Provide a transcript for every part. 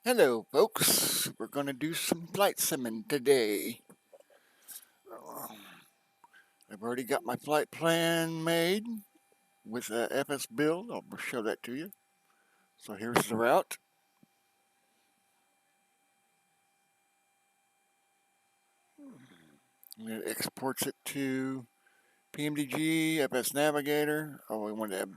Hello folks, we're going to do some flight simming today. I've already got my flight plan made with a FS build. I'll show that to you. So here's the route. And it exports it to Pmdg, FS Navigator. Oh, we want to have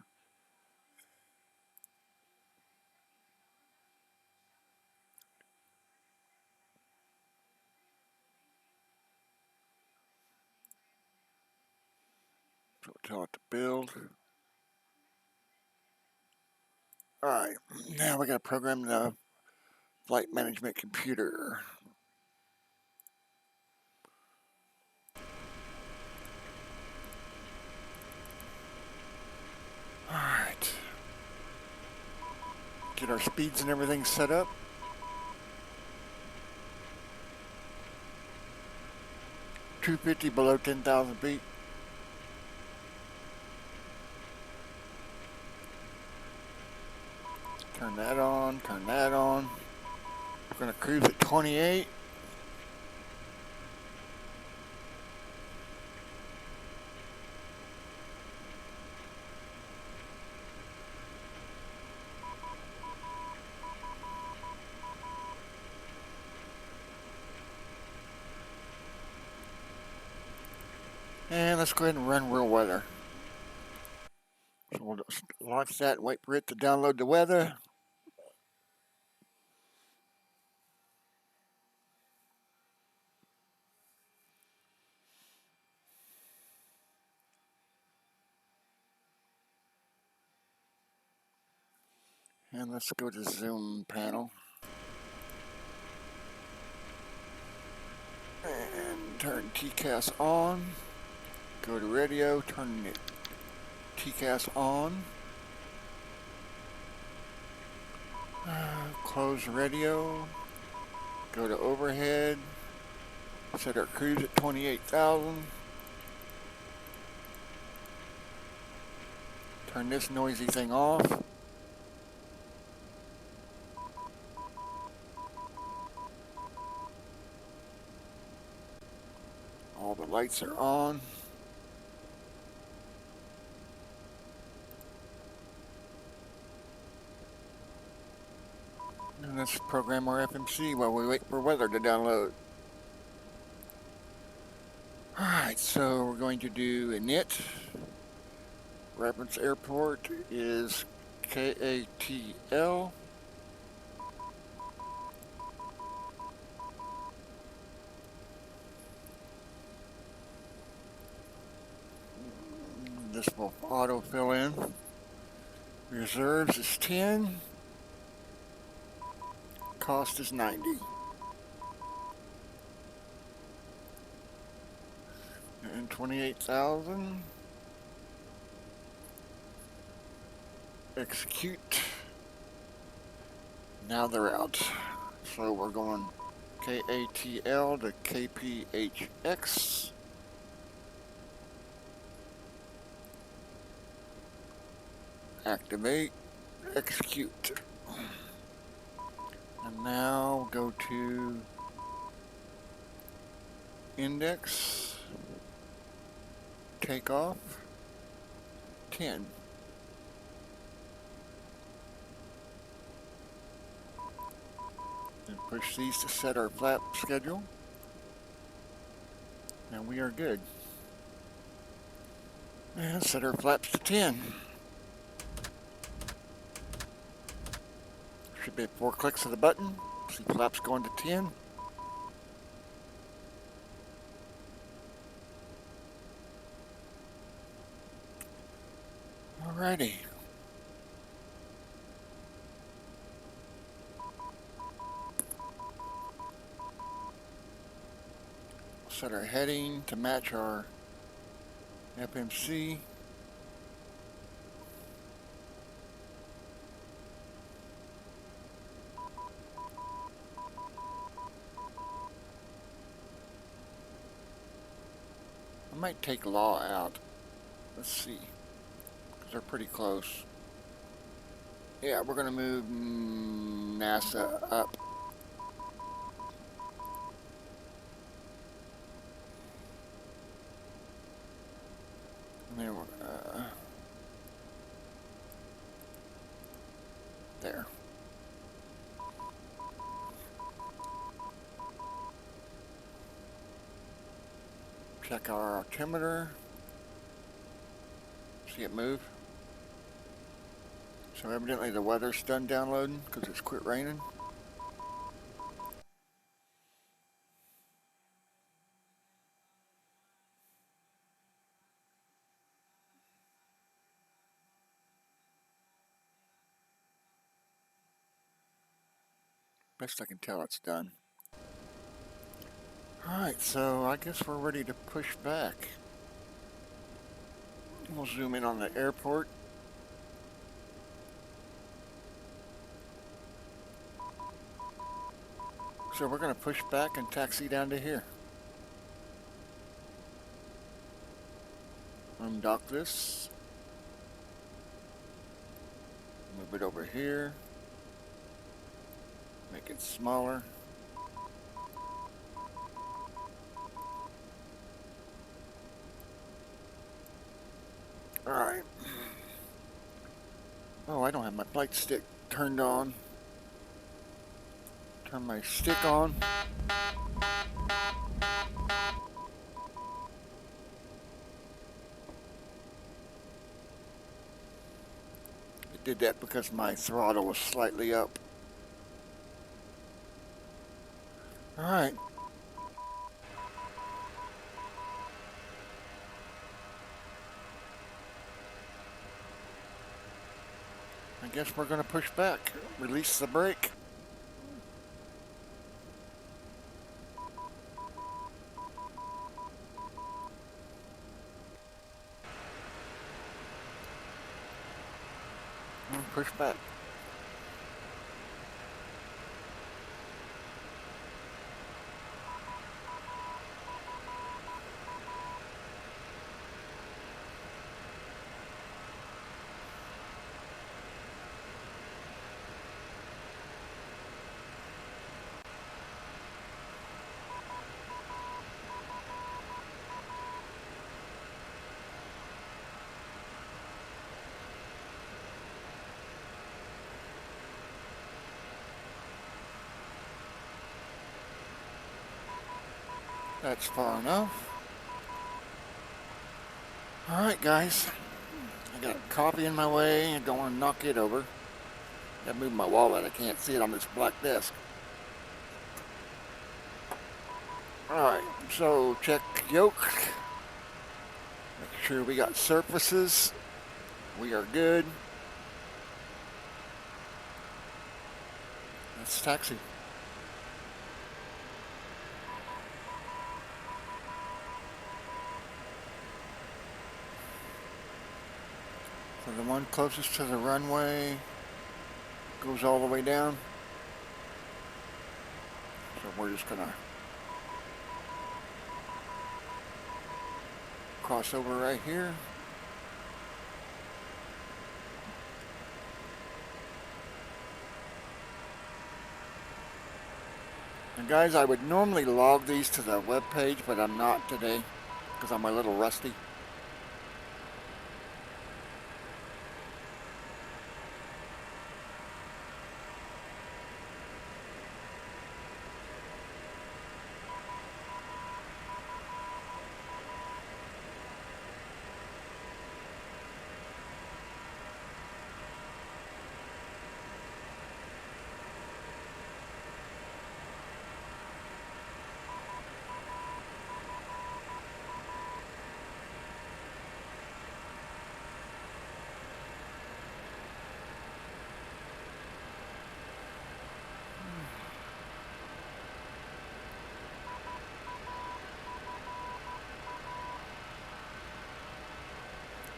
so tell it to build. Alright, now we got to program the flight management computer. Alright. Get our speeds and everything set up. $250 below 10,000 feet. Turn that on, turn that on. We're going to cruise at 28. And let's go ahead and run real weather. So we'll just launch that and wait for it to download the weather. And let's go to Zoom panel. And turn TCAS on. Go to radio, turn the TCAS on. Close radio. Go to overhead. Set our cruise at 28,000. Turn this noisy thing off. All the lights are on. And let's program our FMC while we wait for weather to download. Alright, so we're going to do init. Reference airport is Katl. This will auto fill in. Reserves is 10. Cost is 90. And 28,000. Execute. Now they're out. So we're going Katl to Kphx. Activate. Execute. And now go to index. Takeoff. 10. And push these to set our flap schedule. And we are good. And set our flaps to 10. Should be 4 clicks of the button. See flaps going to 10. Alrighty. Set our heading to match our FMC. I might take law out. Let's see. Because they're pretty close. Yeah, we're going to move NASA up. There, there. Check our altimeter. See it move. So evidently the weather's done downloading because it's quit raining. Best I can tell, it's done. Alright, so I guess we're ready to push back. We'll zoom in on the airport. So we're going to push back and taxi down to here. Undock this. Move it over here. Make it smaller. Alright. Oh, I don't have my flight stick turned on. Turn my stick on. It did that because my throttle was slightly up. Alright. I guess we're going to push back. Release the brake. And push back. That's far enough. Alright guys, I got a coffee in my way. I don't want to knock it over. I moved my wallet, I can't see it on this black desk. Alright, so check yoke. Make sure we got surfaces. We are good. Let's taxi. So the one closest to the runway goes all the way down. So we're just gonna cross over right here. And guys, I would normally log these to the web page, but I'm not today because I'm a little rusty.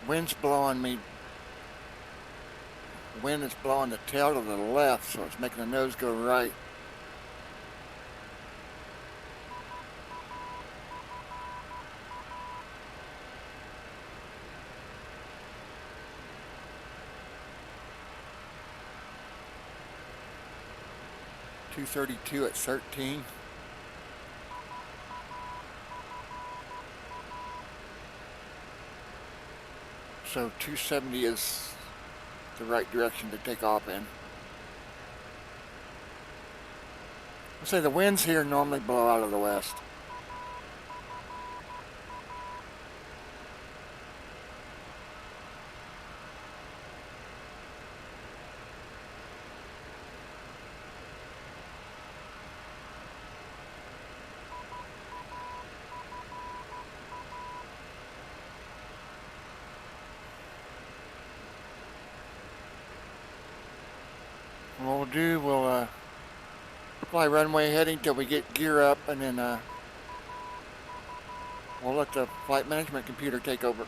Wind's blowing me. Wind is blowing the tail to the left, so it's making the nose go right. .232 at 13. So 270 is the right direction to take off in. I'll say the winds here normally blow out of the west. What we'll do, we'll fly runway heading till we get gear up, and then we'll let the flight management computer take over.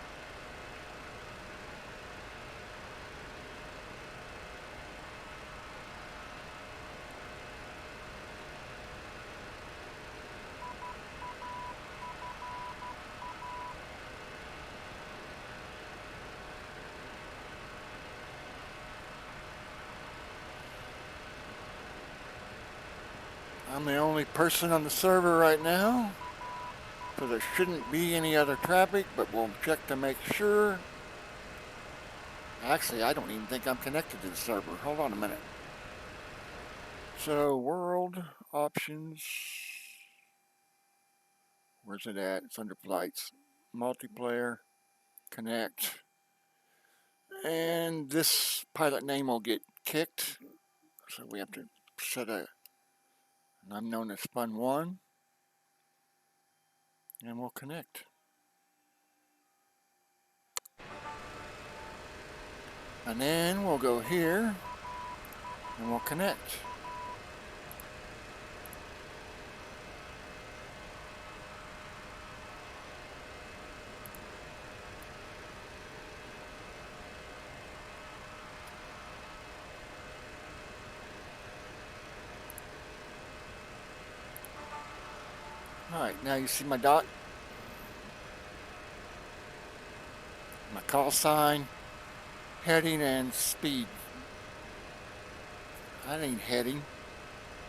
I'm the only person on the server right now, so there shouldn't be any other traffic, but we'll check to make sure. Actually, I don't even think I'm connected to the server. Hold on a minute. So, world options. Where's it at? It's under flights. Multiplayer, connect. And this pilot name will get kicked. So we have to set an unknown as Fun1. And we'll connect. And then we'll go here and we'll connect. Alright, now you see my dot, my call sign, heading, and speed. That ain't heading.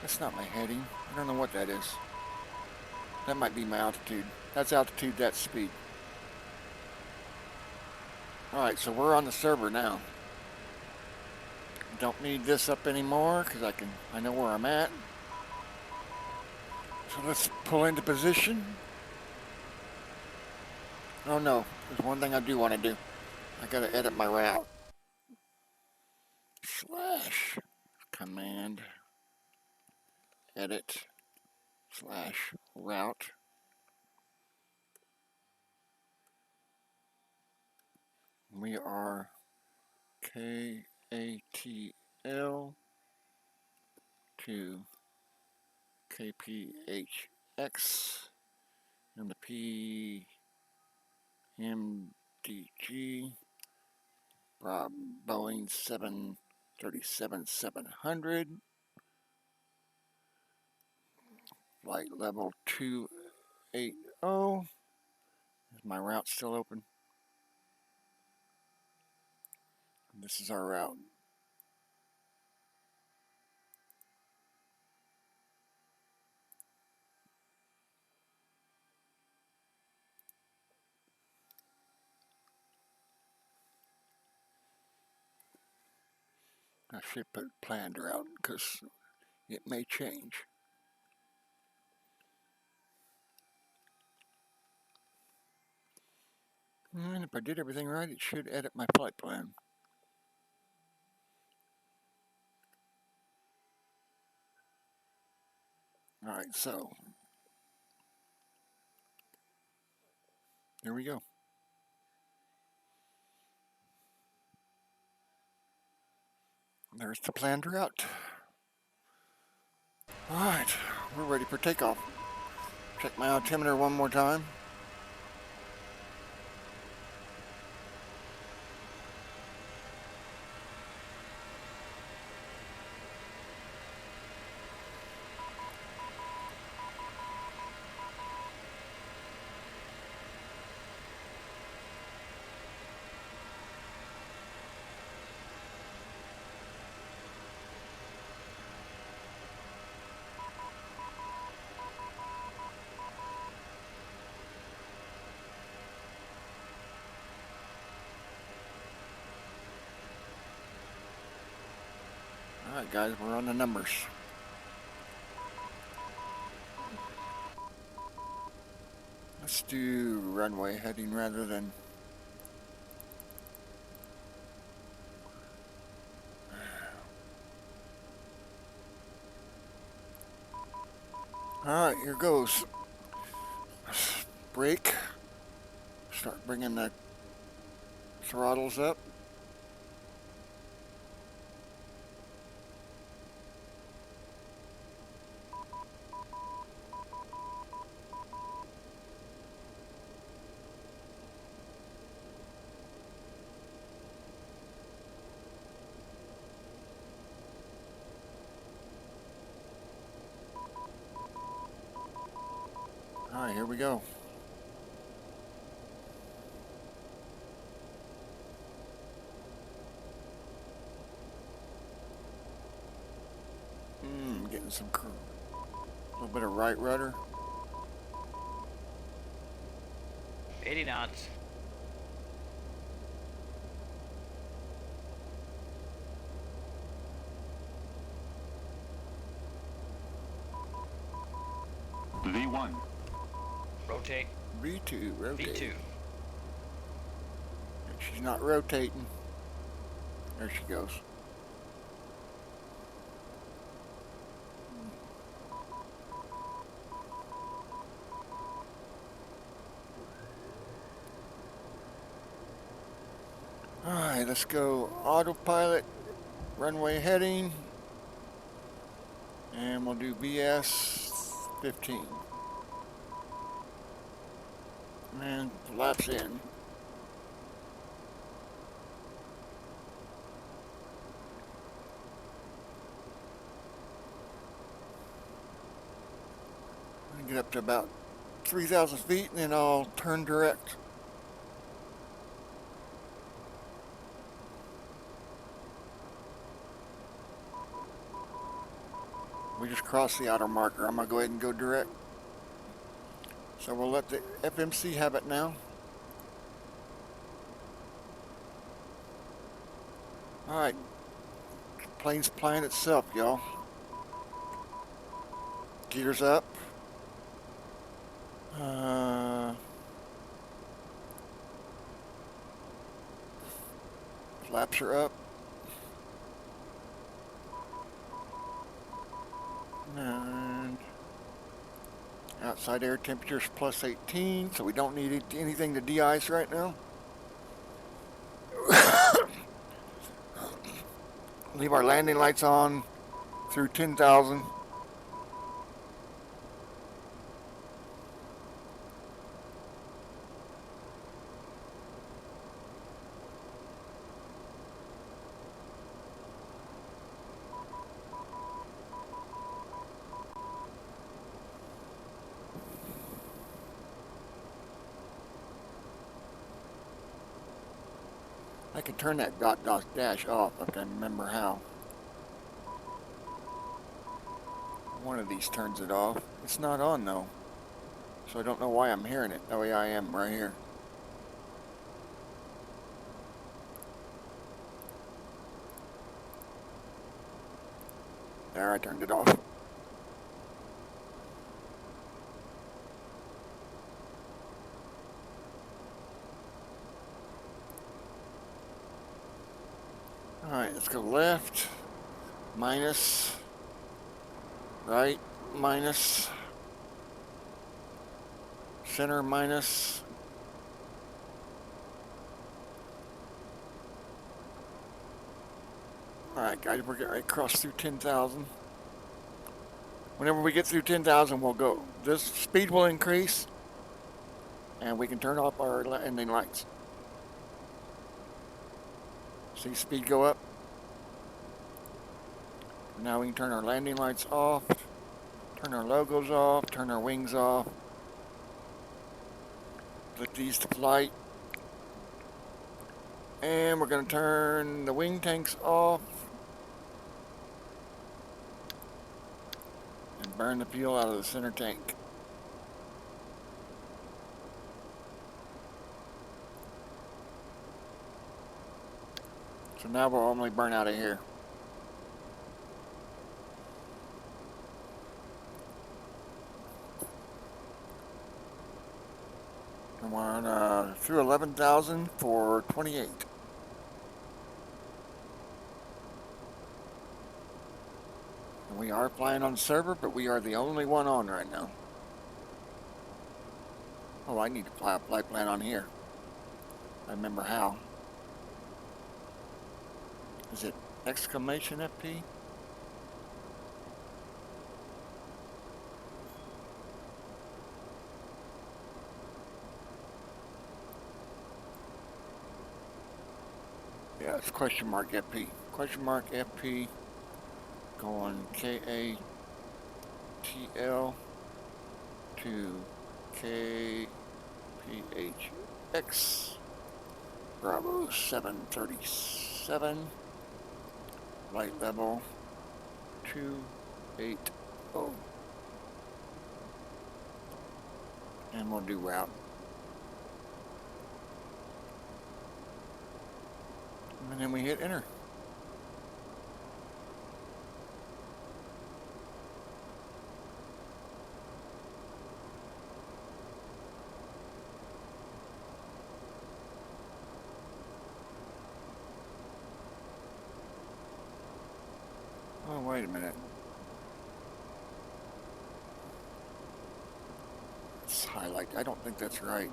That's not my heading. I don't know what that is. That might be my altitude. That's altitude, that's speed. Alright, so we're on the server now. Don't need this up anymore because I know where I'm at. So let's pull into position. Oh no, there's one thing I do want to do. I gotta edit my route. Slash command edit slash route. We are Katl to Kphx and the Pmdg Boeing 737-700, flight level 280. Is my route still open? This is our route. I should put planned route because it may change. And if I did everything right, it should edit my flight plan. Alright, so here we go. There's the planned route. Alright, we're ready for takeoff. Check my altimeter one more time. Alright guys, we're on the numbers. Let's do runway heading rather than... Alright, here goes. Brake. Start bringing the throttles up. Alright, here we go. Getting some a little bit of right rudder. 80 knots. V1. Rotate. V2, rotate. V2. She's not rotating. There she goes. Alright, let's go autopilot, runway heading, and we'll do BS-15. And flaps in. Get up to about 3,000 feet and then I'll turn direct. We just crossed the outer marker. I'm going to go ahead and go direct. So we'll let the FMC have it now. Alright. Plane's flying itself, y'all. Gears up. Flaps are up. And outside air temperature is plus 18, so we don't need anything to de-ice right now. Leave our landing lights on through 10,000. I can turn that dot dash off if I can remember how. One of these turns it off. It's not on though. So I don't know why I'm hearing it. Oh yeah, I am right here. There, I turned it off. Alright, let's go left, minus, right, minus, center, minus. Alright guys, we're getting ready to cross through 10,000. Whenever we get through 10,000, we'll go. This speed will increase, and we can turn off our landing lights. See speed go up. Now we can turn our landing lights off, turn our logos off, turn our wings off. Put these to flight. And we're going to turn the wing tanks off. And burn the fuel out of the center tank. So now we'll only burn out of here. And we're on through 11,000 for 28. And we are flying on server, but we are the only one on right now. Oh, I need to fly a flight plan on here. I remember how. Is it exclamation FP? Yeah, it's question mark FP. Question mark FP. Going KATL to KPHX. Bravo 737. Flight level 280. And we'll do route. And then we hit enter. Oh, wait a minute. Let's highlight. I don't think that's right.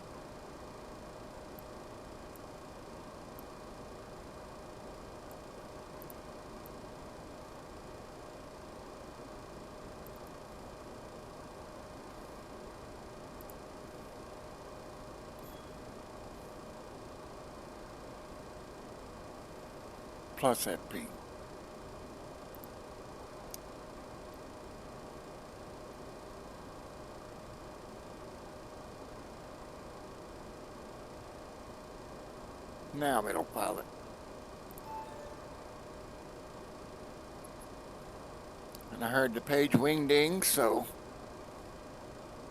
Plus FP. Now middle pilot. And I heard the page wing ding, so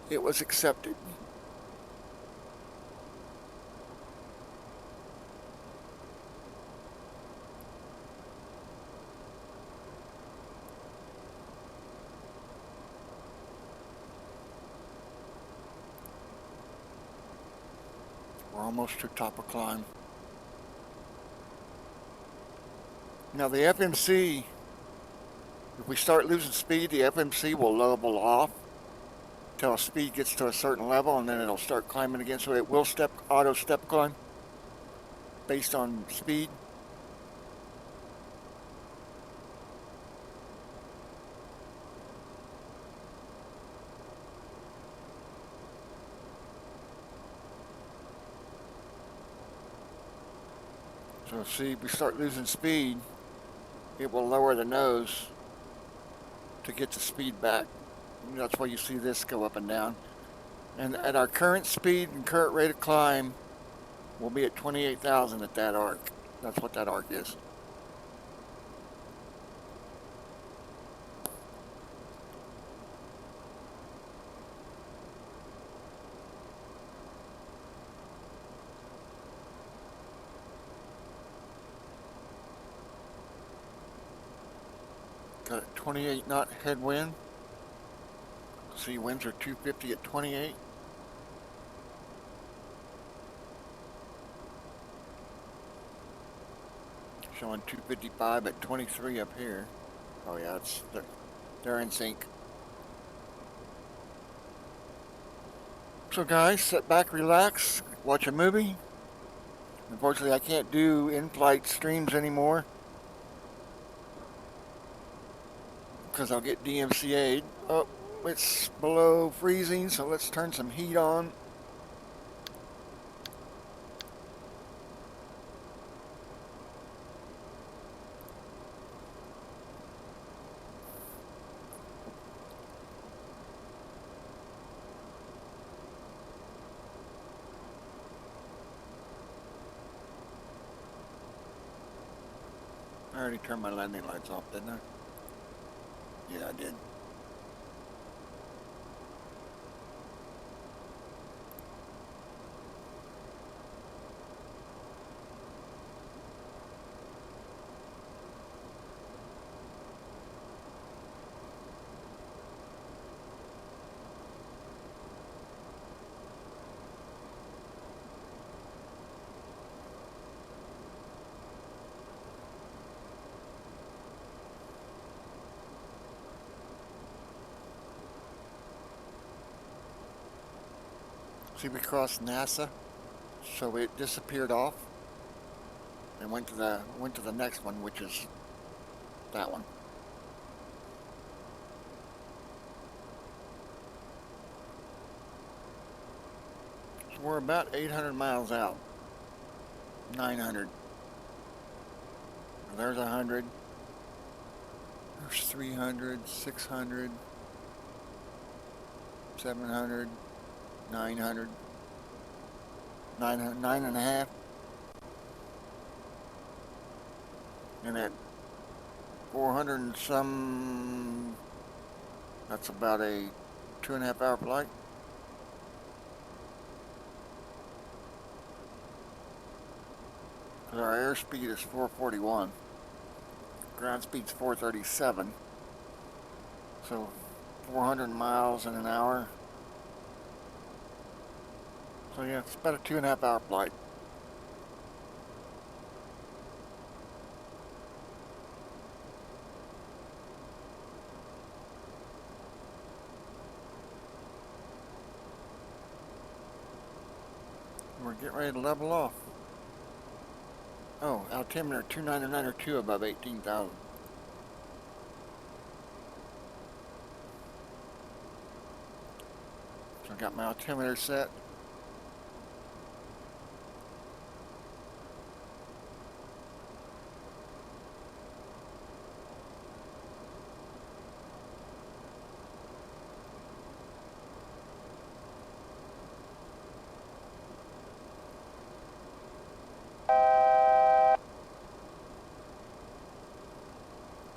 it was accepted. We're almost to top of climb. Now the FMC, if we start losing speed, the FMC will level off till speed gets to a certain level, and then it'll start climbing again. So it will auto step climb based on speed. So see, if we start losing speed, it will lower the nose to get the speed back. And that's why you see this go up and down. And at our current speed and current rate of climb, we'll be at 28,000 at that arc. That's what that arc is. Got a 28 knot headwind. See, winds are 250 at 28. Showing 255 at 23 up here. Oh yeah, they're in sync. So guys, sit back, relax, watch a movie. Unfortunately, I can't do in-flight streams anymore because I'll get DMCA'd. Oh, it's below freezing, so let's turn some heat on. I already turned my landing lights off, didn't I? Yeah, I did. See, we crossed NASA, so it disappeared off and went to the next one, which is that one. So we're about 800 miles out. 900. There's 100. There's 300, 600, 700, 900, 900, 9.5. And at 400 and some, that's about a 2.5 hour flight. Because our airspeed is 441. Ground speed's 437. So 400 miles in an hour. So yeah, it's about a 2.5 hour flight. We're getting ready to level off. Oh, altimeter 299.2 above 18,000. So I got my altimeter set.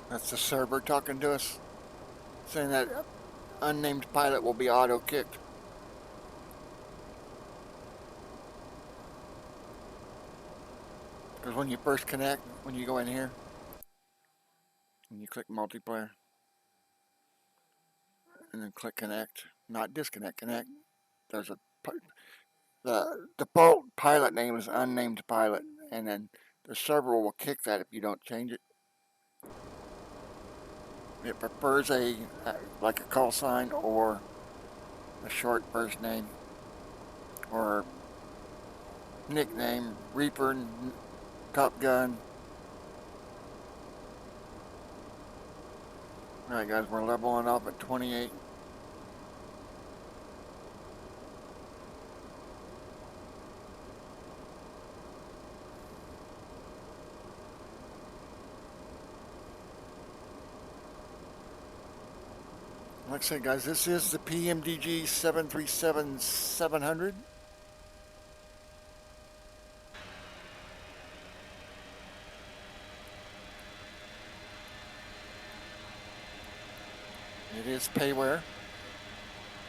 That's the server talking to us, saying that unnamed pilot will be auto-kicked. Because when you first connect, when you go in here, and you click multiplayer, and then click connect, not disconnect, connect, there's the default pilot name is unnamed pilot, and then the server will kick that if you don't change it. It prefers like a call sign or a short first name or nickname, Reaper, Top Gun. Alright guys, we're leveling off at 28. Like I said guys, this is the Pmdg 737-700. It is payware.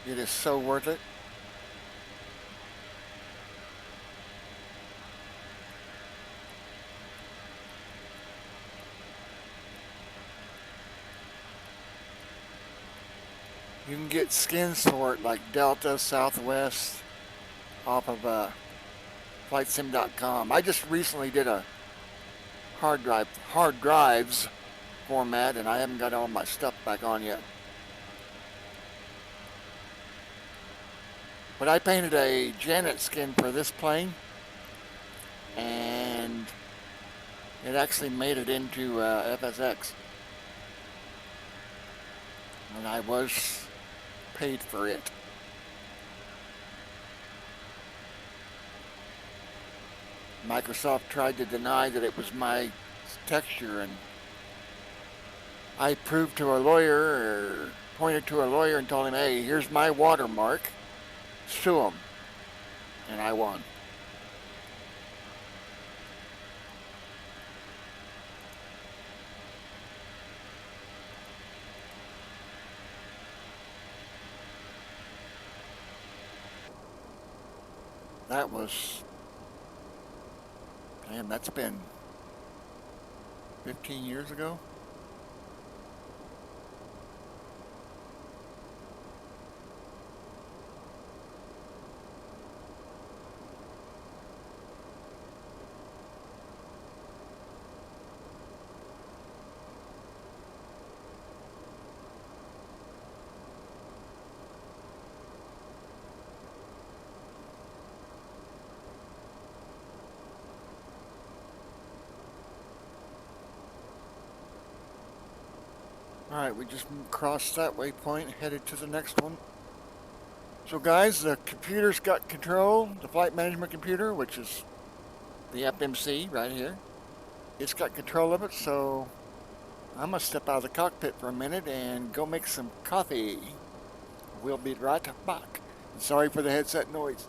It is so worth it. You can get skins for it like Delta, Southwest, off of FlightSim.com. I just recently did a hard drives format, and I haven't got all my stuff back on yet. But I painted a Janet skin for this plane, and it actually made it into FSX. And I was paid for it. Microsoft tried to deny that it was my texture, and I proved to a lawyer, or pointed to a lawyer and told him, hey, here's my watermark, sue him. And I won. That was, damn, that's been 15 years ago. Alright, we just crossed that waypoint, headed to the next one. So guys, the computer's got control, the flight management computer, which is the FMC right here. It's got control of it, so I'm going to step out of the cockpit for a minute and go make some coffee. We'll be right back. Sorry for the headset noise.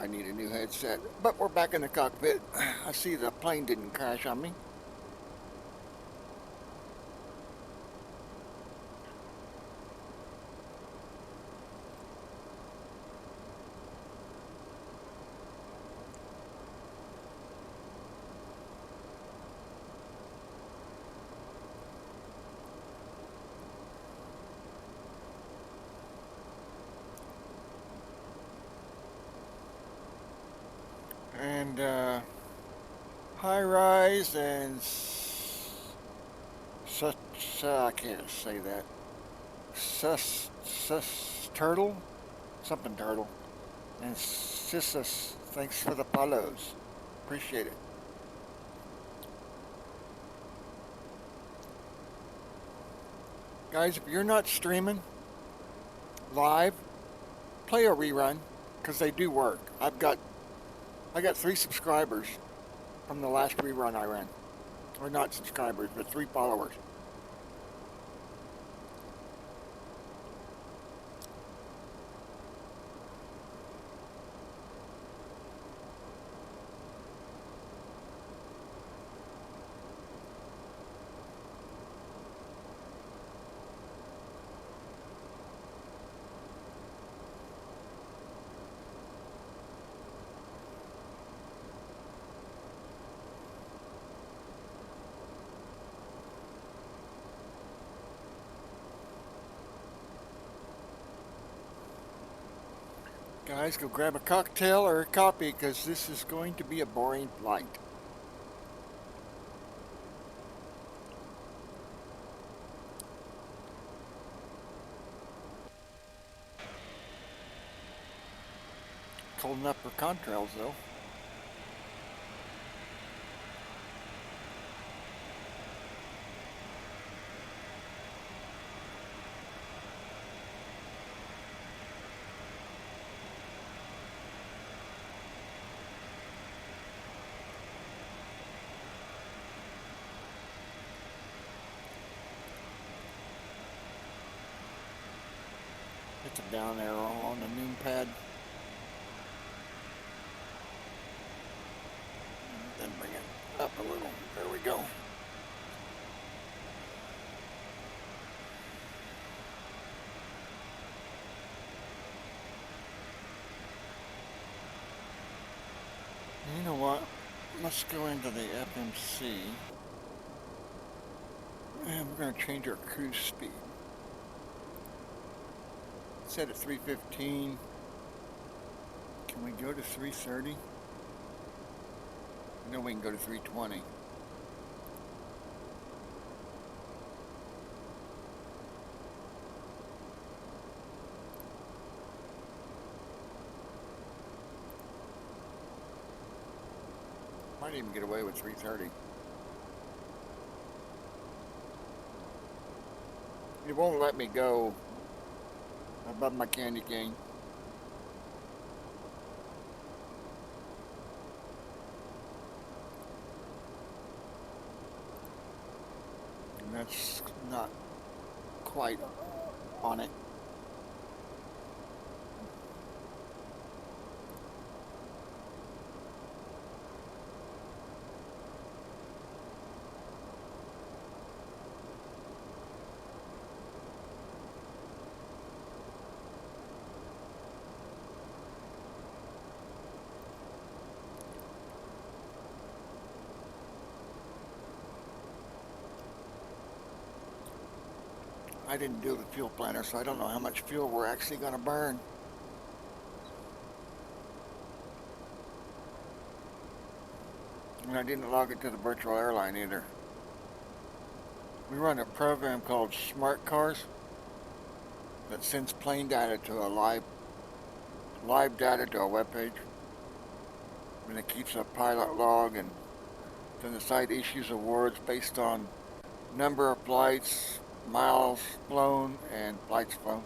I need a new headset. But we're back in the cockpit. I see the plane didn't crash on me. And high rise and such I can't say that. Sus turtle, something turtle, and Sissus. Thanks for the follows. Appreciate it. Guys, if you're not streaming live, play a rerun because they do work. I got 3 subscribers from the last rerun I ran. Or not subscribers, but 3 followers. Guys, go grab a cocktail or a coffee because this is going to be a boring flight. Cold enough for contrails, though. It's a down arrow on the noon pad. Then bring it up a little. There we go. You know what? Let's go into the FMC. And we're going to change our cruise speed. Set at 315. Can we go to 330? No, we can go to 320. Might even get away with 330. It won't let me go above my candy cane. And that's not quite on it. I didn't do the fuel planner, so I don't know how much fuel we're actually going to burn. And I didn't log it to the virtual airline either. We run a program called Smart Cars that sends plane data to a live data to a web page. And it keeps a pilot log, and then the site issues awards based on number of flights, miles flown, and flights flown.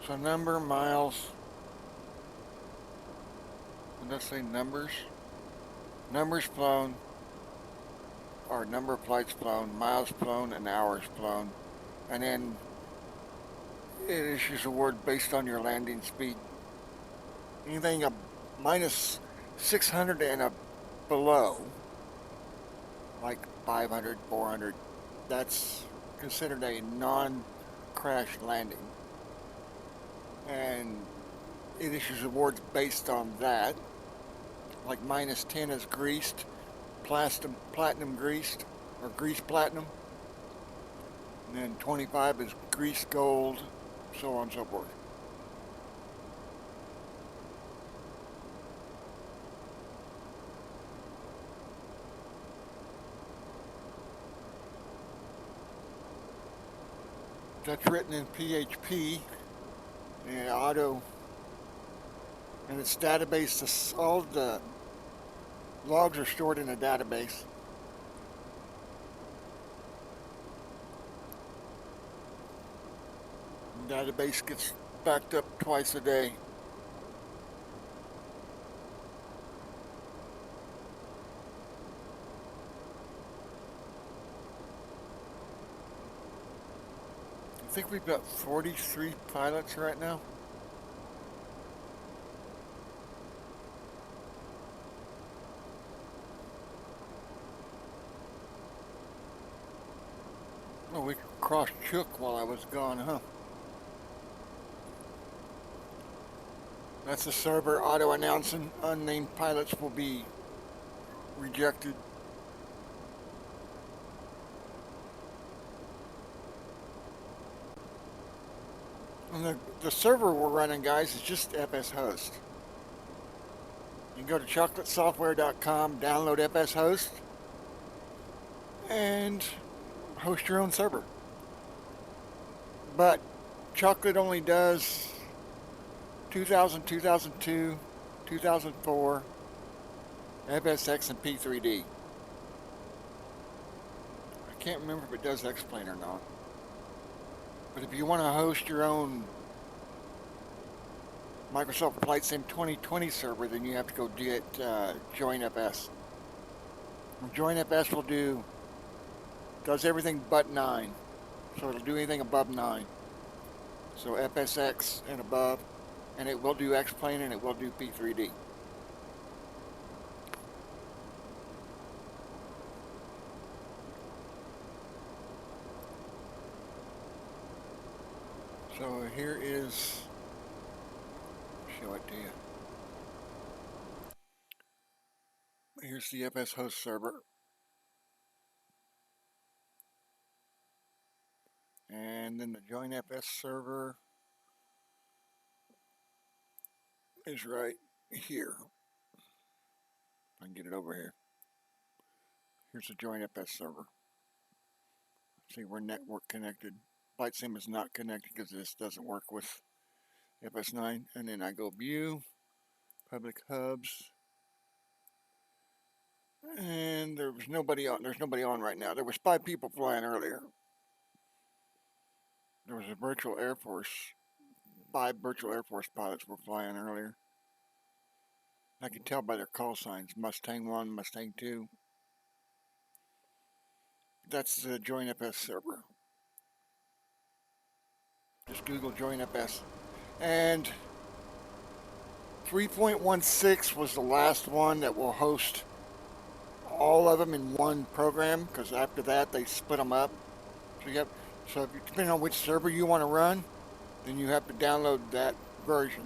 So number, miles, and let's say numbers. Numbers flown, or number of flights flown, miles flown, and hours flown. And then It issues a award based on your landing speed. Anything minus 600 and below, like 500, 400, that's considered a non-crash landing. And it issues awards based on that. Like minus 10 is greased, platinum greased, or grease platinum. And then 25 is grease gold, so on and so forth. That's written in PHP and auto, and its database. All the logs are stored in a database. The database gets backed up twice a day. I think we've got 43 pilots right now. Oh, we crossed Chook while I was gone, huh? That's the server auto-announcing unnamed pilots will be rejected. And the server we're running, guys, is just FS Host. You can go to chocolatesoftware.com, download FS Host, and host your own server. But Chocolate only does 2000, 2002, 2004, FSX, and P3D. I can't remember if it does X-Plane or not. But if you want to host your own Microsoft Flight Sim 2020 server, then you have to go get JoinFS. JoinFS does everything but 9. So it'll do anything above 9. So FSX and above, and it will do X-Plane and it will do P3D. So here is, show it to you. Here's the FS host server. And then the JoinFS server is right here. If I can get it over here. Here's the JoinFS server. See, we're network connected. FlightSim is not connected because this doesn't work with FS9. And then I go view, public hubs. And there's nobody on right now. There was 5 people flying earlier. There was a virtual Air Force. 5 virtual Air Force pilots were flying earlier. I can tell by their call signs. Mustang 1, Mustang 2. That's the JoinFS server. Just Google JoinFS. And 3.16 was the last one that will host all of them in one program, because after that they split them up. So depending on which server you want to run, then you have to download that version.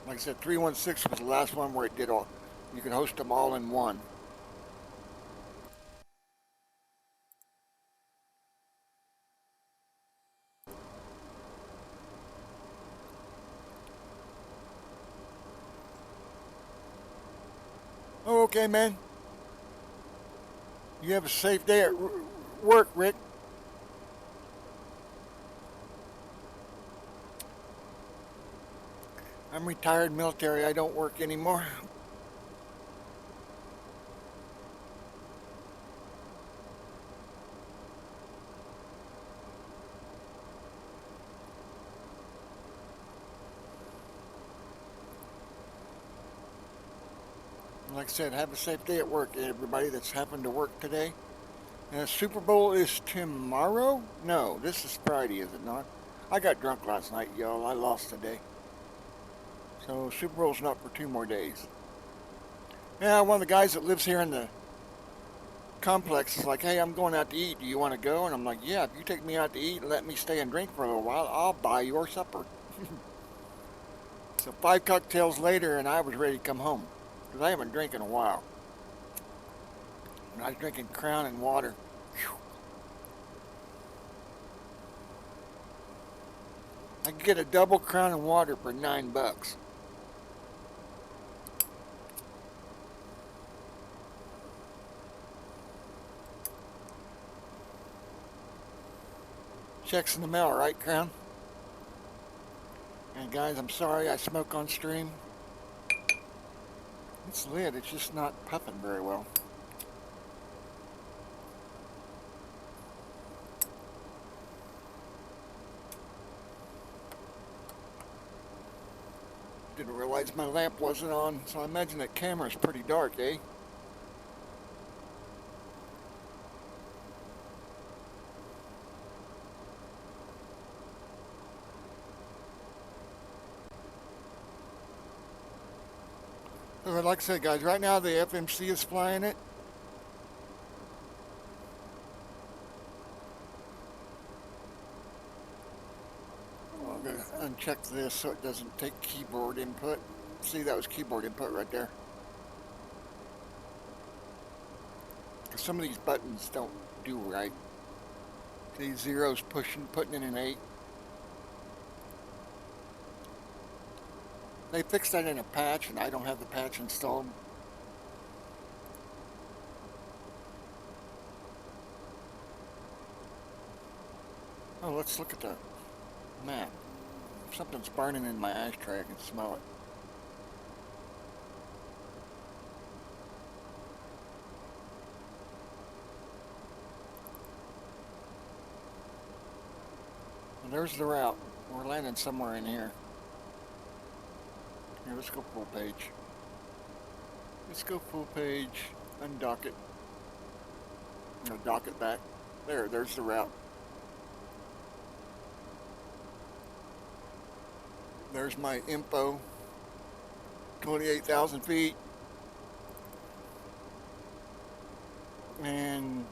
Like I said, 3.16 was the last one where it did all. You can host them all in one. Oh, okay, man. You have a safe day at work, Rick. I'm retired military. I don't work anymore. Like I said, have a safe day at work, everybody that's happened to work today. And the Super Bowl is tomorrow? No, this is Friday, is it not? I got drunk last night, y'all. I lost today. So Super Bowl's not for 2 more days. Yeah, one of the guys that lives here in the complex is like, hey, I'm going out to eat. Do you want to go? And I'm like, yeah, if you take me out to eat and let me stay and drink for a little while, I'll buy your supper. So 5 cocktails later, and I was ready to come home because I haven't drank in a while. And I was drinking Crown and water. Whew. I could get a double Crown and water for $9. Checks in the mail, right, Crown? And guys, I'm sorry I smoke on stream. It's lit, it's just not puffing very well. Didn't realize my lamp wasn't on, so I imagine that camera's pretty dark, eh? So like I said, guys, right now the FMC is flying it. I'm going to uncheck this so it doesn't take keyboard input. See, that was keyboard input right there. Because some of these buttons don't do right. These zeros putting in an 8. They fixed that in a patch, and I don't have the patch installed. Oh, let's look at the map. Something's burning in my ashtray. I can smell it. And there's the route. We're landing somewhere in here. Here, let's go full page. Let's go full page. Undock it. No, dock it back. There's the route. There's my info. 28,000 feet. And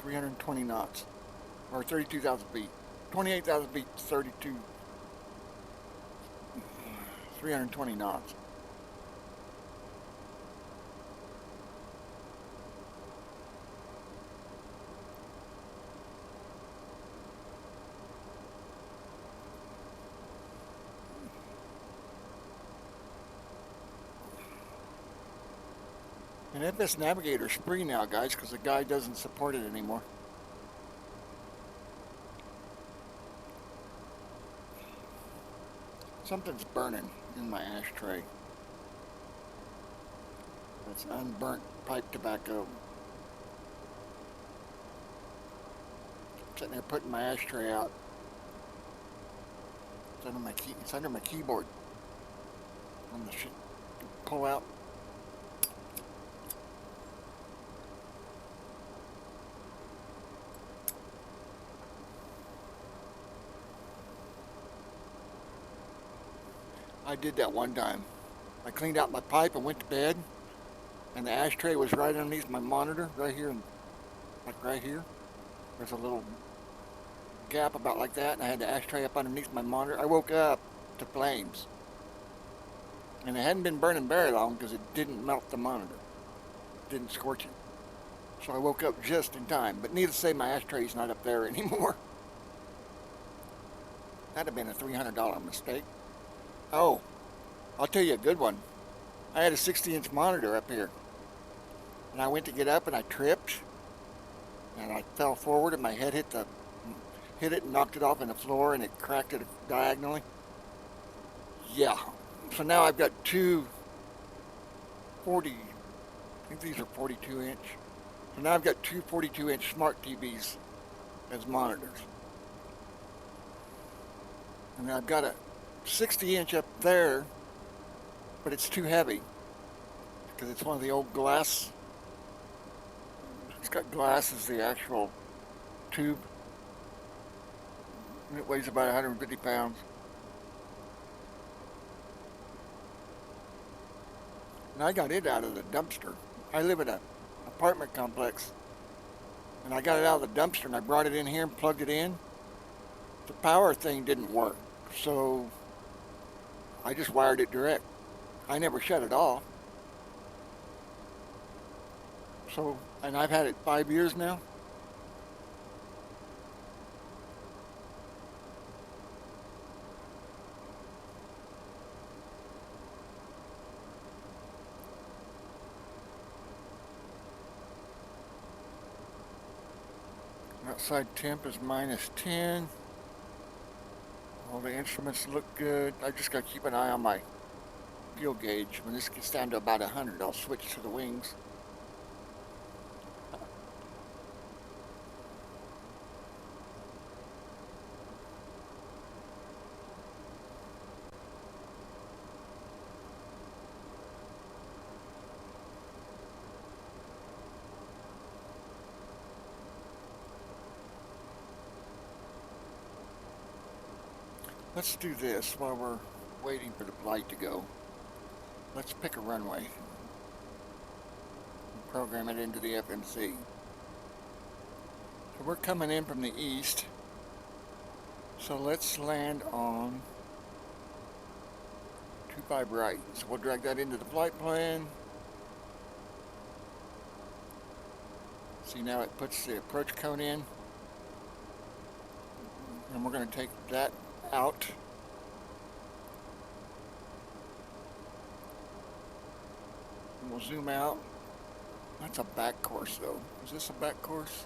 320 knots. Or 32,000 feet. 28,000 feet, 320 knots. And FS Navigator's free now, guys, because the guy doesn't support it anymore. Something's burning in my ashtray. It's unburnt pipe tobacco. Sitting there putting my ashtray out. It's under my keyboard. On the shit. Pull out. I did that one time. I cleaned out my pipe and went to bed, and the ashtray was right underneath my monitor, right here, like right here. There's a little gap about like that, and I had the ashtray up underneath my monitor. I woke up to flames, and it hadn't been burning very long because it didn't melt the monitor, it didn't scorch it. So I woke up just in time. But needless to say, my ashtray's not up there anymore. That'd have been a $300 mistake. Oh, I'll tell you a good one. I had a 60-inch monitor up here, and I went to get up and I tripped, and I fell forward and my head hit it and knocked it off on the floor, and it cracked it diagonally. Yeah. So now I've got two 40, I think these are 42-inch. So now I've got two 42-inch smart TVs as monitors. And I've got a 60-inch up there, but it's too heavy because it's one of the old glass. It's got glass as the actual tube. And it weighs about 150 pounds. And I got it out of the dumpster. I live in an apartment complex. And I got it out of the dumpster and I brought it in here and plugged it in. The power thing didn't work. So I just wired it direct. I never shut it off. So, and I've had it 5 years now. Outside temp is -10. All the instruments look good. I just got to keep an eye on my fuel gauge. When this gets down to about 100, I'll switch to the wings. Let's do this while we're waiting for the flight to go. Let's pick a runway and program it into the FMC. So we're coming in from the east. So let's land on 25 right. So we'll drag that into the flight plan. See, now it puts the approach cone in. And we're going to take that out. And we'll zoom out. That's a back course though. Is this a back course?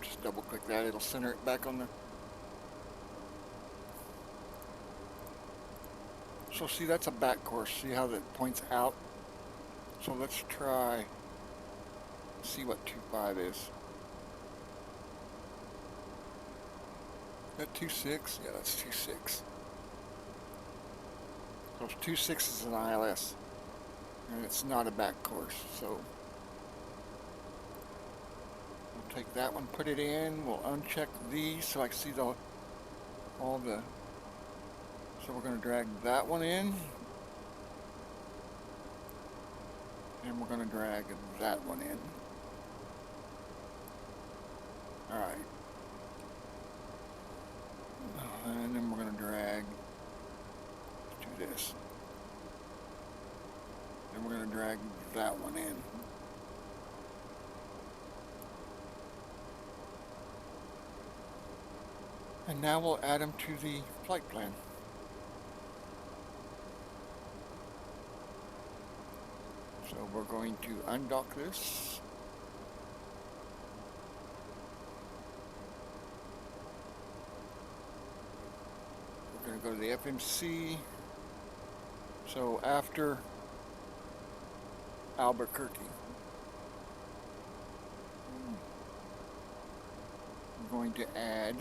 Just double click that, it'll center it back on the... So see, that's a back course. See how that points out? So let's try, see what 2.5 is. That 2.6? Yeah, that's 2.6. So 2.6 is an ILS. And it's not a back course, so we'll take that one, put it in, we'll uncheck these so I can see all the, so we're going to drag that one in, and we're going to drag that one in. Alright. And then we're going to drag, let's do this. And we're going to drag that one in. And now we'll add them to the flight plan. So we're going to undock this. We're going to go to the FMC. So after Albuquerque, we're going to add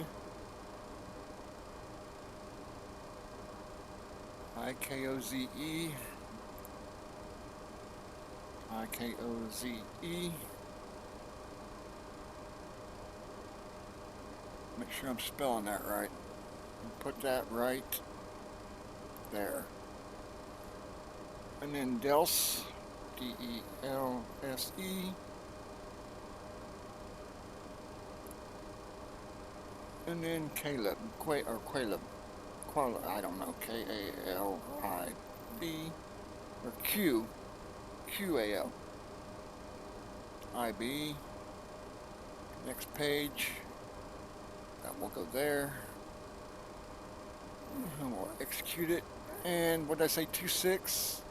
IKOZE, IKOZE. Make sure I'm spelling that right. And put that right there. And then DELSE, DELSE. And then Caleb, Qualib, I don't know, K-A-L-I-B, or Q, Q-A-L, I-B, next page, that will go there, and we'll execute it, and what did I say, 2.6,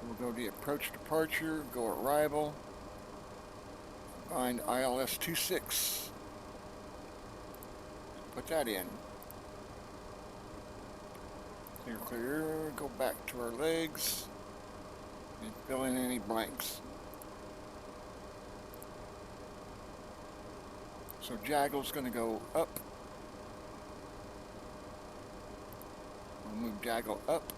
we'll go to approach departure, go arrival, find ILS 2.6, put that in. Clear, clear, go back to our legs and fill in any blanks. So Jaggle's going to go up. We'll move Jaggle up.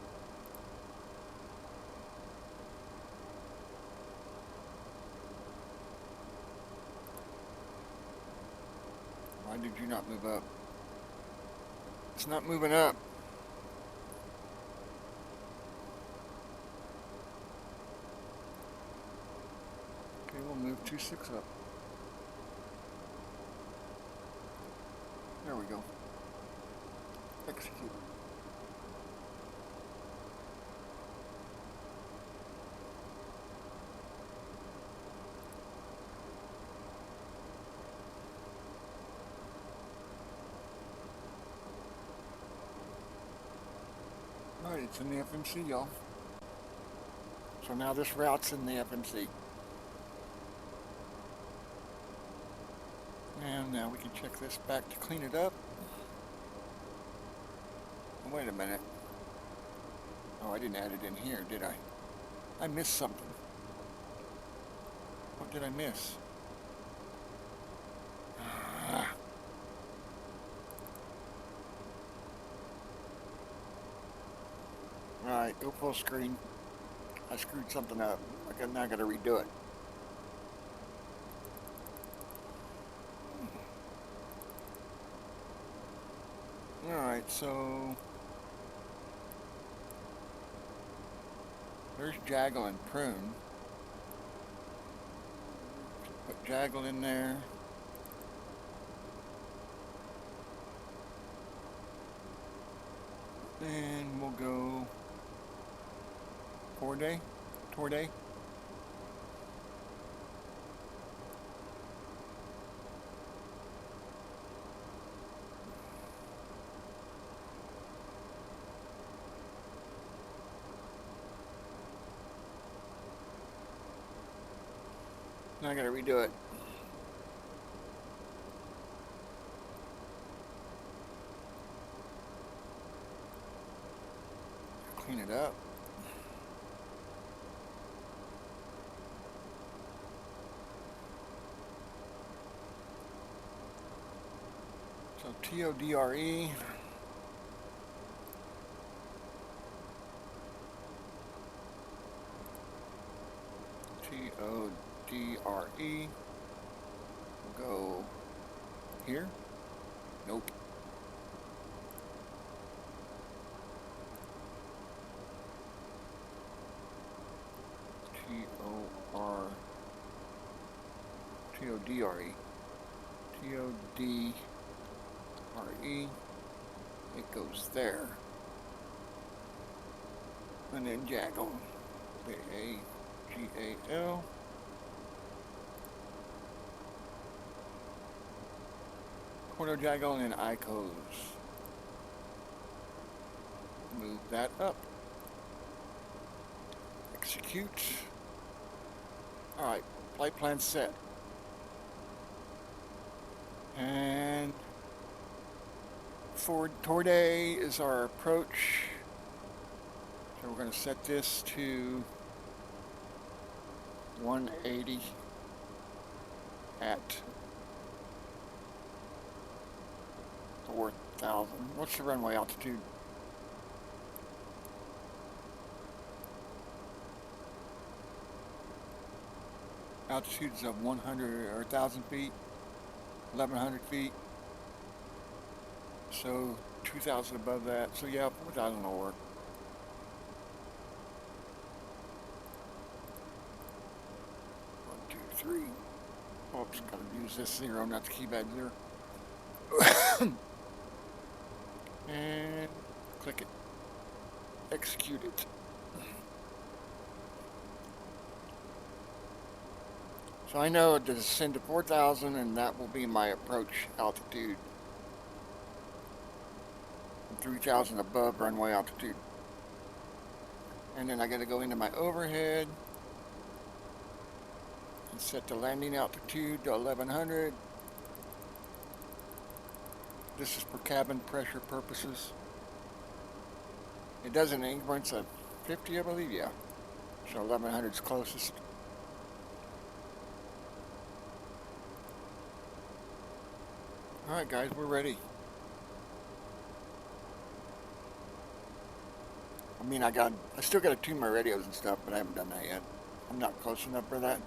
did you not move up? It's not moving up. Okay, we'll move 26 up. There we go. Execute. Alright, it's in the FMC, y'all. So now this route's in the FMC. And now we can check this back to clean it up. Oh, wait a minute. Oh, I didn't add it in here, did I? I missed something. What did I miss? Alright, go full screen. I screwed something up. Now I gotta redo it. Alright, so there's Jaggle and Prune. Put Jaggle in there. Then we'll go Torde. Now I gotta redo it. Clean it up. So TODRE. TODRE. We'll go here. Nope. TODRE. TODRE. It goes there. And then Jaggle. Jaggal. Quarter Jaggle and ICOs. Move that up. Execute. Alright, flight plan set. And for Torde is our approach. So we're going to set this to 180 at 4,000. What's the runway altitude? Altitudes of 100 or 1,000 feet, 1,100 feet. So 2,000 above that. So yeah, 4,000 will work. One, two, three. Oops, gotta use this 0, not the keypad 0. And click it. Execute it. So I know to descend to 4,000, and that will be my approach altitude. 3,000 above runway altitude. And then I gotta go into my overhead and set the landing altitude to 1,100. This is for cabin pressure purposes. It does in increments of 50, I believe, yeah. So 1,100 is closest. Alright guys, we're ready. I mean, I still got to tune my radios and stuff, but I haven't done that yet. I'm not close enough for that.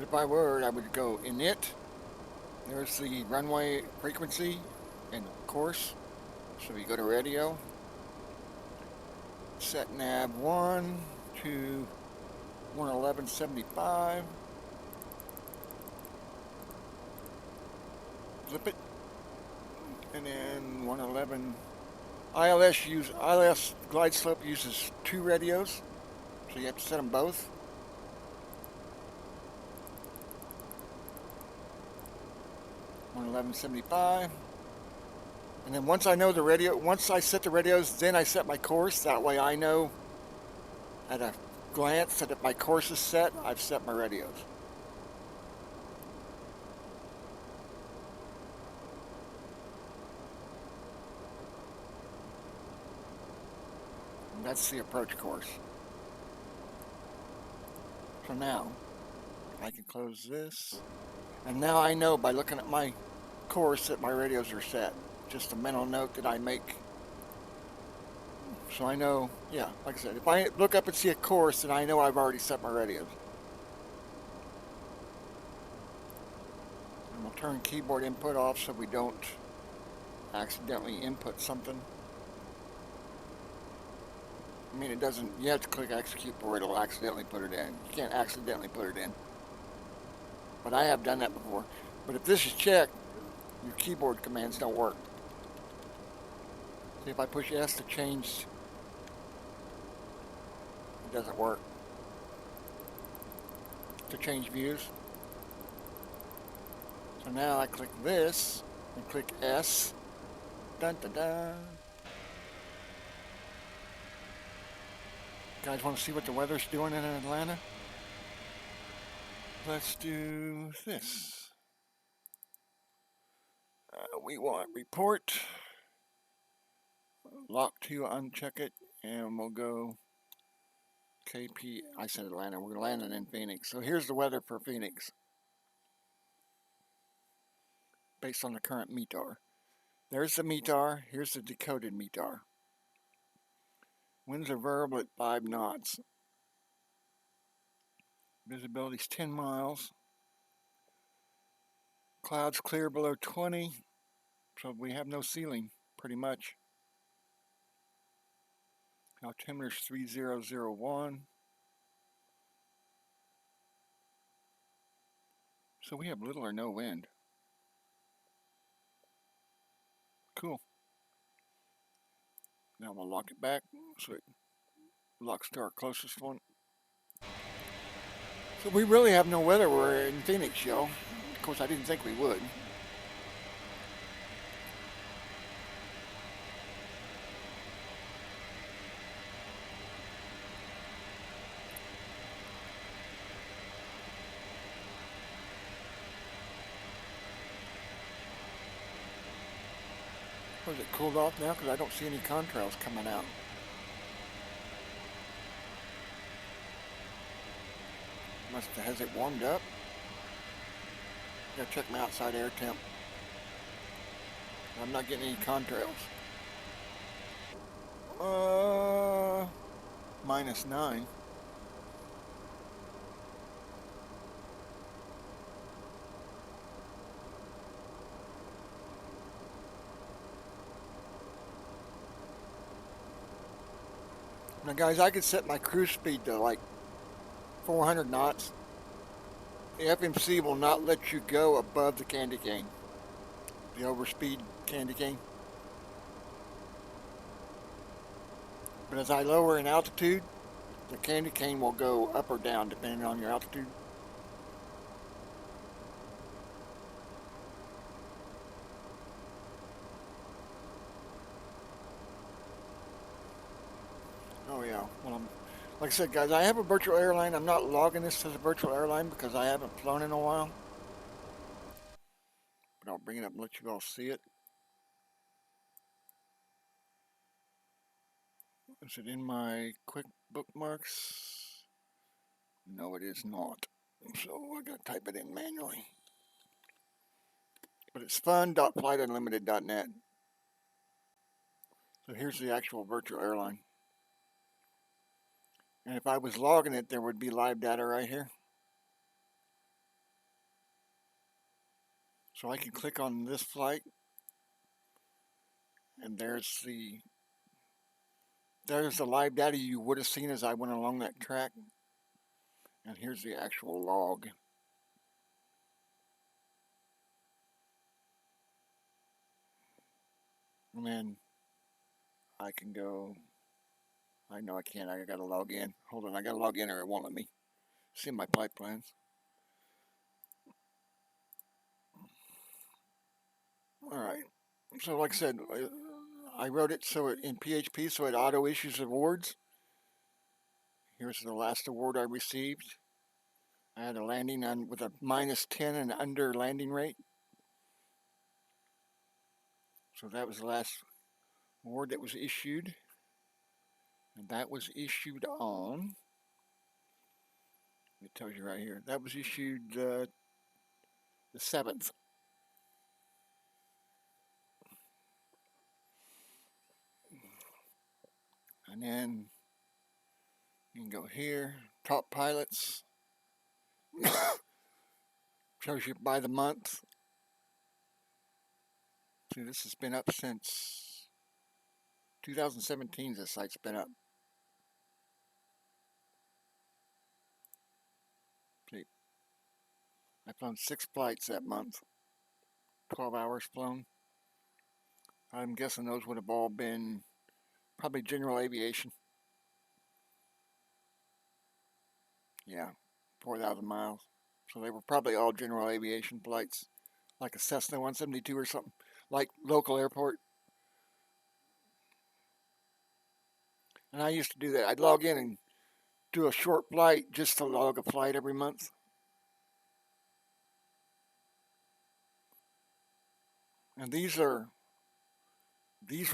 if I were, I would go init. There's the runway frequency and course. So we go to radio. Set nav 1 to 111.75. Flip it. And then 111. ILS glide slope uses 2 radios. So you have to set them both. $111.75. And then once I set the radios, then I set my course. That way I know at a glance that if my course is set, I've set my radios. And that's the approach course. So now I can close this. And now I know by looking at my course that my radios are set. Just a mental note that I make. So I know, yeah, like I said, if I look up and see a course, then I know I've already set my radios. And we'll turn keyboard input off so we don't accidentally input something. I mean, it doesn't, you have to click execute or it'll accidentally put it in. You can't accidentally put it in. But I have done that before. But if this is checked, your keyboard commands don't work. See, if I push S to change, it doesn't work. To change views. So now I click this and click S. Dun dun dun. Guys want to see what the weather's doing in Atlanta? Let's do this. We want report. Lock to uncheck it, and we'll go KP. I said Atlanta. We're landing in Phoenix. So here's the weather for Phoenix, based on the current METAR. There's the METAR. Here's the decoded METAR. Winds are variable at 5 knots. Visibility is 10 miles. Clouds clear below 20. So we have no ceiling, pretty much. Altimeter is 3001. So we have little or no wind. Cool. Now we'll lock it back so it locks to our closest one. So we really have no weather. We're in Phoenix, y'all. Of course, I didn't think we would. Was it cooled off now? Because I don't see any contrails coming out. Has it warmed up? Gotta check my outside air temp. I'm not getting any contrails. -9. Now guys, I could set my cruise speed to like 400 knots. The FMC will not let you go above the candy cane. The overspeed candy cane. But as I lower in altitude, the candy cane will go up or down depending on your altitude. Oh yeah, well, like I said, guys, I have a virtual airline. I'm not logging this as a virtual airline because I haven't flown in a while. But I'll bring it up and let you all see it. Is it in my quick bookmarks? No, it is not. So I gotta type it in manually. But it's fun.flightunlimited.net. So here's the actual virtual airline. And if I was logging it, there would be live data right here. So I can click on this flight, and there's the live data you would have seen as I went along that track. And here's the actual log. And then I can go, I know I can't, I gotta log in. Hold on, I gotta log in or it won't let me see my flight plans. Alright, so like I said, I wrote it so it in PHP so it auto issues awards. Here's the last award I received. I had a landing on with a -10 and under landing rate. So that was the last award that was issued. And that was issued on, it tells you right here, that was issued the 7th. And then you can go here, top pilots, shows you by the month. See, this has been up since 2017, this site's been up. See, I flown 6 flights that month, 12 hours flown. I'm guessing those would have all been probably general aviation. Yeah, 4,000 miles. So they were probably all general aviation flights, like a Cessna 172 or something, like local airport. And I used to do that. I'd log in and do a short flight just to log a flight every month. And these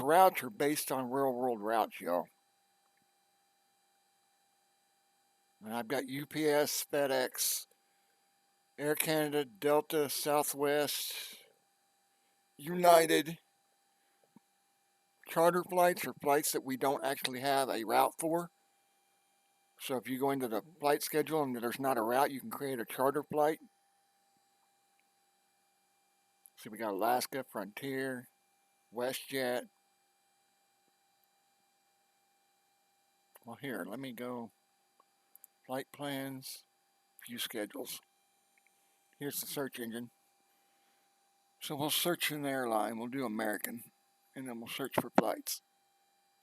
routes are based on real world routes, y'all. And I've got UPS, FedEx, Air Canada, Delta, Southwest, United. Charter flights are flights that we don't actually have a route for. So if you go into the flight schedule and there's not a route, you can create a charter flight. So we got Alaska, Frontier, WestJet. Well, here, let me go flight plans, view schedules. Here's the search engine. So we'll search an airline. We'll do American, and then we'll search for flights.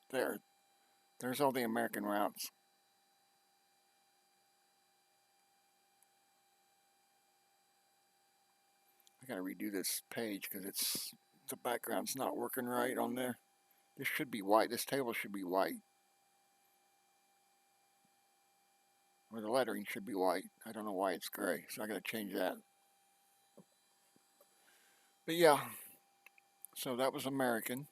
There's all the American routes. I gotta redo this page because the background's not working right on there. This should be white. This table should be white. Or the lettering should be white. I don't know why it's gray, so I gotta change that. But yeah, so that was American.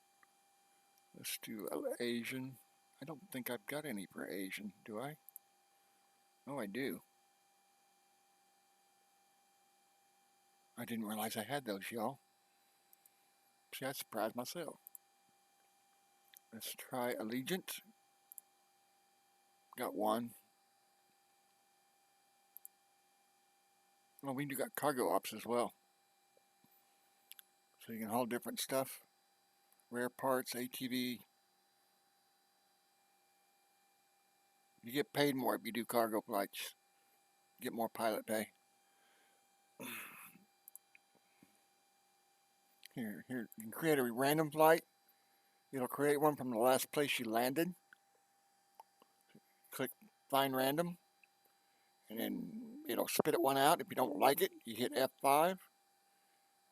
Let's do Asian. I don't think I've got any for Asian, do I? Oh, I do. I didn't realize I had those, y'all. See, I surprised myself. Let's try Allegiant. Got one. Well, we do got cargo ops as well. So you can haul different stuff. Rare parts, ATV. You get paid more if you do cargo flights. You get more pilot pay. Here, you can create a random flight. It'll create one from the last place you landed. Click Find Random. And then it'll spit one out. If you don't like it, you hit F5.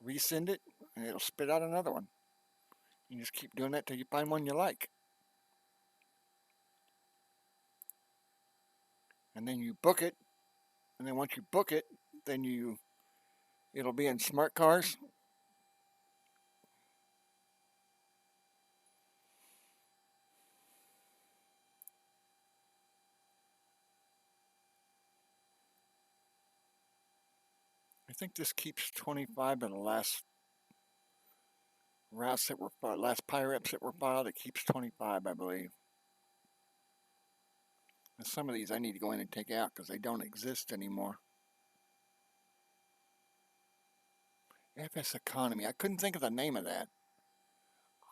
Resend it, and it'll spit out another one. You just keep doing that till you find one you like. And then you book it. And then once you book it, then it'll be in smart cars. I think this keeps 25 of the last routes that were filed, last PIREPs that were filed. It keeps 25, I believe. And some of these I need to go in and take out because they don't exist anymore. FS Economy. I couldn't think of the name of that.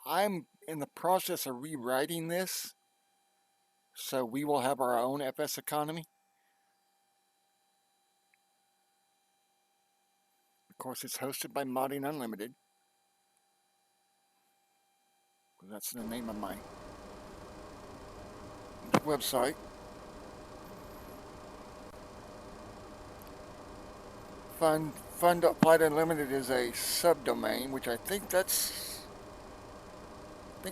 I'm in the process of rewriting this, so we will have our own FS Economy. Of course, it's hosted by Modding Unlimited. That's the name of my website. Fund.Flight Unlimited is a subdomain, which I think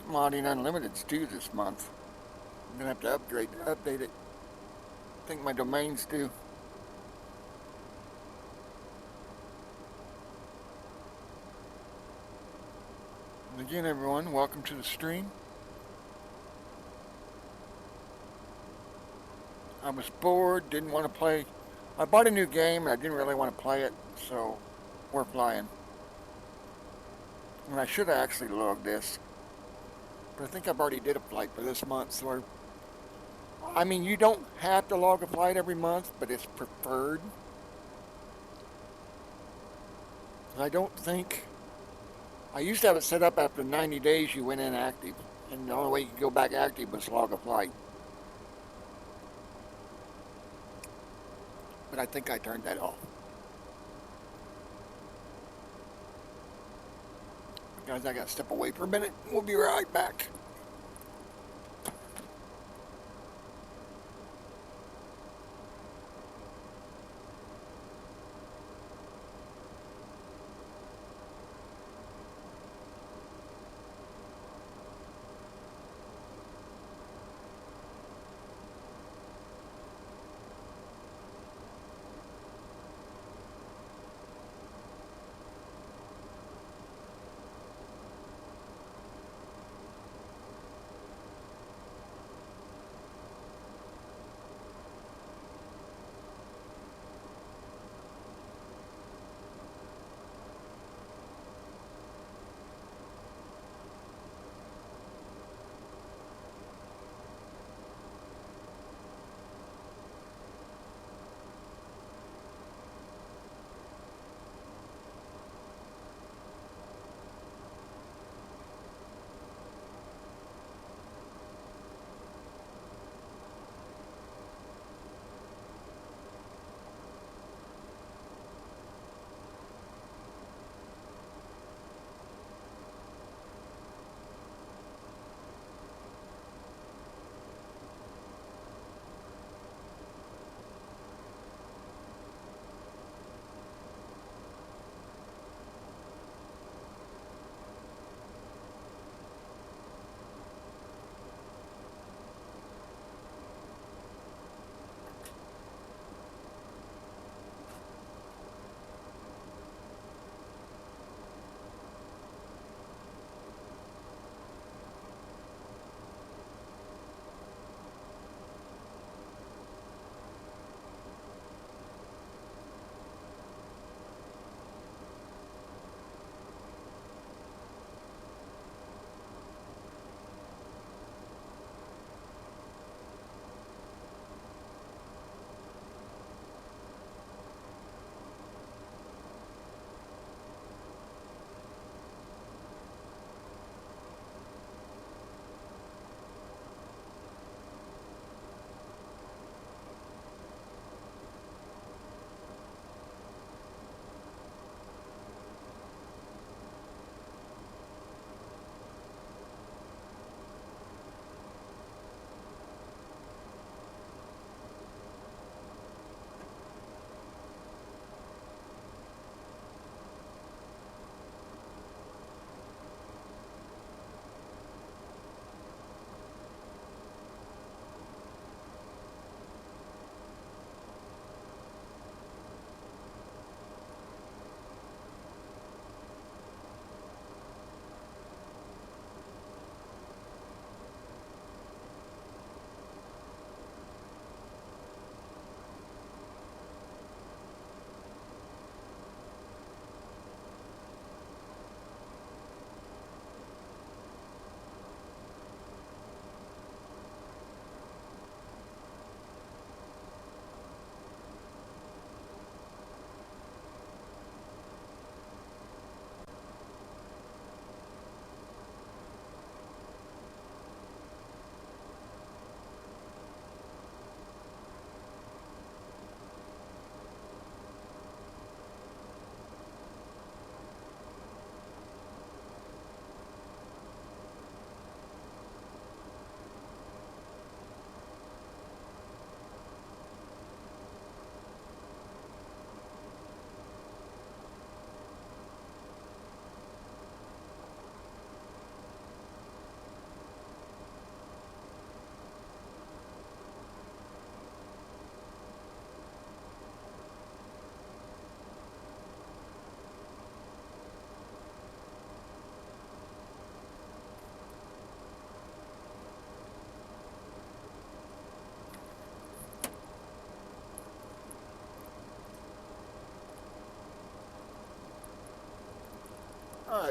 Modding Unlimited's due this month. I'm gonna have to update it. I think my domain's due. And again, everyone, welcome to the stream. I was bored, didn't want to play. I bought a new game and I didn't really want to play it, so we're flying. And I should have actually logged this, but I think I've already did a flight for this month, so I mean, you don't have to log a flight every month, but it's preferred. I don't think, I used to have it set up after 90 days you went inactive, and the only way you could go back active was log a flight. But I think I turned that off. Guys, I gotta step away for a minute. We'll be right back.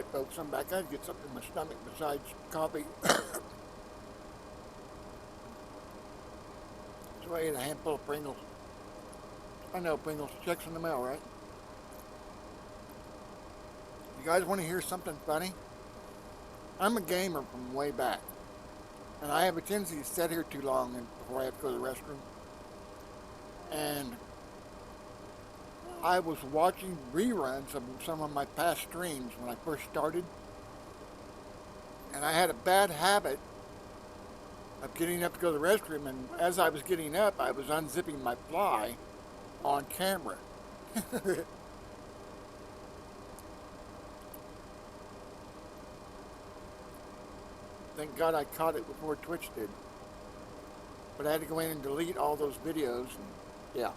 Alright folks, I'm back. I had to get something in my stomach besides coffee. So I ate a handful of Pringles. I know Pringles. Checks in the mail, right? You guys want to hear something funny? I'm a gamer from way back. And I have a tendency to sit here too long before I have to go to the restroom. And I was watching reruns of some of my past streams when I first started. And I had a bad habit of getting up to go to the restroom. And as I was getting up, I was unzipping my fly on camera. Thank God I caught it before Twitch did. But I had to go in and delete all those videos and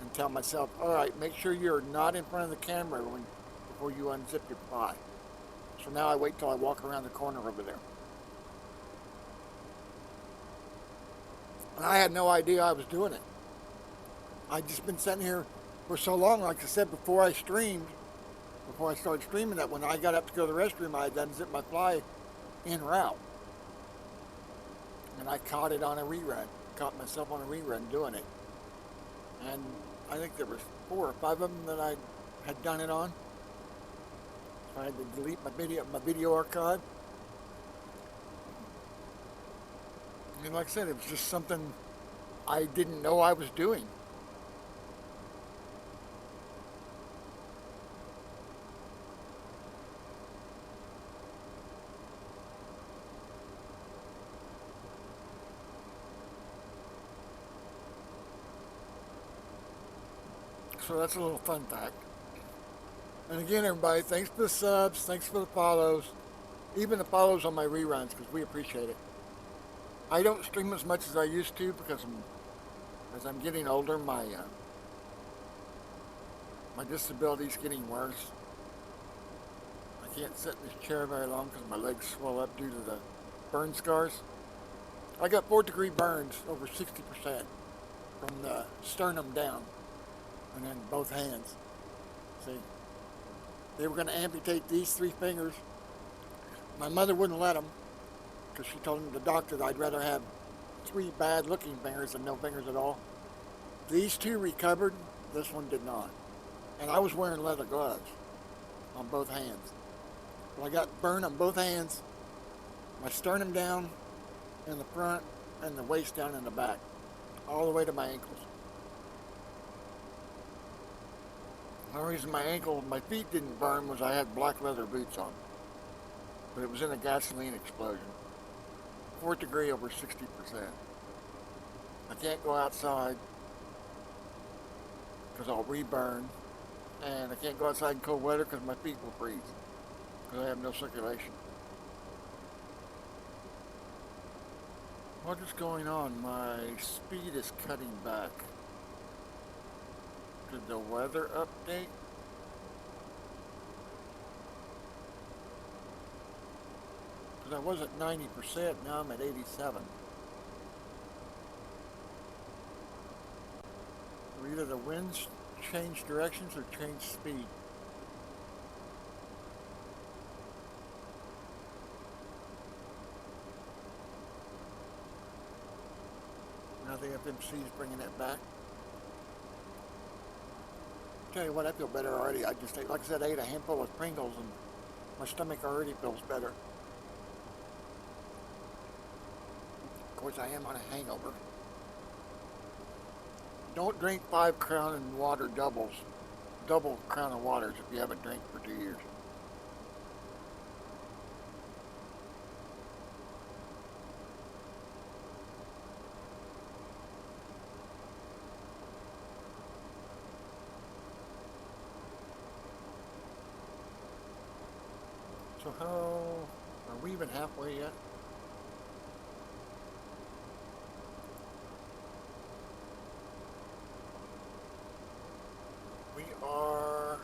and tell myself, all right, make sure you're not in front of the camera before you unzip your fly. So now I wait till I walk around the corner over there. And I had no idea I was doing it. I'd just been sitting here for so long, like I said, before I started streaming, that when I got up to go to the restroom, I'd unzip my fly en route. And I caught it on a rerun. Caught myself on a rerun doing it. And I think there was 4 or 5 of them that I had done it on. So I had to delete my video archive. And like I said, it was just something I didn't know I was doing. So that's a little fun fact. And again, everybody, thanks for the subs, thanks for the follows, even the follows on my reruns, because we appreciate it. I don't stream as much as I used to because as I'm getting older, my disability's getting worse. I can't sit in this chair very long because my legs swell up due to the burn scars. I got 4th-degree burns, over 60%, from the sternum down, and then both hands. See, they were going to amputate these 3 fingers. My mother wouldn't let them because she told the doctor that I'd rather have 3 bad-looking fingers than no fingers at all. These 2 recovered. This one did not. And I was wearing leather gloves on both hands. But I got burned on both hands, my sternum down in the front and the waist down in the back, all the way to my ankles. The only reason my feet didn't burn was I had black leather boots on. But it was in a gasoline explosion. 4th degree, over 60%. I can't go outside because I'll reburn. And I can't go outside in cold weather because my feet will freeze. Because I have no circulation. What is going on? My speed is cutting back. Did the weather update? Because I was at 90%, now I'm at 87. So either the winds change directions or change speed. Now the FMC is bringing it back. Tell you what, I feel better already. I just ate, like I said, I ate a handful of Pringles and my stomach already feels better. Of course, I am on a hangover. Don't drink 5 Crown and Water doubles. Double Crown and Waters if you haven't drank for 2 years. So how, are we even halfway yet? We are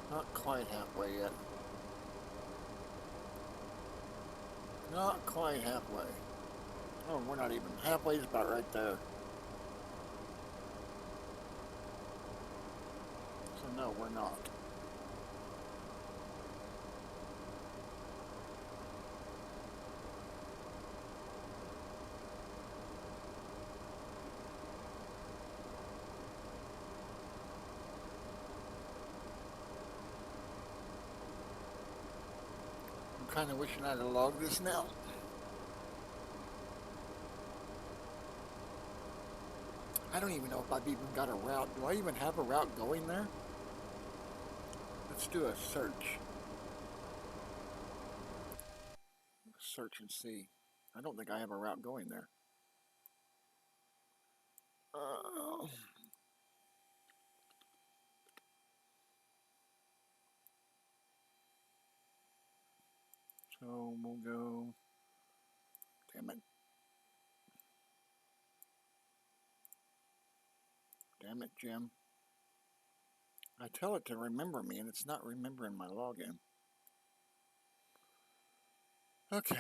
not quite halfway yet. Not quite halfway. Oh, we're not even. Halfway is about right there. So no, we're not. kind of wishing I'd have logged this now. I don't even know if I've even got a route. Do I even have a route going there? Let's do a search. Search and see. I don't think I have a route going there. So we'll go. Damn it. Damn it, Jim. I tell it to remember me, and it's not remembering my login. Okay.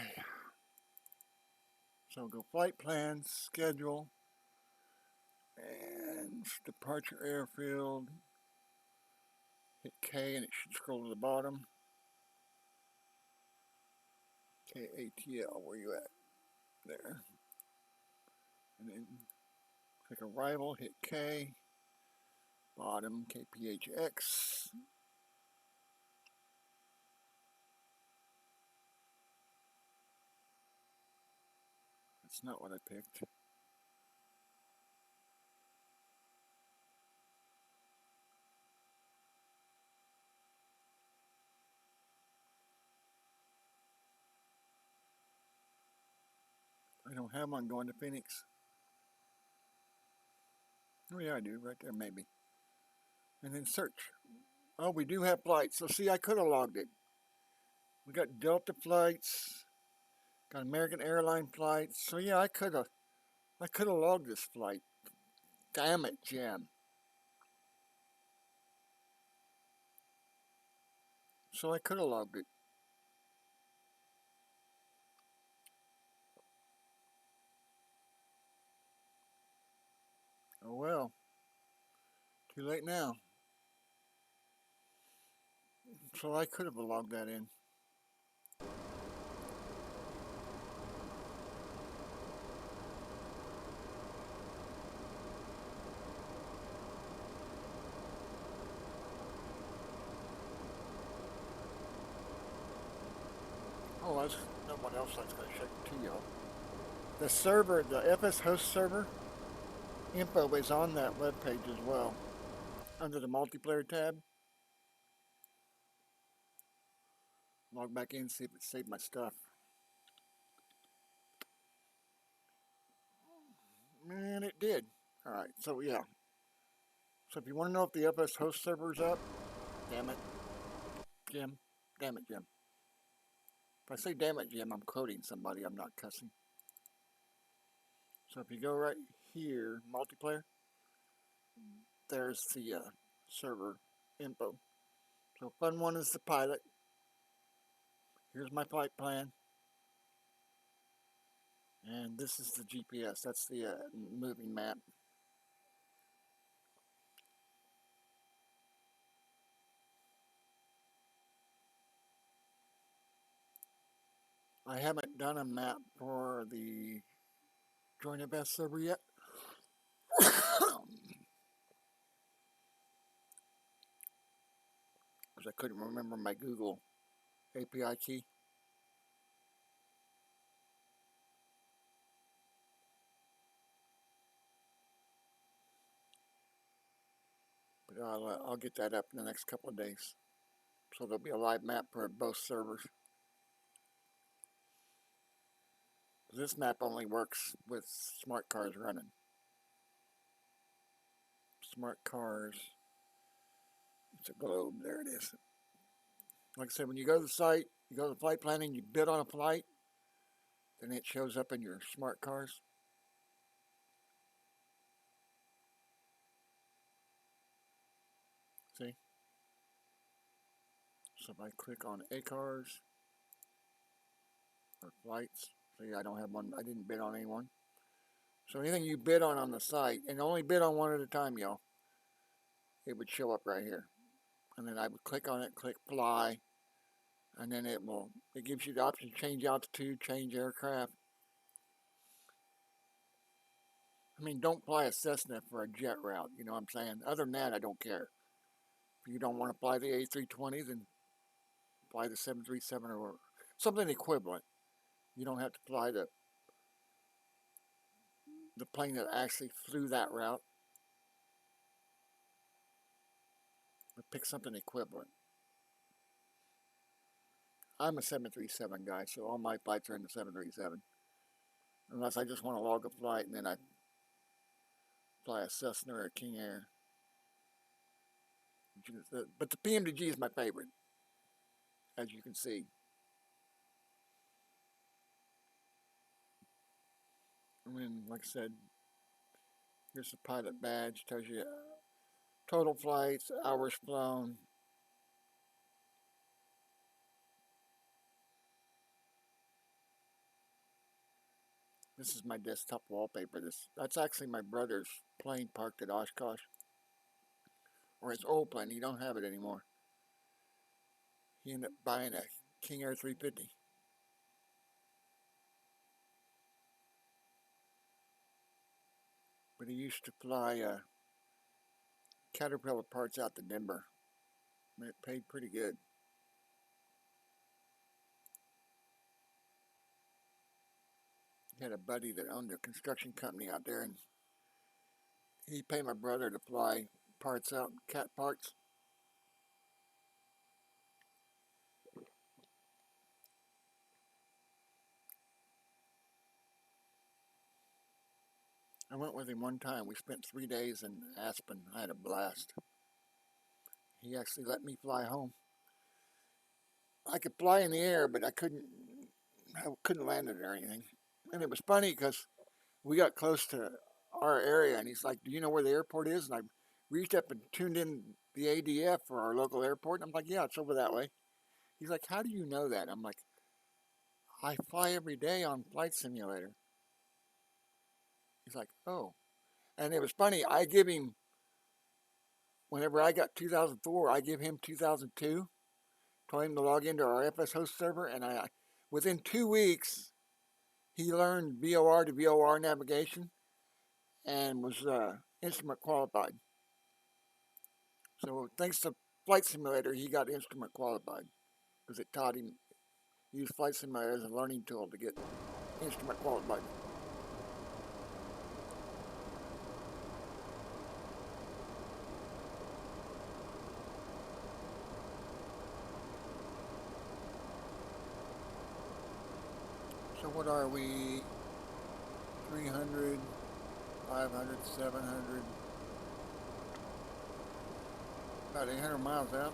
So go flight plans, schedule, and departure airfield. Hit K, and it should scroll to the bottom. KATL, where you at? There. And then click arrival, hit K. Bottom, KPHX. That's not what I picked. I don't have one going to Phoenix. Oh yeah, I do, right there maybe. And then search. Oh, we do have flights. So see, I could have logged it. We got Delta flights, got American Airline flights. So yeah, I could have logged this flight. Damn it, Jim. So I could have logged it. Oh well. Too late now. So I could have logged that in. Oh, that's no one else that's going to check the TO. The server, the FS host server info is on that web page as well, under the multiplayer tab. Log back in, see if it saved my stuff. And it did. Alright, so yeah. So if you want to know if the FS host server's up, damn it, Jim. Damn it, Jim. If I say damn it, Jim, I'm quoting somebody, I'm not cussing. So if you go right here, multiplayer, there's the server info. So fun one is the pilot. Here's my flight plan. And this is the GPS. That's the moving map. I haven't done a map for the Join FS server yet. Because I couldn't remember my Google API key. But I'll get that up in the next couple of days. So there'll be a live map for both servers. This map only works with smart cars running. Smart cars. It's a globe. There it is. Like I said, when you go to the site, you go to flight planning, you bid on a flight, then it shows up in your smart cars. See? So if I click on ACARS or flights, see, I don't have one. I didn't bid on anyone. So anything you bid on the site, and only bid on one at a time, y'all, it would show up right here. And then I would click on it, click fly, and then it gives you the option to change altitude, change aircraft. I mean, don't fly a Cessna for a jet route, you know what I'm saying? Other than that, I don't care. If you don't want to fly the A320, then fly the 737 or something equivalent. You don't have to fly the plane that actually flew that route, but pick something equivalent. I'm a 737 guy, so all my flights are in the 737. Unless I just want to log a flight and then I fly a Cessna or a King Air. But the Pmdg is my favorite, as you can see. And then, like I said, here's the pilot badge, tells you total flights, hours flown. This is my desktop wallpaper. That's actually my brother's plane parked at Oshkosh. Or his old plane. He don't have it anymore. He ended up buying a King Air 350. But he used to fly Caterpillar parts out to Denver. And it paid pretty good. He had a buddy that owned a construction company out there, and he paid my brother to fly parts out, cat parts. I went with him one time. We spent 3 days in Aspen. I had a blast. He actually let me fly home. I could fly in the air, but I couldn't land it or anything. And it was funny because we got close to our area, and he's like, "Do you know where the airport is?" And I reached up and tuned in the ADF for our local airport. And I'm like, "Yeah, it's over that way." He's like, "How do you know that?" I'm like, "I fly every day on Flight Simulator." He's like, "Oh." And it was funny. I give him, whenever I got 2004, I give him 2002. Told him to log into our FS host server, and within 2 weeks, he learned VOR to VOR navigation and was instrument qualified. So thanks to Flight Simulator, he got instrument qualified because it taught him to use Flight Simulator as a learning tool to get instrument qualified. So what are we? 300, 500, 700, about 800 miles out,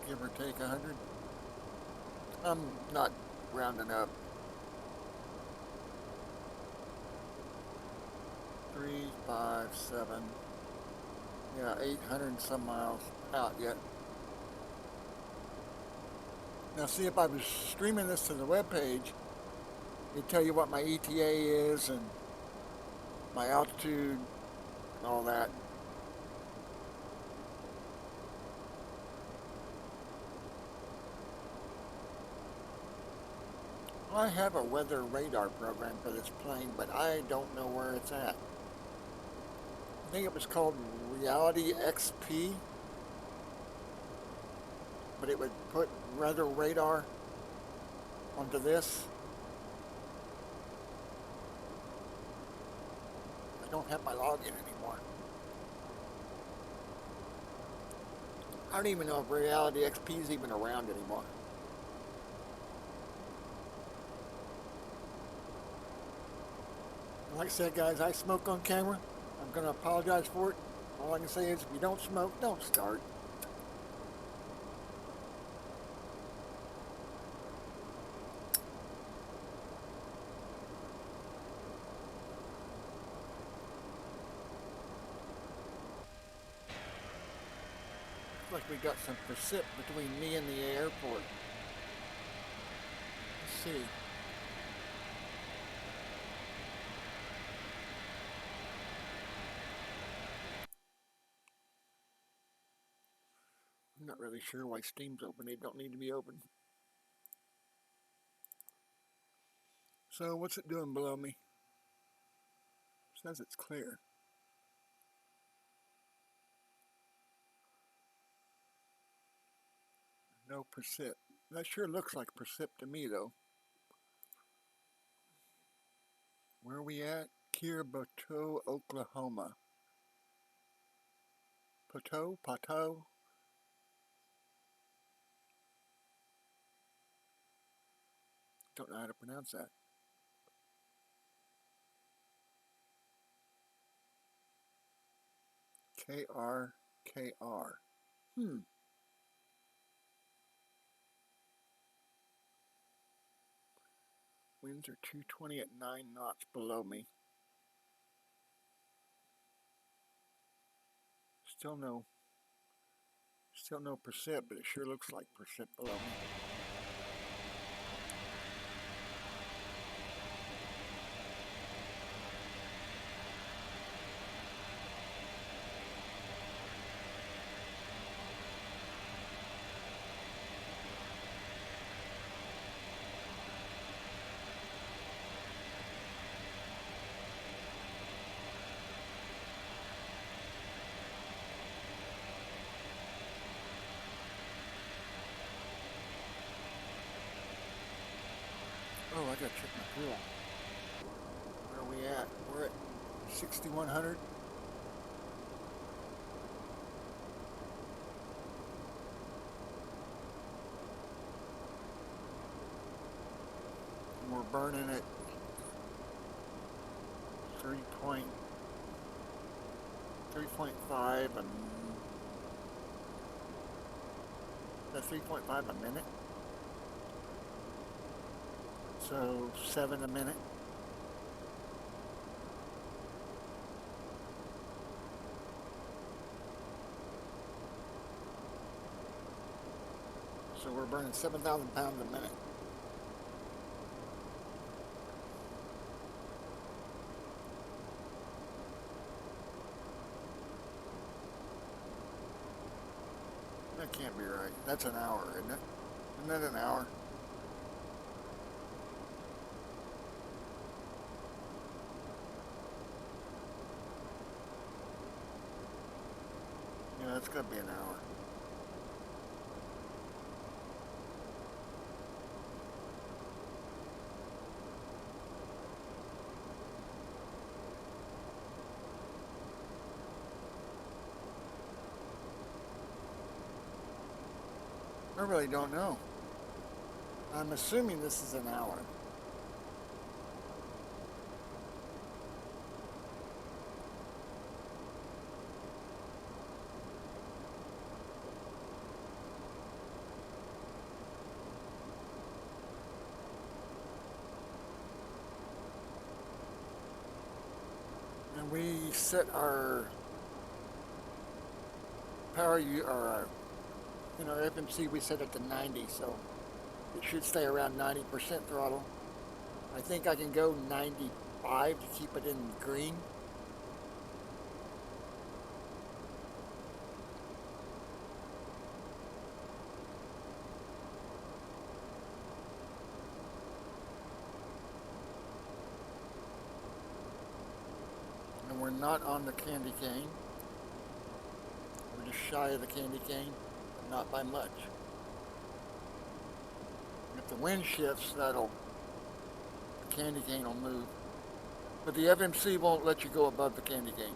give or take 100. I'm not rounding up. 3, 5, 7, yeah, 800 and some miles out yet. Now see, if I was streaming this to the web page, it'd tell you what my ETA is and my altitude and all that. I have a weather radar program for this plane, but I don't know where it's at. I think it was called Reality XP, but it would put weather radar onto this. I don't have my login anymore. I don't even know if Reality XP is even around anymore. Like I said, guys, I smoke on camera. I'm going to apologize for it. All I can say is if you don't smoke, don't start. Looks like we got some precip between me and the airport. Let's see. I'm not really sure why Steam's open. They don't need to be open. So what's it doing below me? It says it's clear. No precip. That sure looks like precip to me, though. Where are we at? Kirboto, Oklahoma. Poteau? Don't know how to pronounce that. Krkr. Winds are 220 at 9 knots below me. Still no precip, but it sure looks like precip below me. Oh, I gotta check my fuel. Where are we at? We're at 6,100. We're burning at 3.5 and that's 3.5 a minute. So 7 a minute. So we're burning 7,000 pounds a minute. That can't be right. That's an hour, isn't it? Isn't that an hour? Yeah, it's gotta be an hour. I really don't know. I'm assuming this is an hour. And we set our power, our FMC, we set it to 90, so it should stay around 90% throttle. I think I can go 95 to keep it in green. And we're not on the candy cane. We're just shy of the candy cane, but not by much. If the wind shifts, the candy cane will move. But the FMC won't let you go above the candy cane.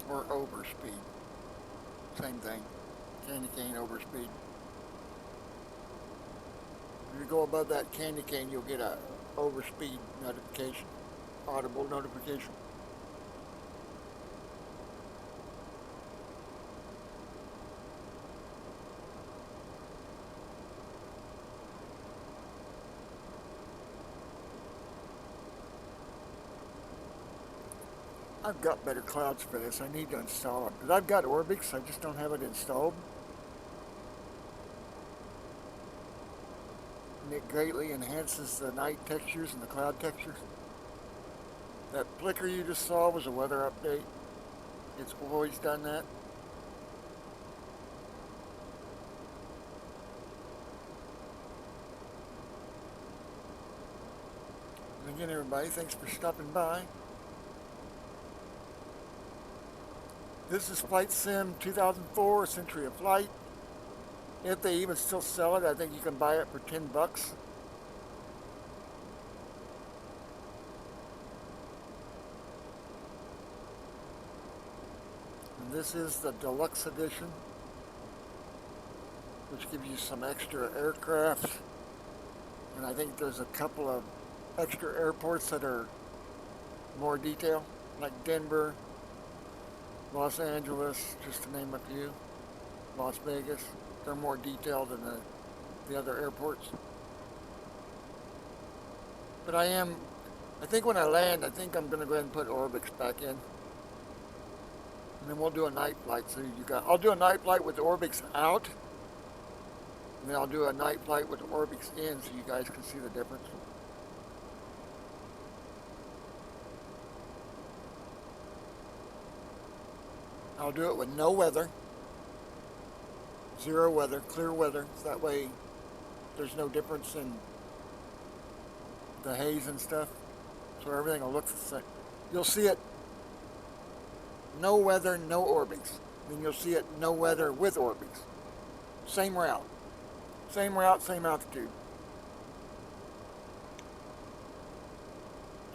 Or overspeed. Same thing. Candy cane overspeed. If you go above that candy cane, you'll get a overspeed notification. Audible notification. I've got better clouds for this. I need to install it. But I've got Orbix, I just don't have it installed. And it greatly enhances the night textures and the cloud textures. That flicker you just saw was a weather update. It's always done that. And again, everybody, thanks for stopping by. This is Flight Sim 2004 Century of Flight. If they even still sell it, I think you can buy it for $10. And this is the deluxe edition, which gives you some extra aircraft. And I think there's a couple of extra airports that are more detailed, like Denver, Los Angeles, just to name a few, Las Vegas. They're more detailed than the other airports. But I think when I land, I think I'm going to go ahead and put Orbix back in. And then we'll do a night flight. So I'll do a night flight with the Orbix out. And then I'll do a night flight with the Orbix in so you guys can see the difference. I'll do it with no weather. Zero weather, clear weather. So that way there's no difference in the haze and stuff. So everything will look the same. You'll see it no weather, no Orbix. Then you'll see it no weather with Orbix. Same route. Same route, same altitude.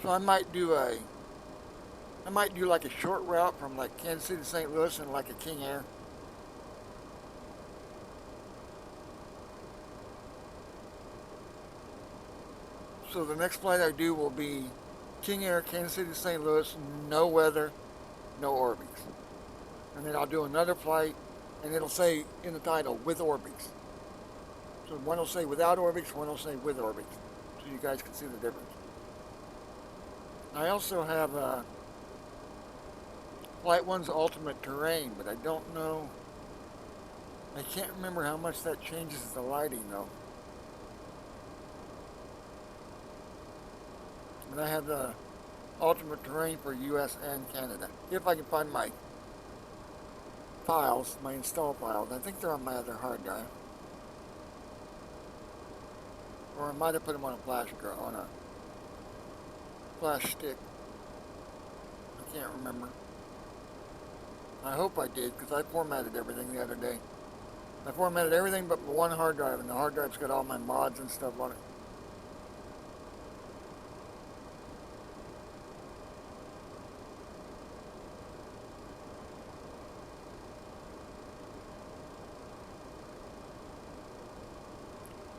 So I might do like a short route from like Kansas City to St. Louis in like a King Air. So the next flight I do will be King Air, Kansas City to St. Louis, no weather, no Orbix. And then I'll do another flight, and it'll say in the title, with Orbix. So one will say without Orbix, one will say with Orbix. So you guys can see the difference. I also have Flight 1's Ultimate Terrain, but I don't know. I can't remember how much that changes the lighting, though. And I have the Ultimate Terrain for US and Canada. If I can find my files, my install files. I think they're on my other hard drive. Or I might have put them on a flash stick. I can't remember. I hope I did, because I formatted everything the other day. I formatted everything but one hard drive, and the hard drive's got all my mods and stuff on it.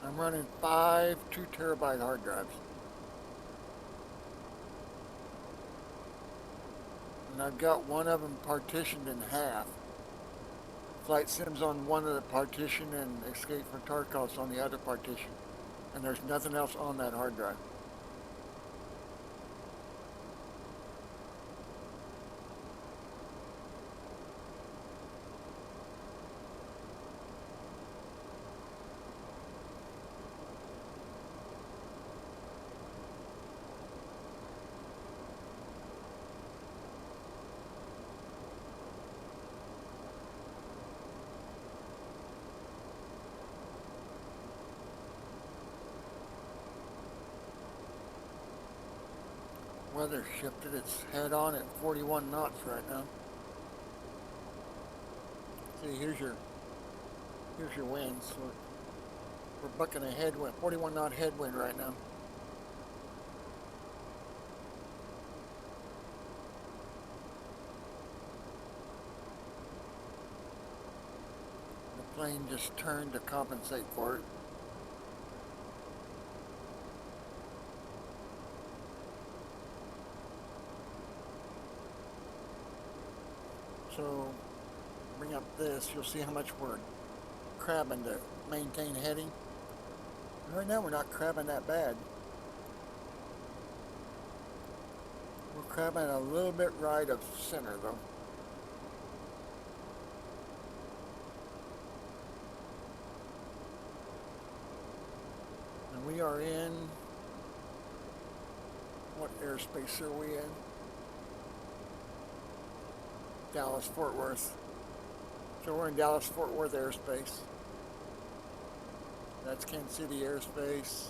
I'm running 5 2-terabyte hard drives. And I've got one of them partitioned in half. Flight Sim's on one of the partition and Escape from Tarkov's on the other partition. And there's nothing else on that hard drive. Weather shifted its head on at 41 knots right now. See, here's your winds. We're bucking a headwind, 41 knot headwind right now. The plane just turned to compensate for it. So, bring up this, you'll see how much we're crabbing to maintain heading. And right now we're not crabbing that bad. We're crabbing a little bit right of center though. And we are in, what airspace are we in? Dallas-Fort Worth. So we're in Dallas-Fort Worth airspace. That's Kansas City airspace.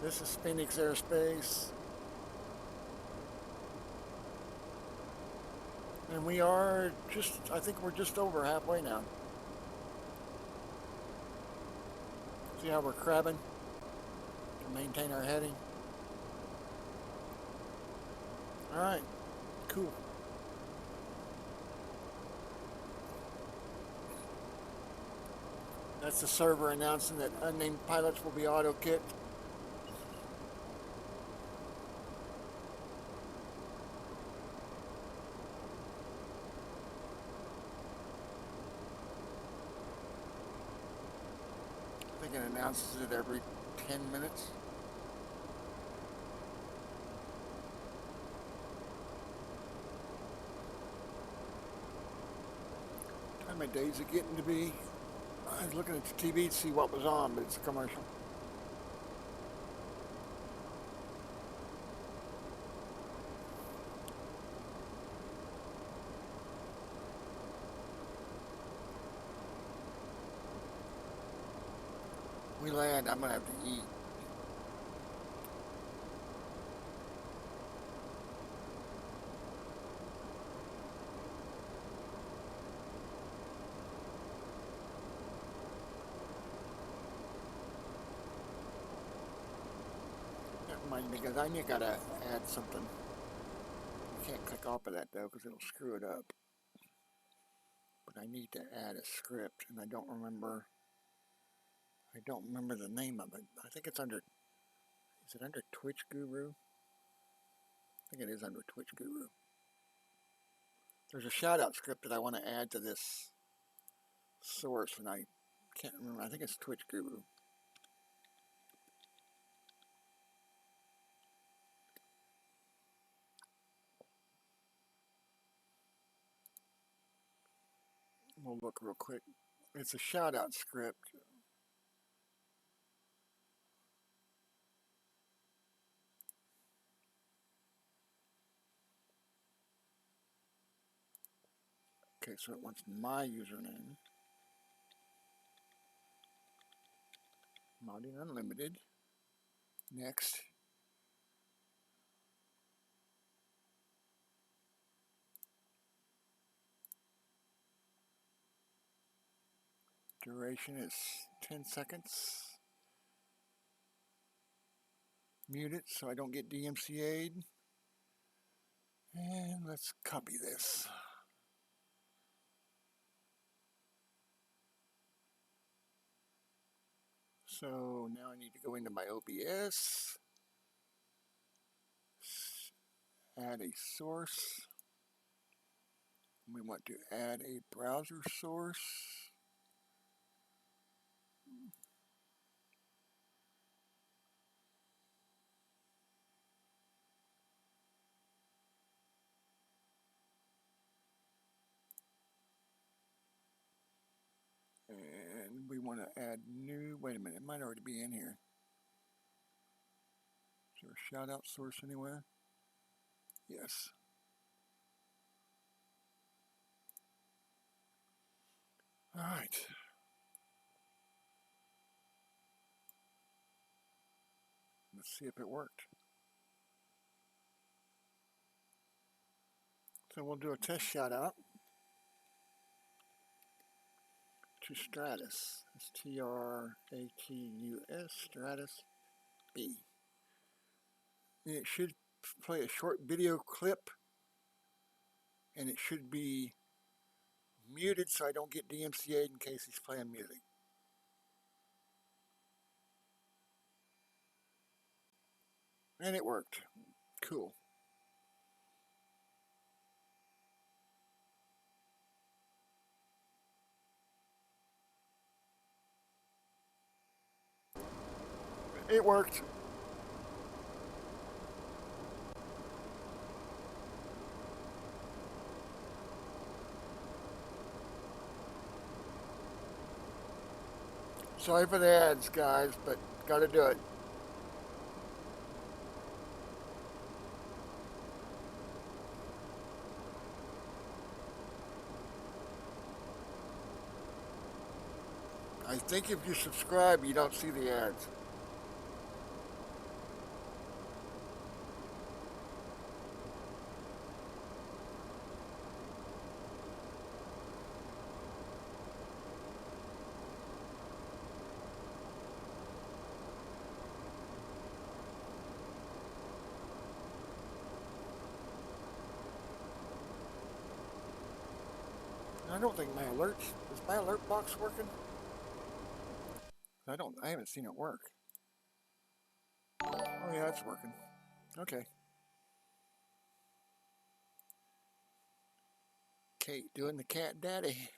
This is Phoenix airspace. And we are just, I think we're just over halfway now. See how we're crabbing to maintain our heading? All right, cool. That's the server announcing that unnamed pilots will be auto-kicked. I think it announces it every 10 minutes. Time of day is it getting to be? I was looking at the TV to see what was on, but it's a commercial. We land, I'm gonna have to eat. That reminds me, because I gotta add something. I can't click off of that though, because it'll screw it up. But I need to add a script, and I don't remember the name of it. I think it's under, is it under Twitch Guru? I think it is under Twitch Guru. There's a shout out script that I want to add to this source, and I can't remember. I think it's Twitch Guru. We'll look real quick. It's a shout out script. Okay, so it wants my username. Modding Unlimited. Next. Duration is 10 seconds. Mute it so I don't get DMCA'd. And let's copy this. So now I need to go into my OBS, add a source. We want to add a browser source. And we want to add new, wait a minute, it might already be in here. Is there a shout out source anywhere? Yes. All right. Let's see if it worked. So we'll do a test shout out to Stratus. It's Stratus, Stratus B. And it should play a short video clip, and it should be muted so I don't get DMCA'd in case he's playing music. And it worked. Cool. It worked. Sorry for the ads, guys, but gotta do it. I think if you subscribe, you don't see the ads. I don't think my alerts, is my alert box working? I haven't seen it work. Oh yeah, it's working. Okay. Kate doing the cat daddy.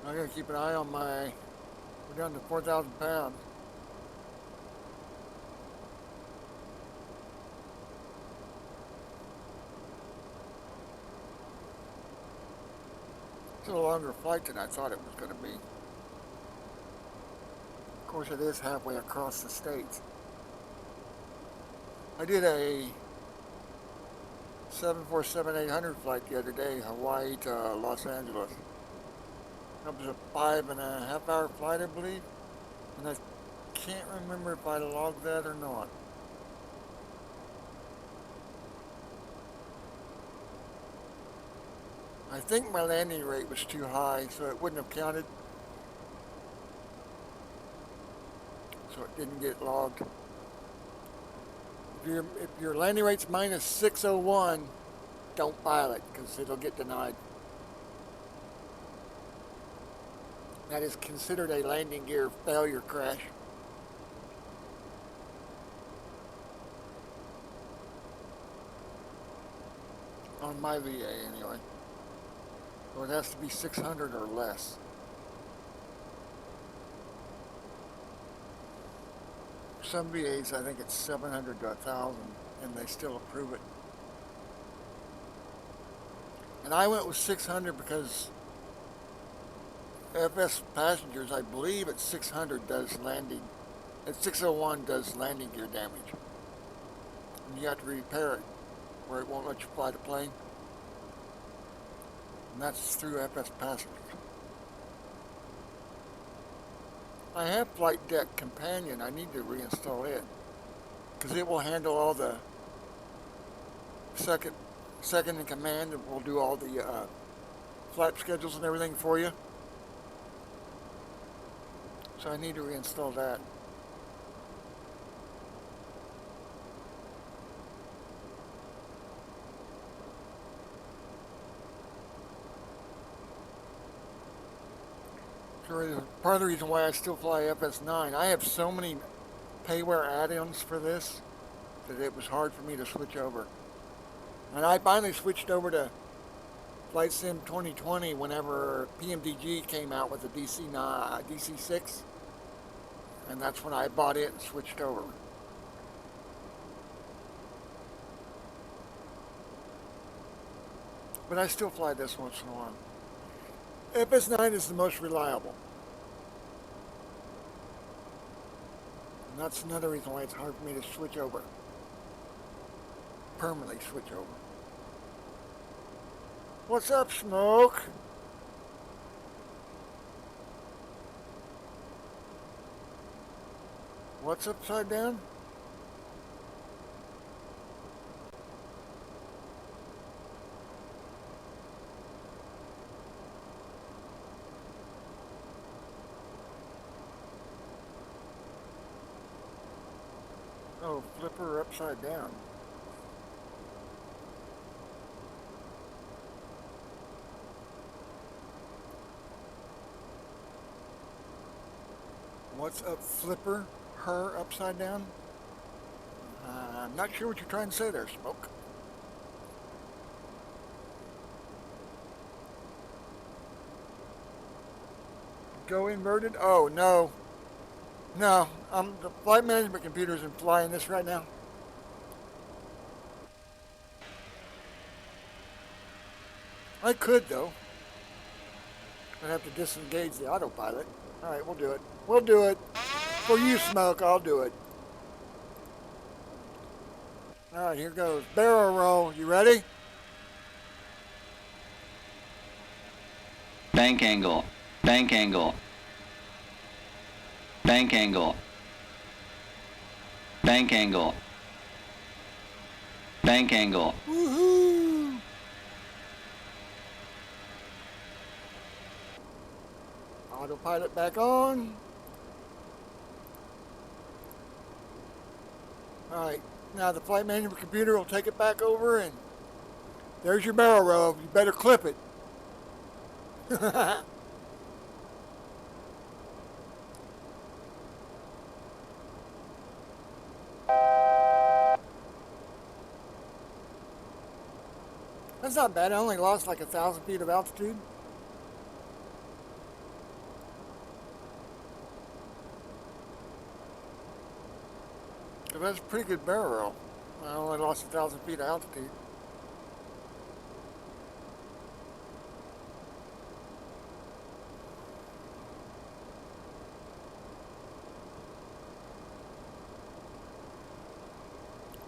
I gotta keep an eye on my, we're down to 4,000 pounds. It's a longer flight than I thought it was gonna be. Of course it is halfway across the states. I did a 747-800 flight the other day, Hawaii to Los Angeles. That was a 5.5 hour flight, I believe. And I can't remember if I logged that or not. I think my landing rate was too high, so it wouldn't have counted. So it didn't get logged. If your landing rate's minus 601, don't pilot because it'll get denied. That is considered a landing gear failure crash. On my VA anyway. So it has to be 600 or less. Some VAs, I think it's 700 to 1,000, and they still approve it. And I went with 600 because FS passengers, I believe at 600 does landing, at 601 does landing gear damage. And you have to repair it, or it won't let you fly the plane. And that's through FS passengers. I have Flight Deck Companion. I need to reinstall it because it will handle all the second in command, and will do all the flight schedules and everything for you. So I need to reinstall that. So part of the reason why I still fly FS9, I have so many payware add-ins for this that it was hard for me to switch over. And I finally switched over to Flight Sim 2020 whenever Pmdg came out with the DC6, and that's when I bought it and switched over. But I still fly this once in a while. FS9 is the most reliable. And that's another reason why it's hard for me to switch over. Permanently switch over. What's up, Smoke? What's upside down? Oh, flipper upside down. What's up, flipper? Her upside down? I'm not sure what you're trying to say there, Smoke. Go inverted? Oh, no. No, the flight management computer isn't flying this right now. I could, though. I'd have to disengage the autopilot. All right, we'll do it. We'll do it. For you, Smoke, I'll do it. All right, here goes. Barrel roll. You ready? Bank angle. Bank angle. Bank angle. Bank angle. Bank angle. Woohoo! Autopilot back on. Alright, now the flight management computer will take it back over, and there's your barrel roll. You better clip it. That's not bad. I only lost like 1,000 feet of altitude. So that's a pretty good barrel roll. I only lost 1,000 feet of altitude.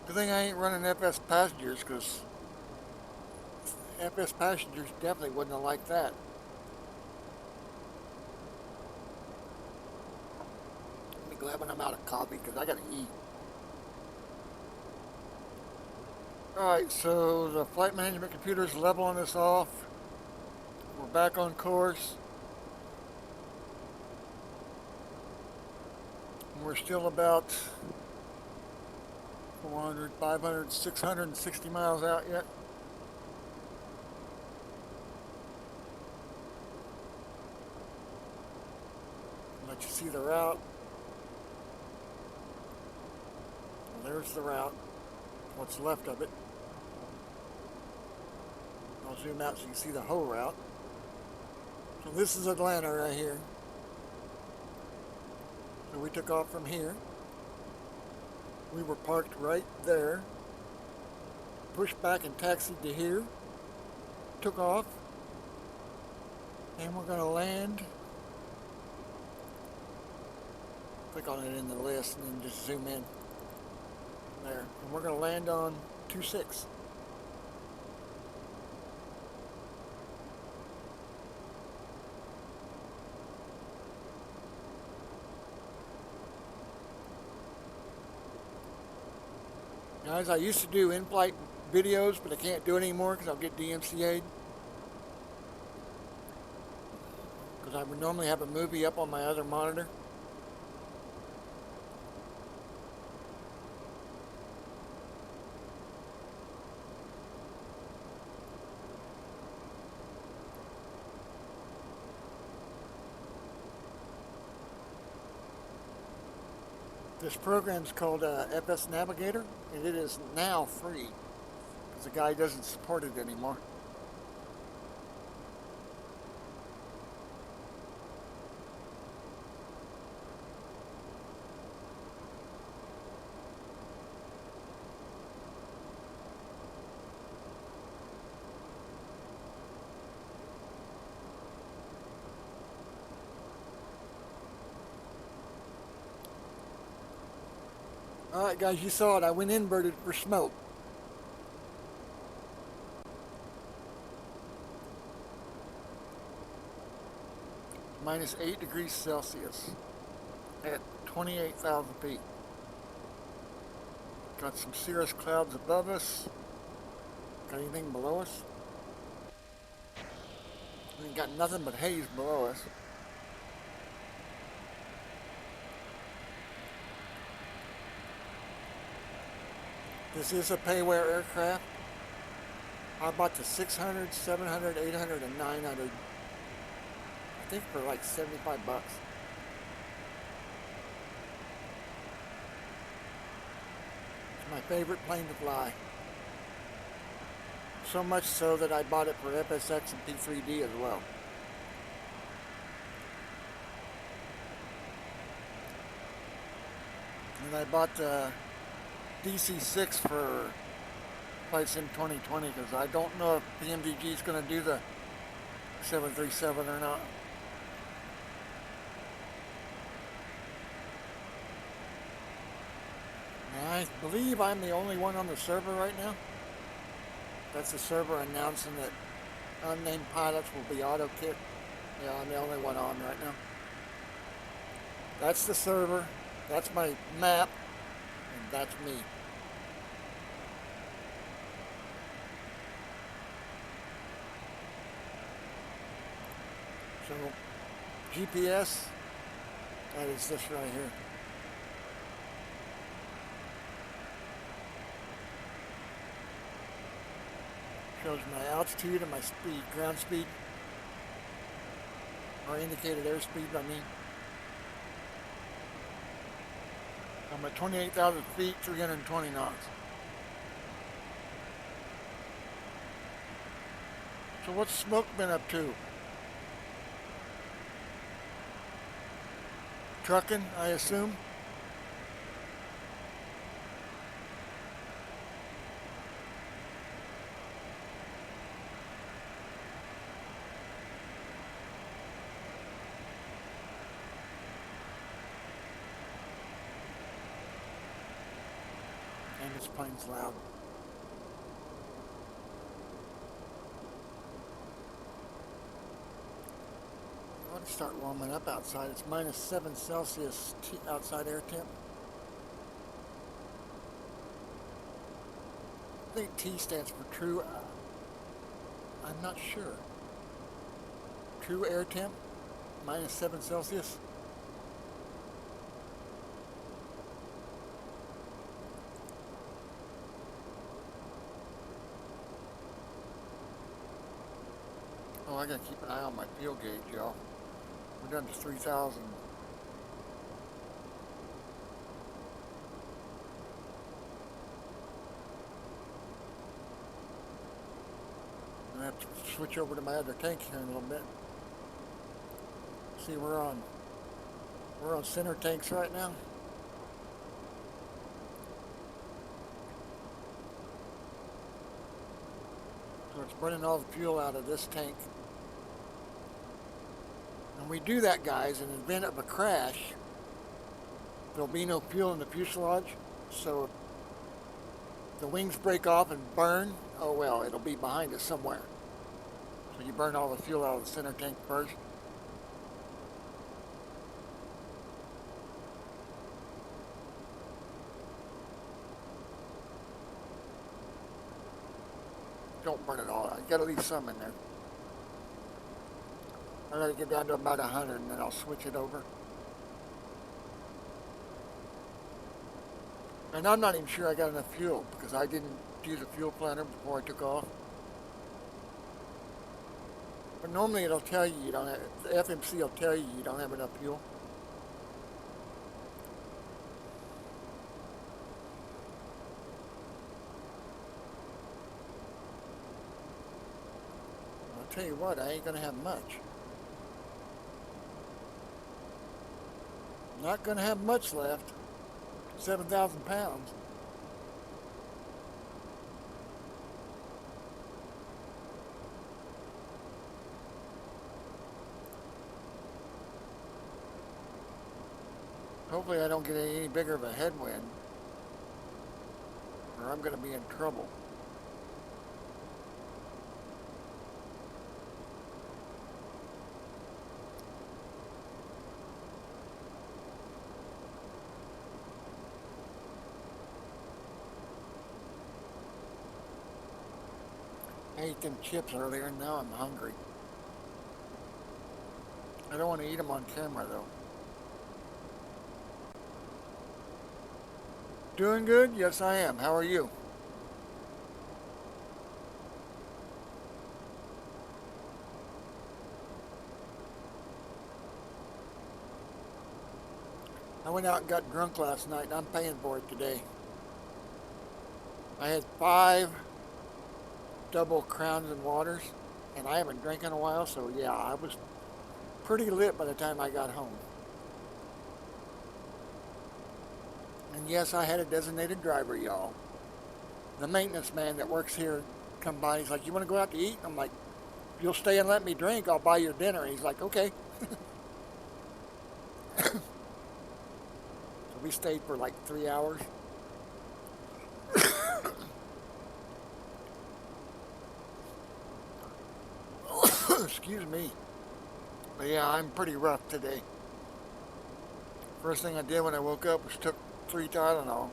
Good thing I ain't running FS passengers, because FS passengers definitely wouldn't have liked that. Let me glad when I'm out of coffee, because I gotta eat. Alright, so the flight management computer is leveling us off. We're back on course. We're still about 400, 500, 660 miles out yet. Let you see the route. Well, there's the route. What's left of it. I'll zoom out so you can see the whole route. So this is Atlanta right here. So we took off from here. We were parked right there. Pushed back and taxied to here. Took off. And we're going to land. Click on it in the list and then just zoom in. There. And we're going to land on 26. Guys, I used to do in-flight videos, but I can't do it anymore because I'll get DMCA'd. Because I would normally have a movie up on my other monitor. This program's called FS Navigator, and it is now free because the guy doesn't support it anymore. Alright guys, you saw it. I went inverted for smoke. Minus 8 degrees Celsius at 28,000 feet. Got some cirrus clouds above us. Got anything below us? We ain't got nothing but haze below us. This is a payware aircraft. I bought the 600, 700, 800, and 900. I think for like 75 bucks. It's my favorite plane to fly. So much so that I bought it for FSX and P3D as well. And I bought the DC-6 for Flight Sim 2020 because I don't know if Pmdg is going to do the 737 or not. I believe I'm the only one on the server right now. That's the server announcing that unnamed pilots will be auto-kicked. Yeah, I'm the only one on right now. That's the server. That's my map. And that's me. So, GPS. That is this right here. Shows my altitude and my speed, ground speed, or indicated airspeed, I mean. I'm at 28,000 feet, 320 knots. So what's Smoke been up to? Trucking, I assume. And this plane's loud. I want to start warming up outside. It's minus 7 Celsius outside air temp. I think T stands for true. I'm not sure. True air temp, minus 7 Celsius. Oh, I gotta keep an eye on my fuel gauge, y'all. We're down to 3,000. I have to switch over to my other tank here in a little bit. See, we're on center tanks right now. So it's burning all the fuel out of this tank. And we do that, guys, in the event of a crash. There'll be no fuel in the fuselage, so if the wings break off and burn, oh well, it'll be behind us somewhere. So you burn all the fuel out of the center tank first. Don't burn it all out. You gotta leave some in there. I gotta get down to about 100 and then I'll switch it over. And I'm not even sure I got enough fuel because I didn't use a fuel planner before I took off. But normally it'll tell you don't have, the FMC will tell you don't have enough fuel. I'll tell you what, I ain't gonna have much. Not gonna have much left. 7,000 pounds. Hopefully I don't get any bigger of a headwind, or I'm gonna be in trouble. I ate them chips earlier and now I'm hungry. I don't want to eat them on camera though. Doing good? Yes, I am. How are you? I went out and got drunk last night and I'm paying for it today. I had 5 double Crowns and Waters and I haven't drank in a while, so yeah, I was pretty lit by the time I got home. And yes, I had a designated driver, y'all. The maintenance man that works here come by, he's like, you want to go out to eat? I'm like, if you'll stay and let me drink, I'll buy your dinner. He's like, okay. So we stayed for like 3 hours. Excuse me. But yeah, I'm pretty rough today. First thing I did when I woke up was took 3 Tylenol.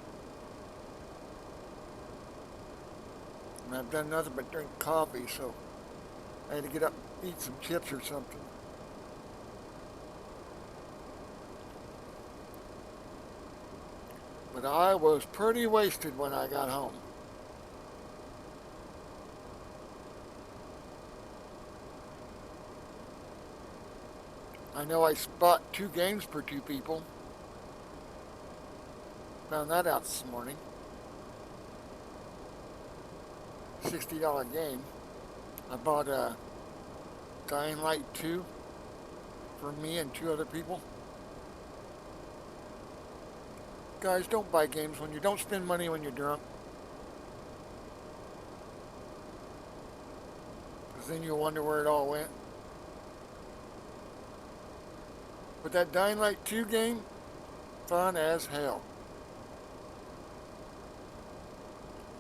And I've done nothing but drink coffee, so I had to get up and eat some chips or something. But I was pretty wasted when I got home. I know I bought 2 games per 2 people. Found that out this morning. $60 game. I bought a Dying Light 2 for me and 2 other people. Guys, don't buy games when you don't spend money when you're drunk. Because then you'll wonder where it all went. But that Dying Light 2 game, fun as hell.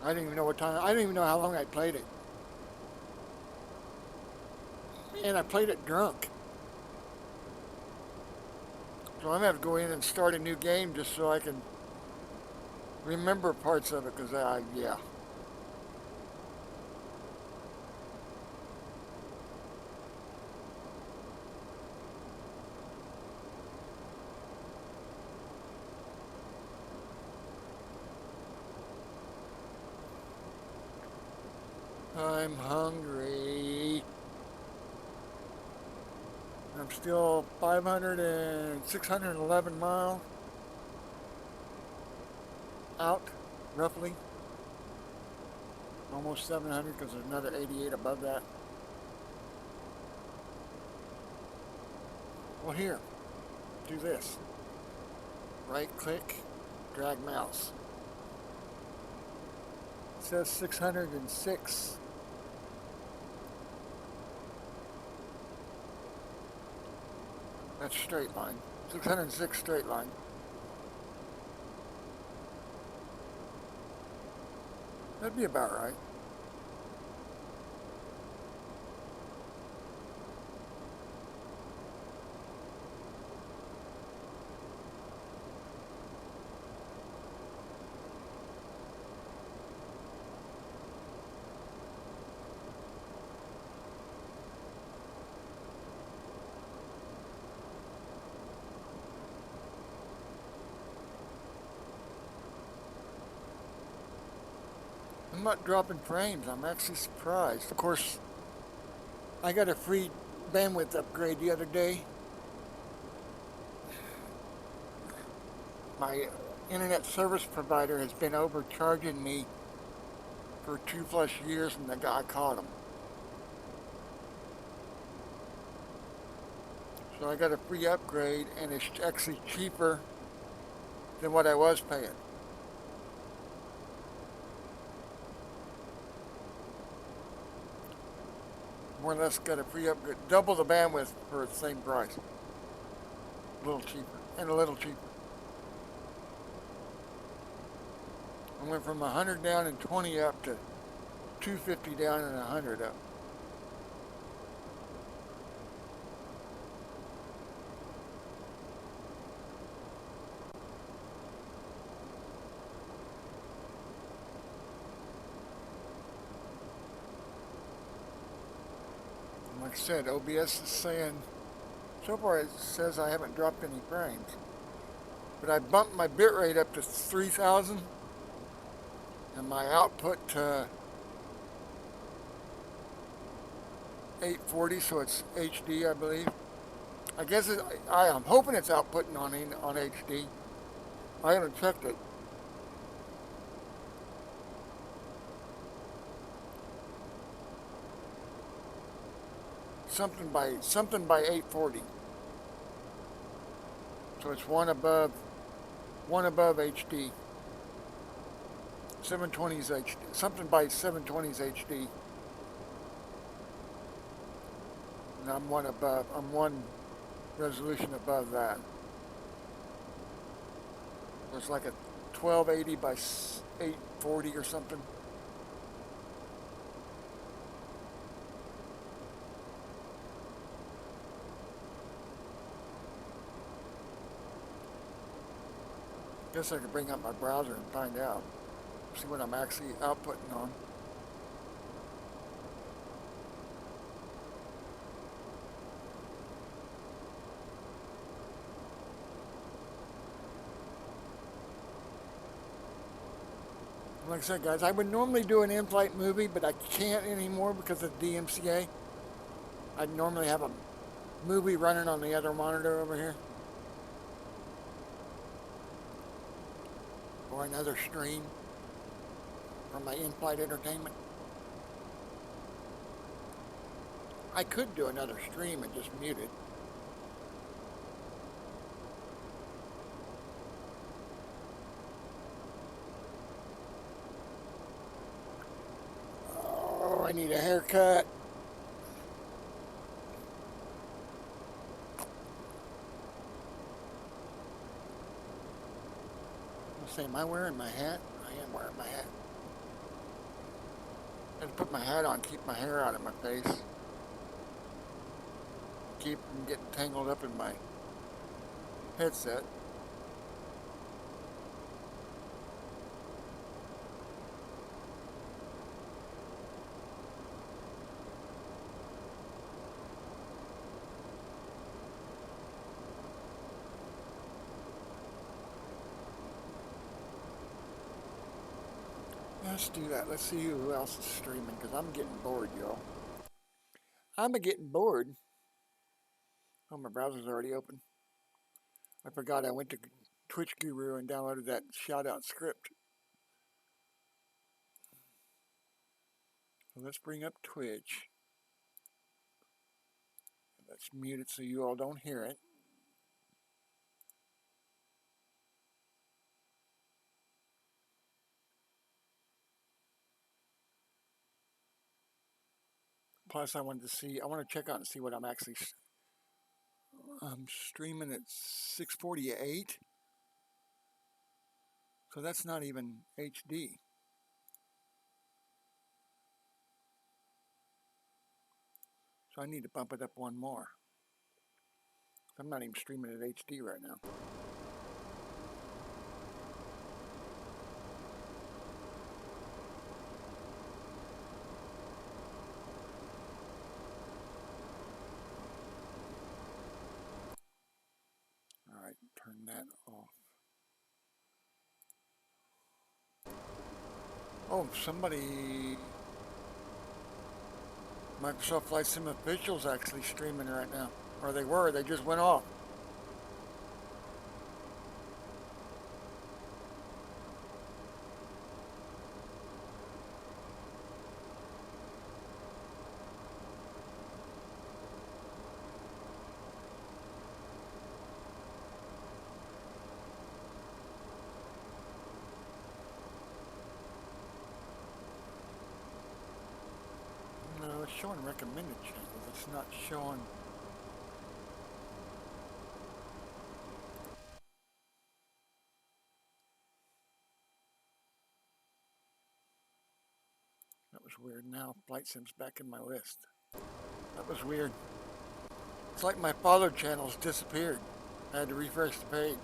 I didn't even know what time, I didn't even know how long I played it. And I played it drunk. So I'm going to have to go in and start a new game just so I can remember parts of it, because yeah. I'm hungry. I'm still 611 miles out, roughly. Almost 700 because there's another 88 above that. Well, here, do this. Right click, drag mouse. It says 606. That's straight line. 606 straight line. That'd be about right. I'm not dropping frames. I'm actually surprised. Of course, I got a free bandwidth upgrade the other day. My internet service provider has been overcharging me for 2+ years, and the guy caught him. So I got a free upgrade, and it's actually cheaper than what I was paying. More or less got a free upgrade, double the bandwidth for the same price. A little cheaper, and a little cheaper. I went from 100 down and 20 up to 250 down and 100 up. Like I said, OBS is saying, so far it says I haven't dropped any frames. But I bumped my bitrate up to 3000 and my output to 840, so it's HD, I believe. I guess I'm hoping it's outputting on HD. I haven't checked it. Something by 840. So it's one above HD. 720's HD. Something by 720's HD. And I'm one resolution above that. It's like a 1280 by 840 or something. Guess I could bring up my browser and find out. See what I'm actually outputting on. Like I said, guys, I would normally do an in-flight movie, but I can't anymore because of DMCA. I'd normally have a movie running on the other monitor over here. Or another stream from my in-flight entertainment. I could do another stream and just mute it. Oh, I need a haircut. Let's say, am I wearing my hat? I am wearing my hat. I had to put my hat on, keep my hair out of my face. Keep from getting tangled up in my headset. Let's do that. Let's see who else is streaming, because I'm getting bored, y'all. I'm getting bored. Oh, my browser's already open. I forgot I went to Twitch Guru and downloaded that shout-out script. So let's bring up Twitch. Let's mute it so you all don't hear it. Plus, I want to check out and see what I'm actually streaming at 648. So that's not even HD. So I need to bump it up one more. I'm not even streaming at HD right now. All right, turn that off. Oh, somebody... Microsoft Flight Sim officials actually streaming right now. Or they were, they just went off. No, it's showing recommended channels. It's not showing... That was weird. Now Flight Sim's back in my list. That was weird. It's like my followed channels disappeared. I had to refresh the page.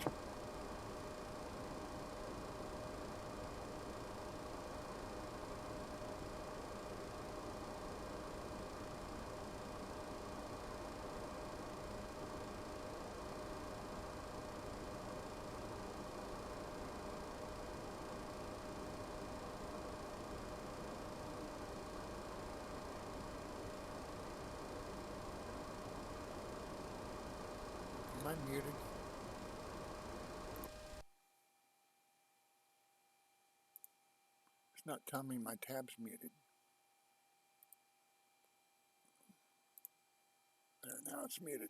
Am I muted? It's not telling me my tab's muted. There, now it's muted.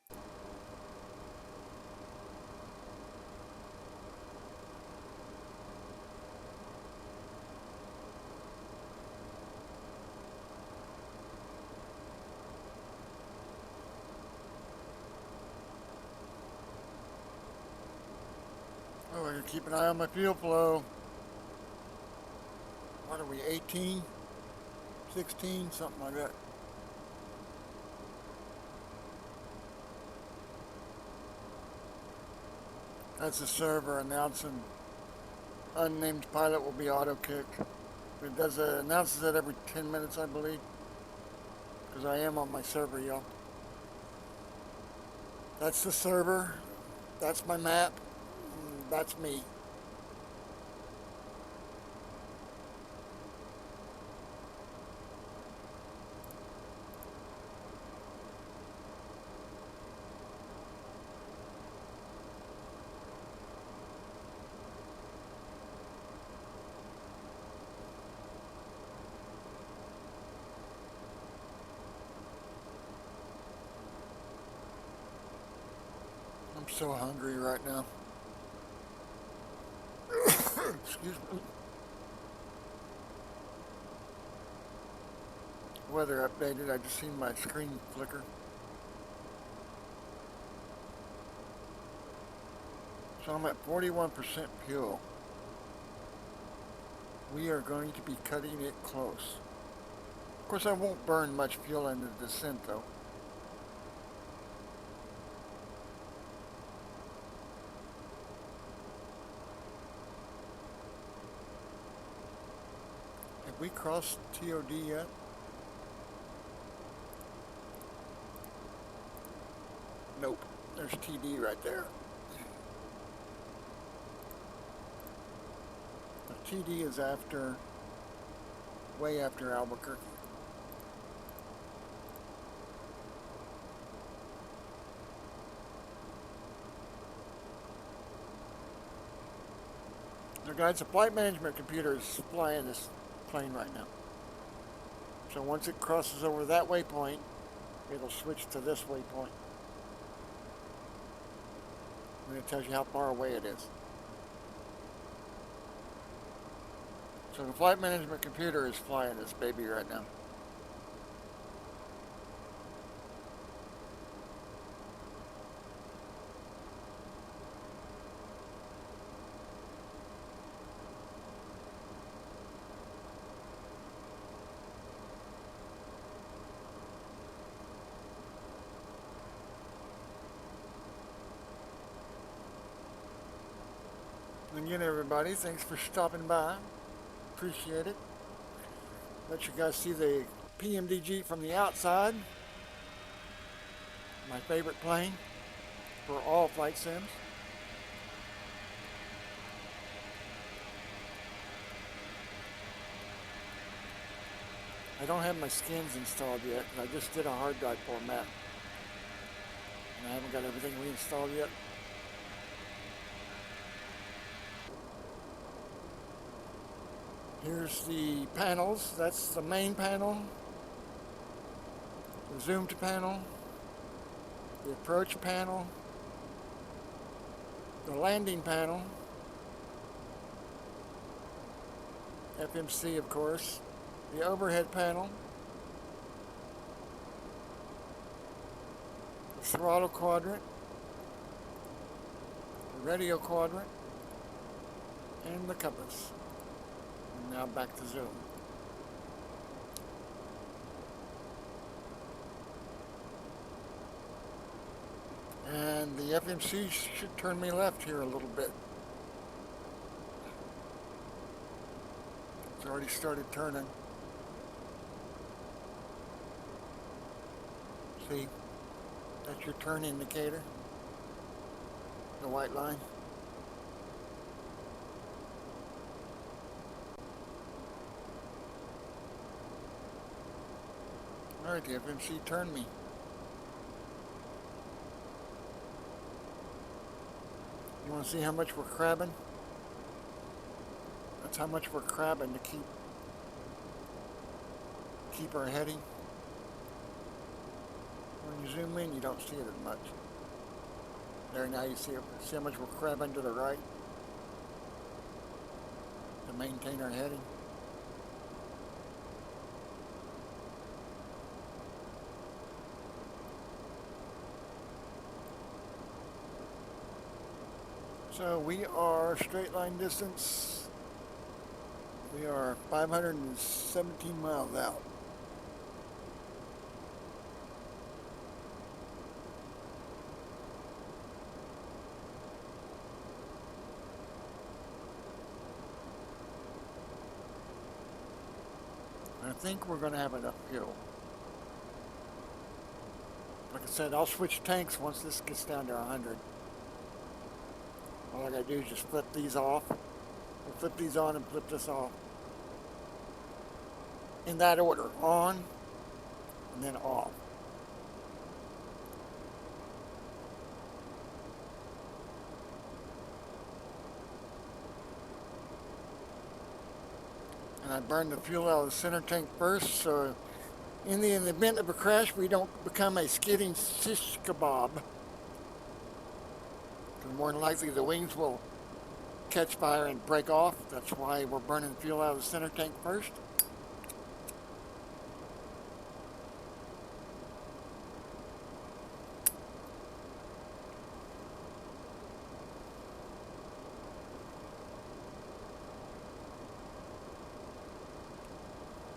Oh, I gotta keep an eye on my fuel flow. What are we, 18? 16? Something like that. That's the server announcing unnamed pilot will be auto-kicked. It does announces it every 10 minutes, I believe. Because I am on my server, y'all. That's the server. That's my map. That's me. I'm so hungry right now. Excuse me. Weather updated. I just seen my screen flicker. So I'm at 41% fuel. We are going to be cutting it close. Of course, I won't burn much fuel in the descent, though. Have we crossed TOD yet? Nope. There's TD right there. The TD is after, way after Albuquerque. So guys, the flight management computer is flying this plane right now. So once it crosses over that waypoint, it'll switch to this waypoint. And it tells you how far away it is. So the flight management computer is flying this baby right now. Again, everybody, thanks for stopping by. Appreciate it. Let you guys see the Pmdg from the outside. My favorite plane for all flight sims. I don't have my skins installed yet. I just did a hard drive format. And I haven't got everything reinstalled yet. Here's the panels. That's the main panel, the zoomed panel, the approach panel, the landing panel, FMC of course, the overhead panel, the throttle quadrant, the radio quadrant, and the compass. And now back to zoom. And the FMC should turn me left here a little bit. It's already started turning. See, that's your turn indicator, the white line. Alright, the FMC turned me. You want to see how much we're crabbing? That's how much we're crabbing to keep our heading. When you zoom in, you don't see it as much. There, now you see it. See how much we're crabbing to the right to maintain our heading. So we are straight line distance. We are 517 miles out. I think we're going to have enough fuel. Like I said, I'll switch tanks once this gets down to 100. All I gotta do is just flip these off. We'll flip these on and flip this off. In that order. On, and then off. And I burn the fuel out of the center tank first, so in the event of a crash, we don't become a skidding shish kebab. So more than likely the wings will catch fire and break off. That's why we're burning fuel out of the center tank first.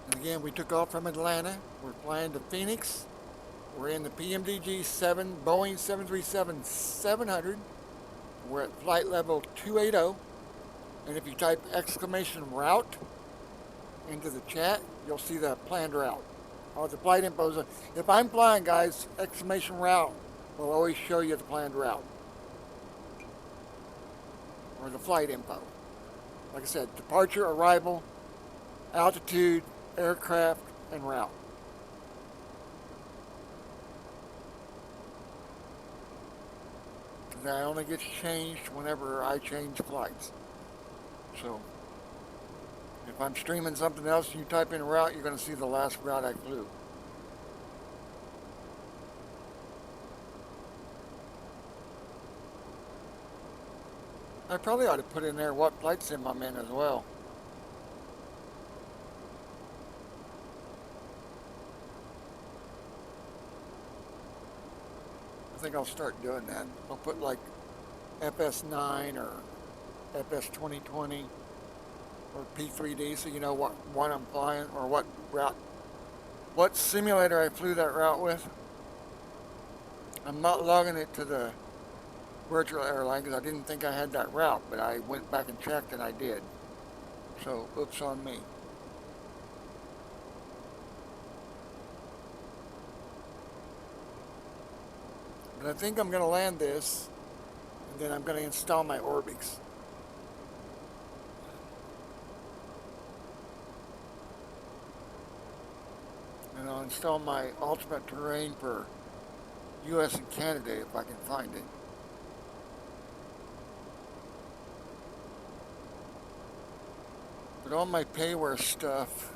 And again, we took off from Atlanta. We're flying to Phoenix. We're in the Pmdg Boeing 737-700. We're at flight level 280. And if you type exclamation route into the chat, you'll see the planned route. Or the flight info. If I'm flying, guys, exclamation route will always show you the planned route. Or the flight info. Like I said, departure, arrival, altitude, aircraft, and route. That only gets changed whenever I change flights. So, if I'm streaming something else and you type in route, you're going to see the last route I flew. I probably ought to put in there what flight sim I'm in as well. I think I'll start doing that. I'll put like FS9 or FS2020 or P3D so you know what one I'm flying or what route, what simulator I flew that route with. I'm not logging it to the virtual airline because I didn't think I had that route, but I went back and checked and I did. So, oops on me. But I think I'm going to land this, and then I'm going to install my Orbix. And I'll install my ultimate terrain for US and Canada if I can find it. But all my payware stuff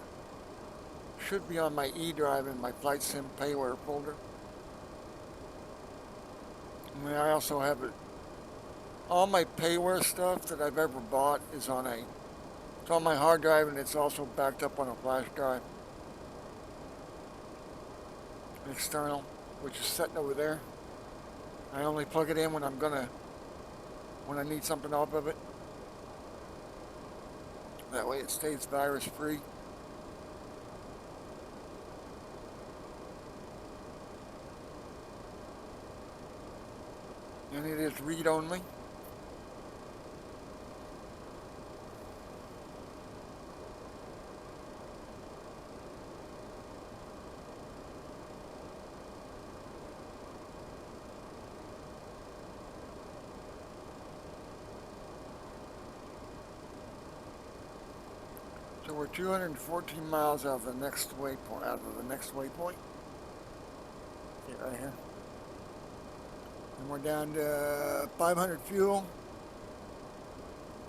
should be on my E drive in my Flight Sim payware folder. And I also have it. All my payware stuff that I've ever bought is on it's on my hard drive, and it's also backed up on a flash drive. External, which is sitting over there. I only plug it in when when I need something off of it. That way it stays virus free. And it is read only. So we're 214 miles out of the next waypoint. See right here. And we're down to 500 fuel,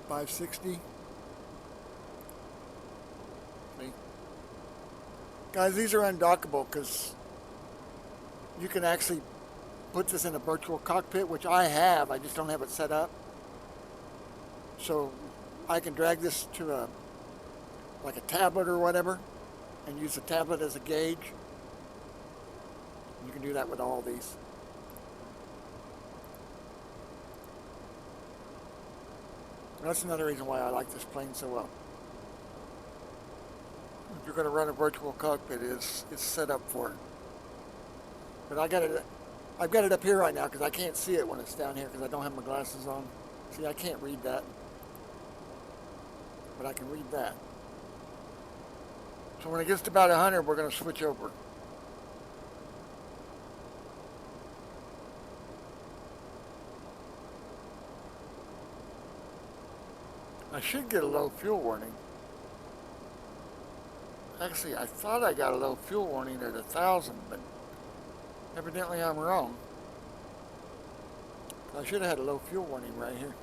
560. See? Guys, these are undockable because you can actually put this in a virtual cockpit, which I have. I just don't have it set up. So I can drag this to like a tablet or whatever and use the tablet as a gauge. You can do that with all these. That's another reason why I like this plane so well. If you're going to run a virtual cockpit, it's set up for it. But I've got it up here right now because I can't see it when it's down here because I don't have my glasses on. See, I can't read that. But I can read that. So when it gets to about 100, we're going to switch over. I should get a low fuel warning. Actually, I thought I got a low fuel warning at 1,000, but evidently I'm wrong. I should have had a low fuel warning right here.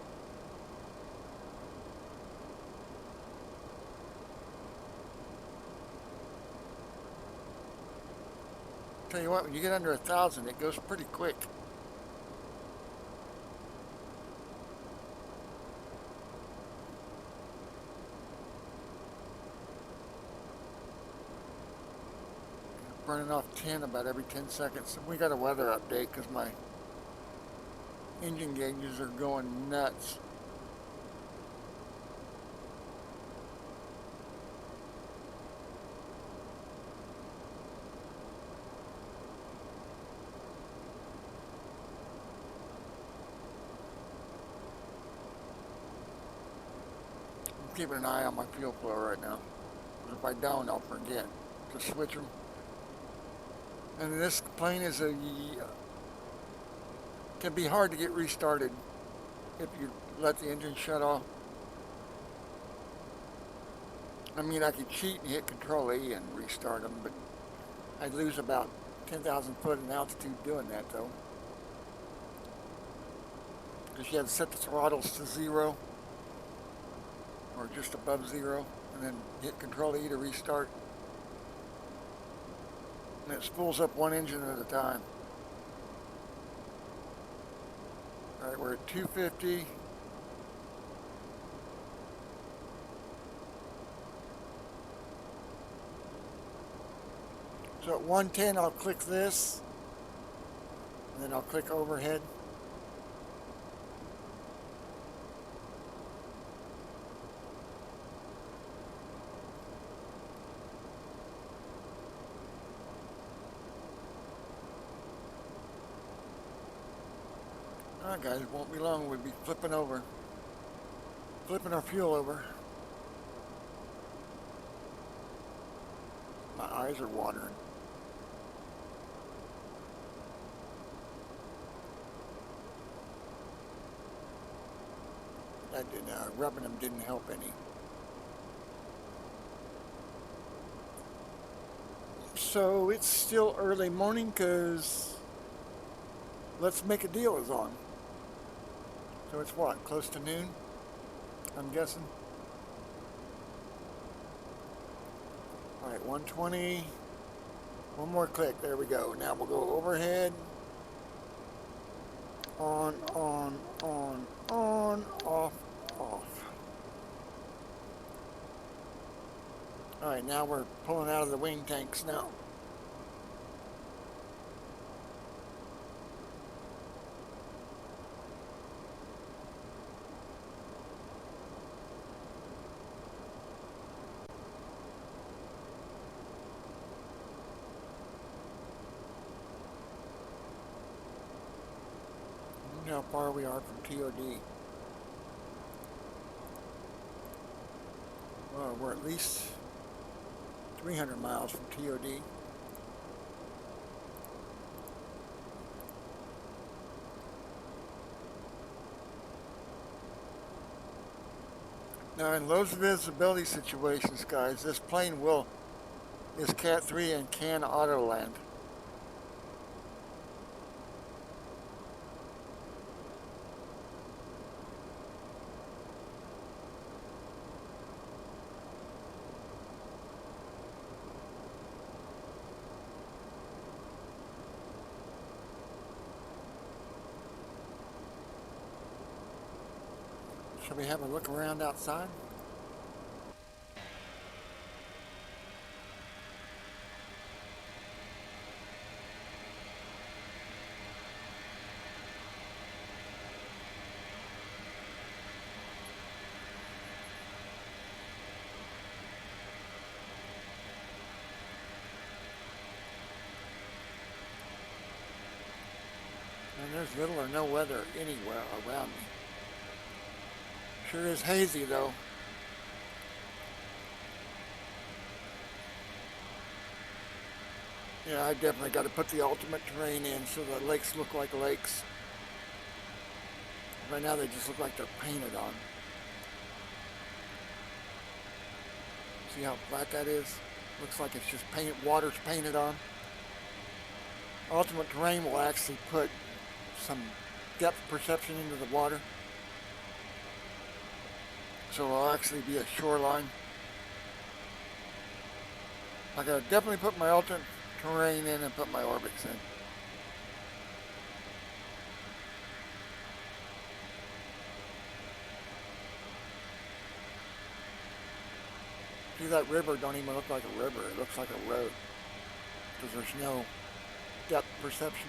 Tell you what, when you get under 1,000, it goes pretty quick. burning off 10 about every 10 seconds. We got a weather update because my engine gauges are going nuts. I'm keeping an eye on my fuel flow right now. If I don't, I'll forget to switch them. And this plane is can be hard to get restarted if you let the engine shut off. I mean, I could cheat and hit Control E and restart them, but I'd lose about 10,000 foot in altitude doing that, though. Because you have to set the throttles to 0 or just above 0, and then hit Control E to restart. And it spools up one engine at a time. Alright, we're at 250. So at 110, I'll click this, and then I'll click overhead. Alright guys, it won't be long, we'll be flipping our fuel over. My eyes are watering. That didn't, rubbing them didn't help any. So it's still early morning because Let's Make a Deal is on. So it's what, close to noon, I'm guessing? Alright, 120. One more click, there we go. Now we'll go overhead. On, off, off. Alright, now we're pulling out of the wing tanks now. How far we are from TOD. Well, we're at least 300 miles from TOD. Now in low visibility situations, guys, this plane is Cat 3 and can auto land. Shall we have a look around outside? And there's little or no weather anywhere around me. Sure is hazy though. Yeah, I definitely got to put the ultimate terrain in so the lakes look like lakes. Right now they just look like they're painted on. See how flat that is? Looks like it's just painted, water's painted on. Ultimate terrain will actually put some depth perception into the water. So it'll actually be a shoreline. I gotta definitely put my alternate terrain in and put my orbits in. See, that river don't even look like a river, it looks like a road. because there's no depth perception.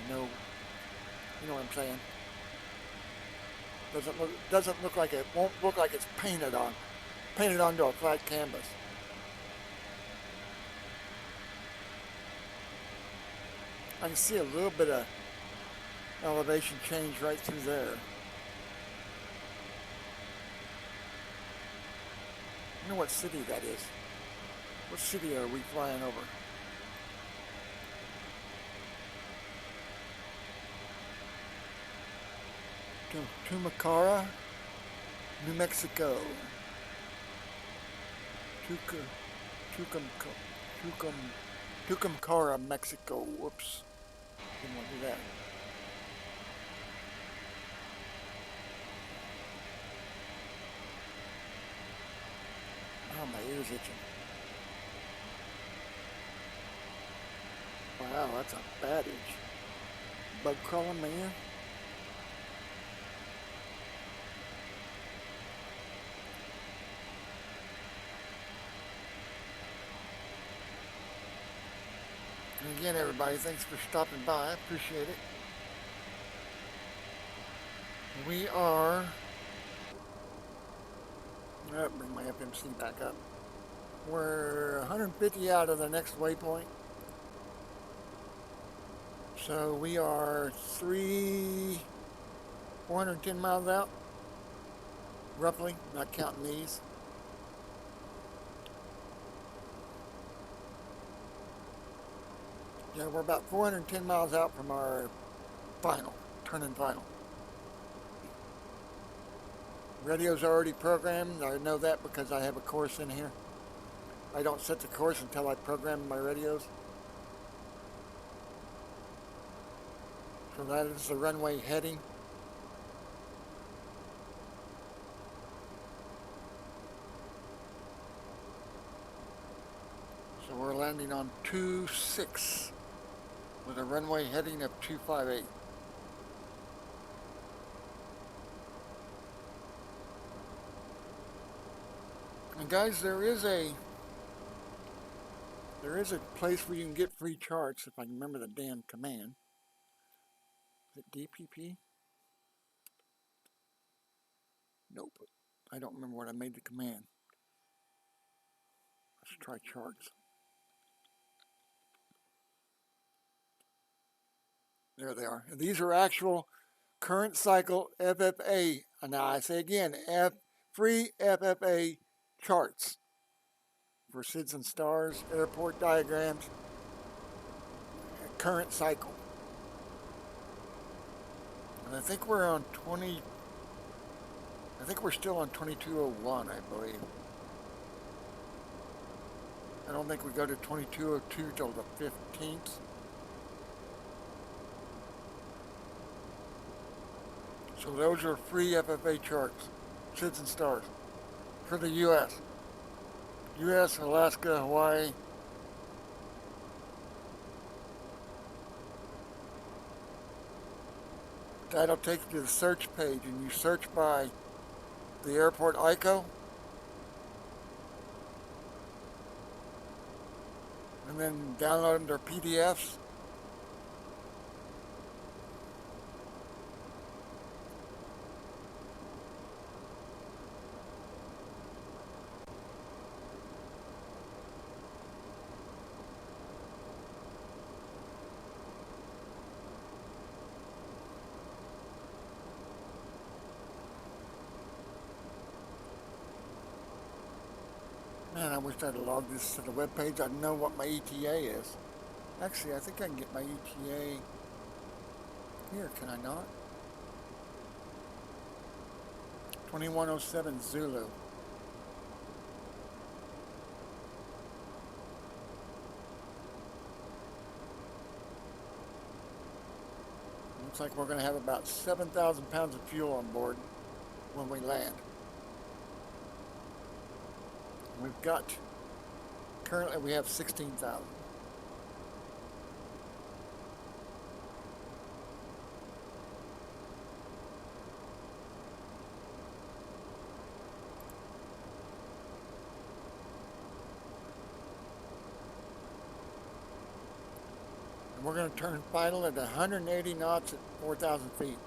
No, you know what I'm saying? Doesn't look like it. Won't look like it's painted onto a flat canvas. I can see a little bit of elevation change right through there. I wonder what city that is. What city are we flying over? Tumacara, New Mexico. Tucumcara, Mexico. Whoops. Didn't want to do that. Oh, my ear's itching. Wow, that's a bad itch. Bug crawling my ear. And again, everybody, thanks for stopping by. I appreciate it. We are... bring my FMC back up. We're 150 out of the next waypoint. So we are 410 miles out, roughly, not counting these. Yeah, we're about 410 miles out from our final, turn-in final. Radio's already programmed. I know that because I have a course in here. I don't set the course until I program my radios. So that is the runway heading. So we're landing on 26 with a runway heading of 258. And guys, there is a place where you can get free charts, if I can remember the damn command. Is it DPP? Nope. I don't remember what I made the command. Let's try charts. There they are. These are actual current cycle FFA. And now I say again, free FFA charts for SIDS and stars, airport diagrams, current cycle. And I think we're on I think we're still on 2201, I believe. I don't think we go to 2202 till the 15th. So those are free FFA charts, SIDS and stars, for the U.S. U.S., Alaska, Hawaii. That'll take you to the search page, and you search by the airport ICO. And then download them, their PDFs. Man, I wish I'd logged this to the web page. I'd know what my ETA is. Actually, I think I can get my ETA here, can I not? 2107 Zulu. Looks like we're going to have about 7,000 pounds of fuel on board when we land. We've got, currently we have 16,000. And we're going to turn final at 180 knots at 4,000 feet.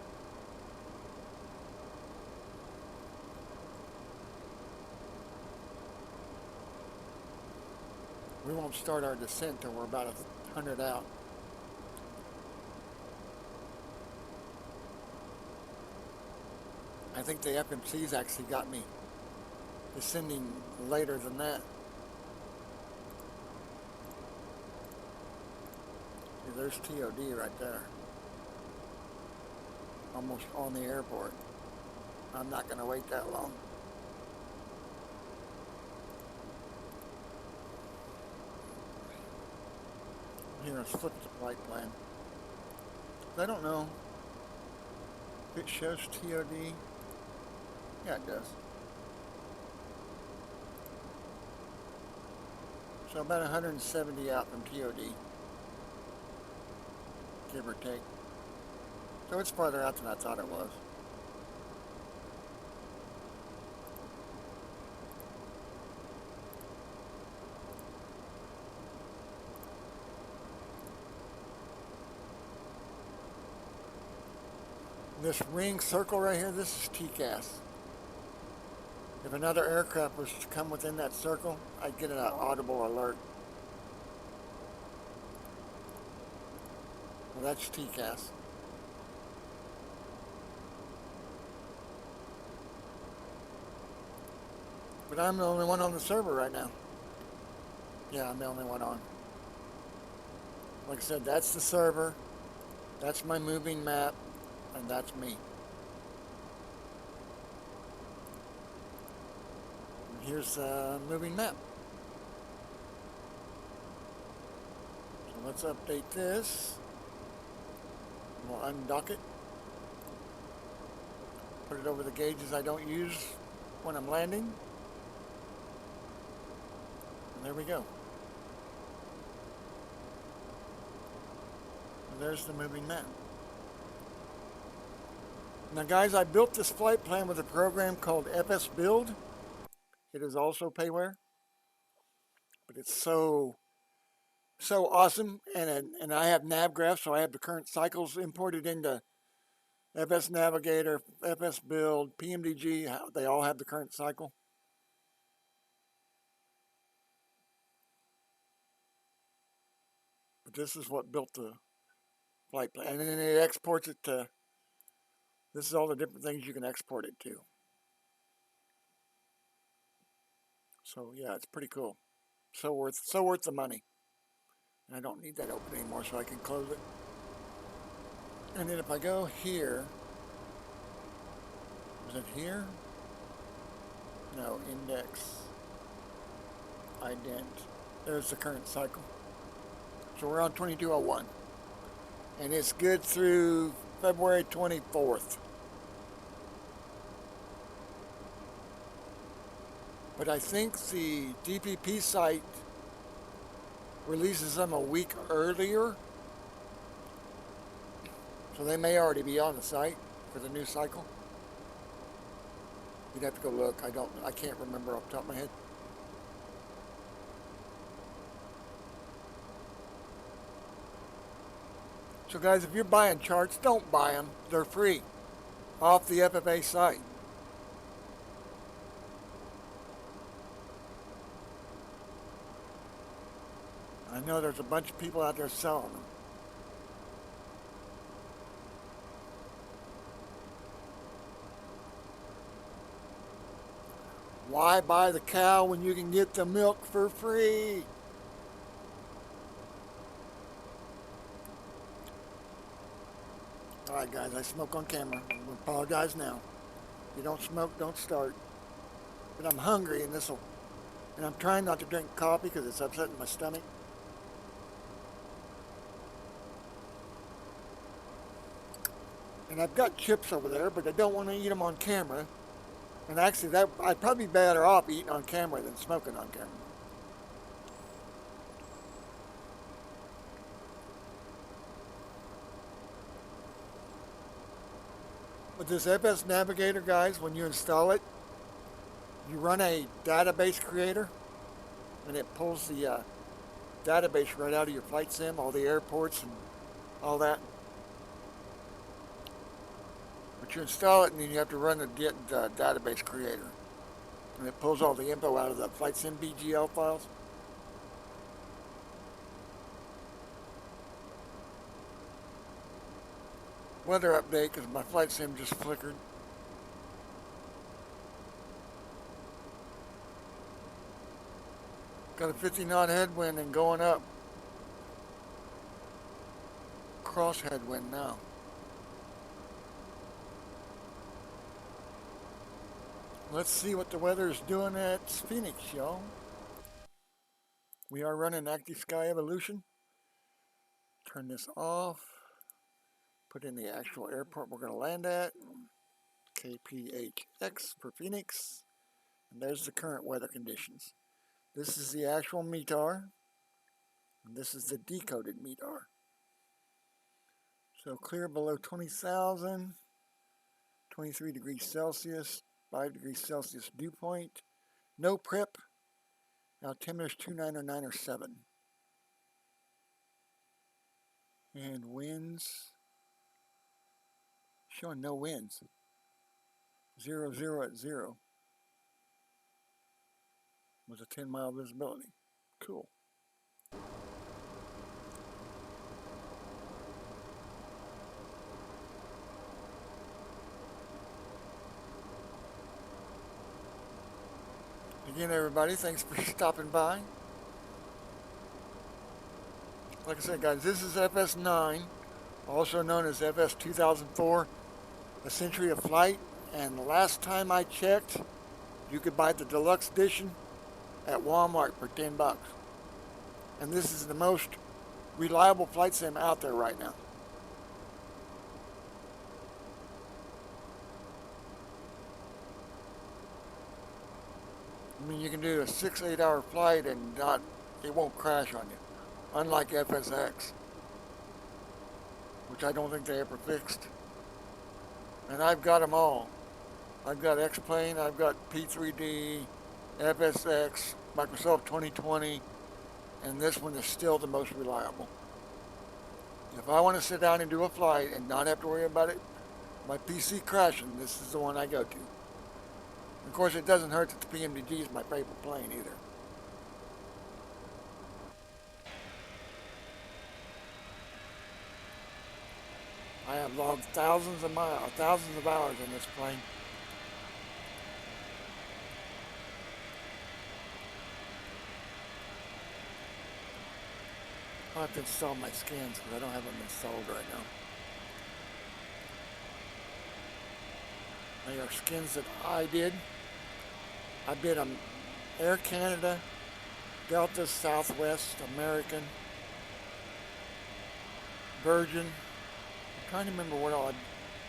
We won't start our descent till we're about 100 out. I think the FMC's actually got me descending later than that. See, there's TOD right there. Almost on the airport. I'm not going to wait that long. Here, let's flip the flight plan. I don't know if it shows TOD. Yeah, it does. So about 170 out from TOD, give or take. So it's farther out than I thought it was. This ring circle right here, this is TCAS. If another aircraft was to come within that circle, I'd get an audible alert. Well, that's TCAS. But I'm the only one on the server right now. Yeah, I'm the only one on. Like I said, that's the server. That's my moving map. And that's me. And here's a moving map. So let's update this. We'll undock it. Put it over the gauges I don't use when I'm landing. And there we go. And there's the moving map. Now guys, I built this flight plan with a program called FS Build. It is also payware, but it's so awesome. And I have nav graphs, so I have the current cycles imported into FS Navigator, FS Build, Pmdg. They all have the current cycle. But this is what built the flight plan, and then it exports it to. This is all the different things you can export it to. So yeah, it's pretty cool. So worth the money. And I don't need that open anymore, so I can close it. And then if I go here, is it here? No, index, ident. There's the current cycle. So we're on 2201. And it's good through February 24th. But I think the DPP site releases them a week earlier. So they may already be on the site for the new cycle. You'd have to go look. I can't remember off the top of my head. So guys, if you're buying charts, don't buy them. They're free off the FFA site. I know there's a bunch of people out there selling them. Why buy the cow when you can get the milk for free? Alright guys, I smoke on camera. I apologize now. If you don't smoke, don't start. But I'm hungry and I'm trying not to drink coffee because it's upsetting my stomach. And I've got chips over there, but I don't want to eat them on camera. And actually, I'd probably be better off eating on camera than smoking on camera. With this FS Navigator, guys, when you install it, you run a database creator, and it pulls the database right out of your flight sim, all the airports and all that. But you install it and then you have to run the database creator. And it pulls all the info out of the flight sim BGL files. Weather update because my flight sim just flickered. Got a 50 knot headwind and going up. Cross headwind now. Let's see what the weather is doing at Phoenix, y'all. We are running Active Sky Evolution. Turn this off. Put in the actual airport we're going to land at. Kphx for Phoenix. And there's the current weather conditions. This is the actual METAR. And this is the decoded METAR. So clear below 20,000. 23 degrees Celsius. 5 degrees Celsius dew point. No prep. Altimeter's 290907. And winds. Showing no winds. 0 at 0. With a 10-mile visibility. Cool. Again, everybody, thanks for stopping by. Like I said, guys, this is FS9, also known as FS2004, a century of flight. And the last time I checked, you could buy the deluxe edition at Walmart for $10. And this is the most reliable flight sim out there right now. I mean, you can do a 6-8 hour flight and it won't crash on you. Unlike FSX, which I don't think they ever fixed. And I've got them all. I've got X-Plane, I've got P3D, FSX, Microsoft 2020, and this one is still the most reliable. If I want to sit down and do a flight and not have to worry about it, my PC crashing, this is the one I go to. Of course, it doesn't hurt that the Pmdg is my favorite plane either. I have logged thousands of hours in this plane. I'll have to install my scans because I don't have them installed right now. They are skins that I did. I bid on Air Canada, Delta, Southwest, American, Virgin. I'm trying to remember what all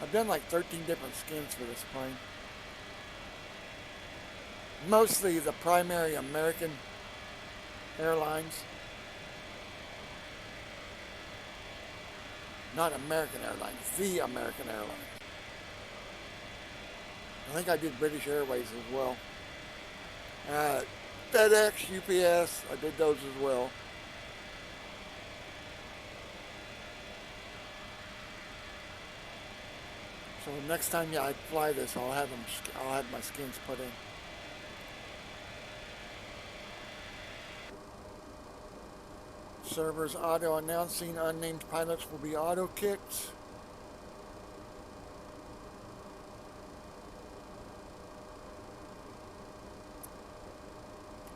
I've done like 13 different skins for this plane. Mostly the primary American Airlines. Not American Airlines, the American Airlines. I think I did British Airways as well. FedEx, UPS, I did those as well. So next time I fly this, I'll have my skins put in. Servers auto announcing unnamed pilots will be auto kicked.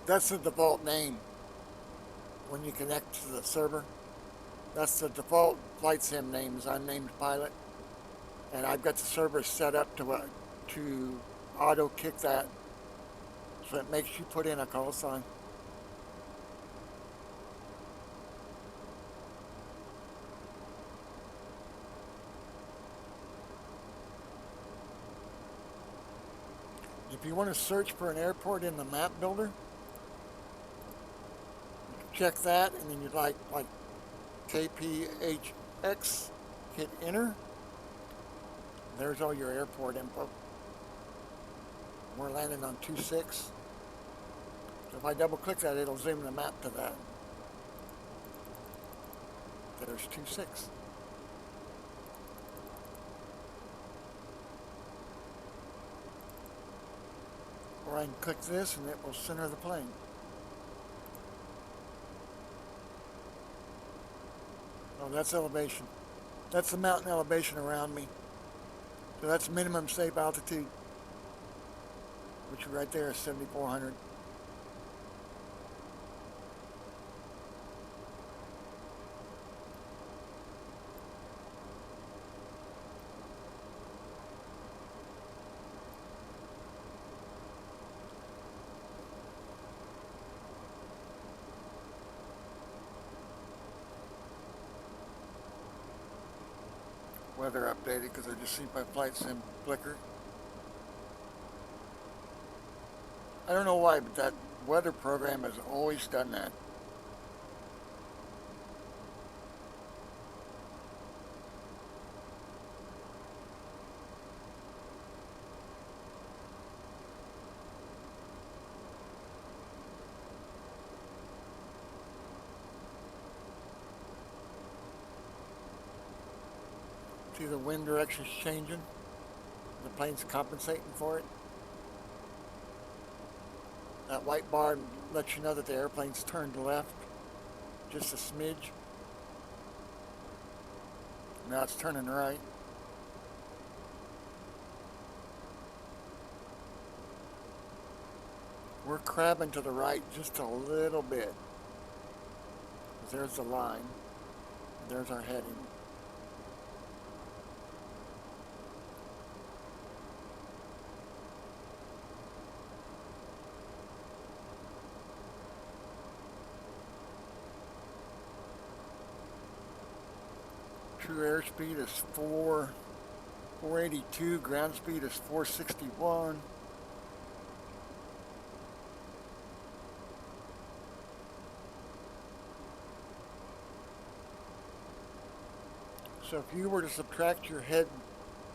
That's the default name when you connect to the server. That's the default flight sim name is unnamed pilot. And I've got the server set up to auto kick that. So it makes you put in a call sign. If you want to search for an airport in the map builder, check that, and then you'd like Kphx, hit enter. There's all your airport info. We're landing on 26. So if I double click that, it'll zoom the map to that. there's 2.6. Or I can click this and it will center the plane. Oh, that's elevation. That's the mountain elevation around me. So that's minimum safe altitude, which right there is 7,400. Weather updated because I just see my flight sim flicker. I don't know why, but that weather program has always done that. See the wind direction's changing? The plane's compensating for it. That white bar lets you know that the airplane's turned left just a smidge. Now it's turning right. We're crabbing to the right just a little bit. There's the line. There's our heading. True airspeed is 482, ground speed is 461. So if you were to subtract your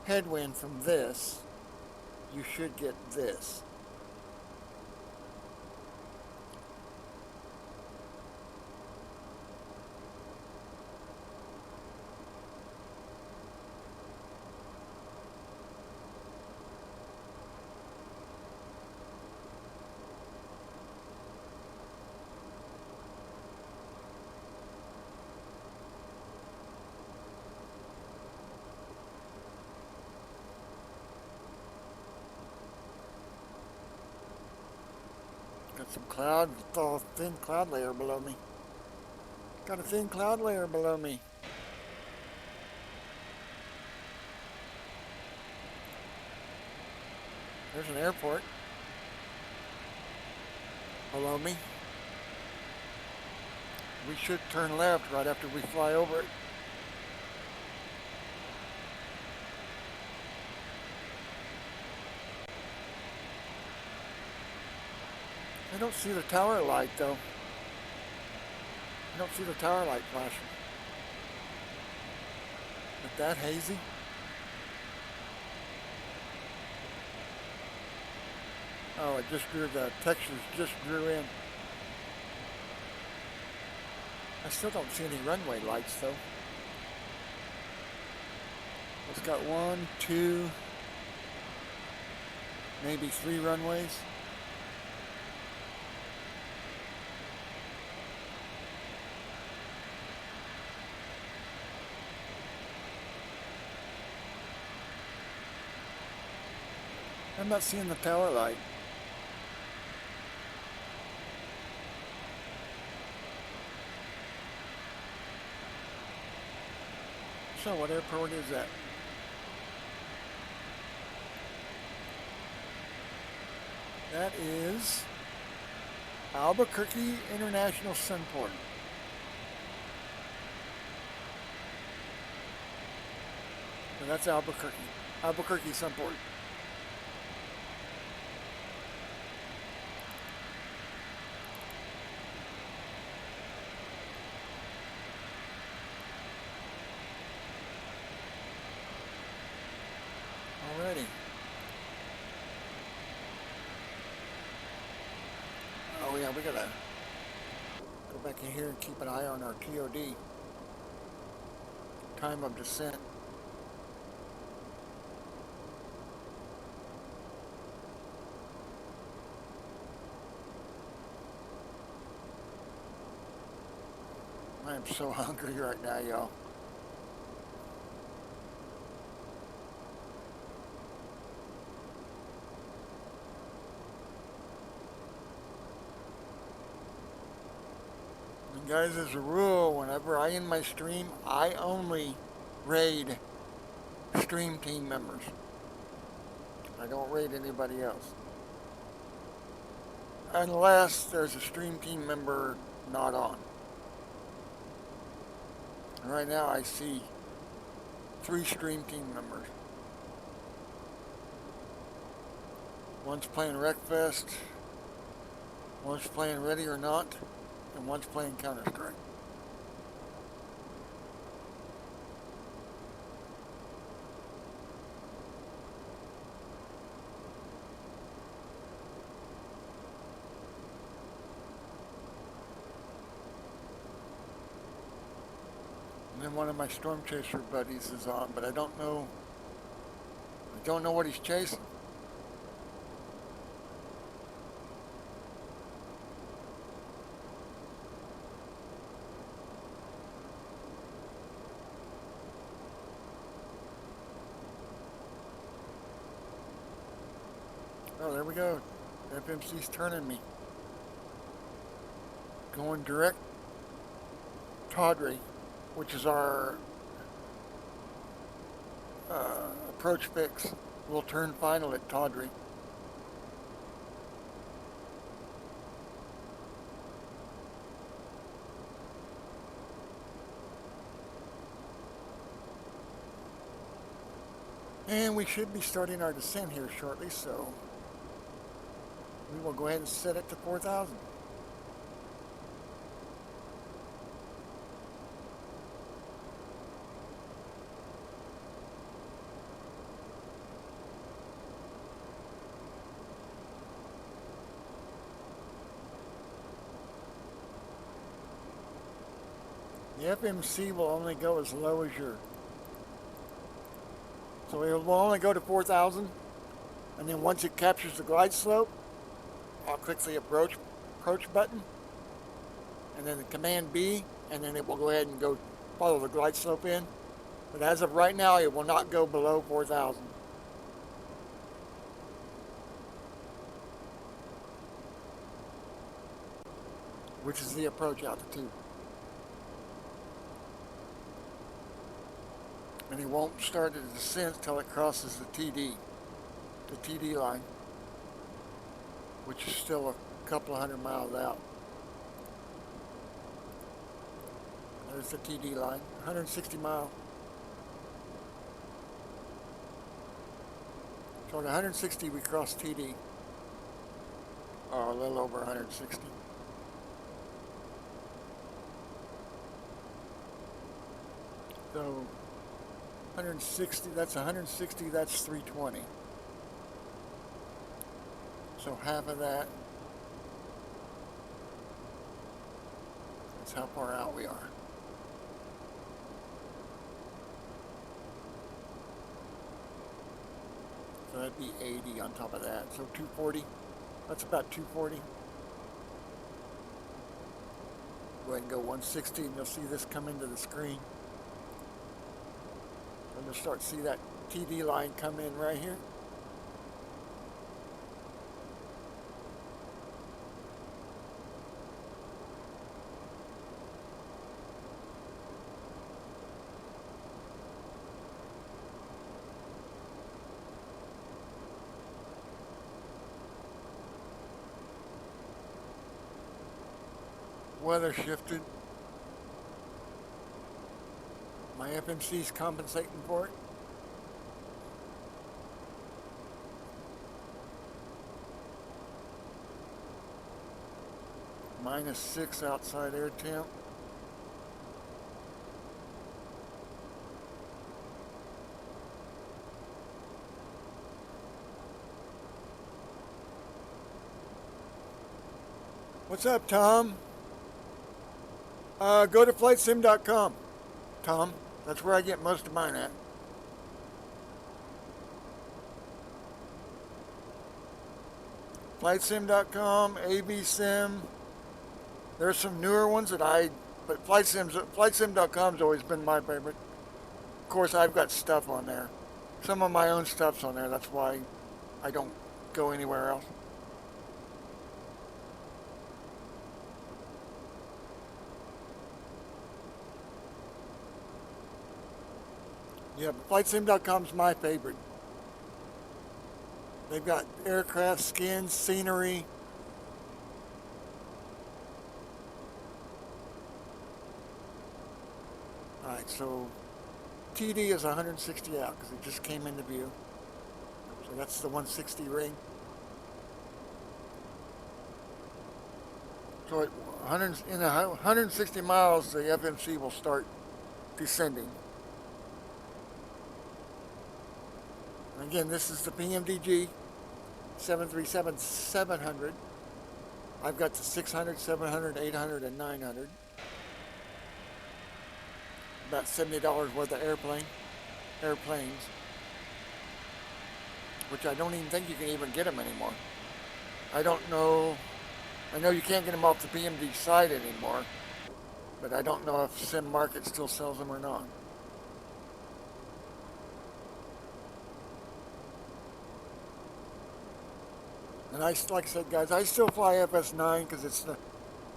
headwind from this, you should get this. Got some cloud, a thin cloud layer below me. Got a thin cloud layer below me. There's an airport below me. We should turn left right after we fly over it. I don't see the tower light though. I don't see the tower light flashing. Is that hazy? Oh, it just drew, the textures just drew in. I still don't see any runway lights though. It's got 1, 2, maybe 3 runways. I'm not seeing the tower light. So what airport is that? That is Albuquerque International Sunport. So that's Albuquerque. Albuquerque Sunport. Alrighty. Oh yeah, we gotta go back in here and keep an eye on our TOD. time of descent. I am so hungry right now, y'all. And guys, as a rule, whenever I end my stream, I only raid stream team members. I don't raid anybody else. Unless there's a stream team member not on. Right now I see 3 stream team members. One's playing Wreckfest, one's playing Ready or Not, and one's playing Counter-Strike. And then one of my Storm Chaser buddies is on, but I don't know what he's chasing. Oh, there we go. FMC's turning me. Going direct Tawdry, which is our approach fix. We'll turn final at Tawdry. And we should be starting our descent here shortly, so we will go ahead and set it to 4,000. The FMC will only go as low as your... So it will only go to 4,000, and then once it captures the glide slope, I'll click the approach button, and then the Command B, and then it will go ahead and go follow the glide slope in. But as of right now, it will not go below 4,000. Which is the approach altitude. And it won't start the descent until it crosses the TD line, which is still a couple of 100 miles out. There's the TD line, 160 miles. So at 160 we cross TD, or a little over 160. So 160, that's 160, that's 320. So half of that, that's how far out we are. So that'd be 80 on top of that. So 240, that's about 240. Go ahead and go 160 and you'll see this come into the screen. And you'll start to see that TD line come in right here. Weather shifted. My FMC's compensating for it. -6 outside air temp. What's up, Tom? Go to flightsim.com, Tom. That's where I get most of mine at. FlightSim.com, ABSim. There's some newer ones but FlightSim.com's always been my favorite. Of course, I've got stuff on there. Some of my own stuff's on there. That's why I don't go anywhere else. Yeah, but FlightSim.com's my favorite. They've got aircraft skins, scenery. Alright, so TD is 160 out because it just came into view. So that's the 160 ring. So at 160 miles, the FMC will start descending. And again, this is the Pmdg B737-700. I've got the 600, 700, 800, and 900. About $70 worth of airplanes, which I don't even think you can even get them anymore. I don't know. I know you can't get them off the PMD site anymore, but I don't know if Sim Market still sells them or not. And like I said, guys, I still fly FS9 because it's the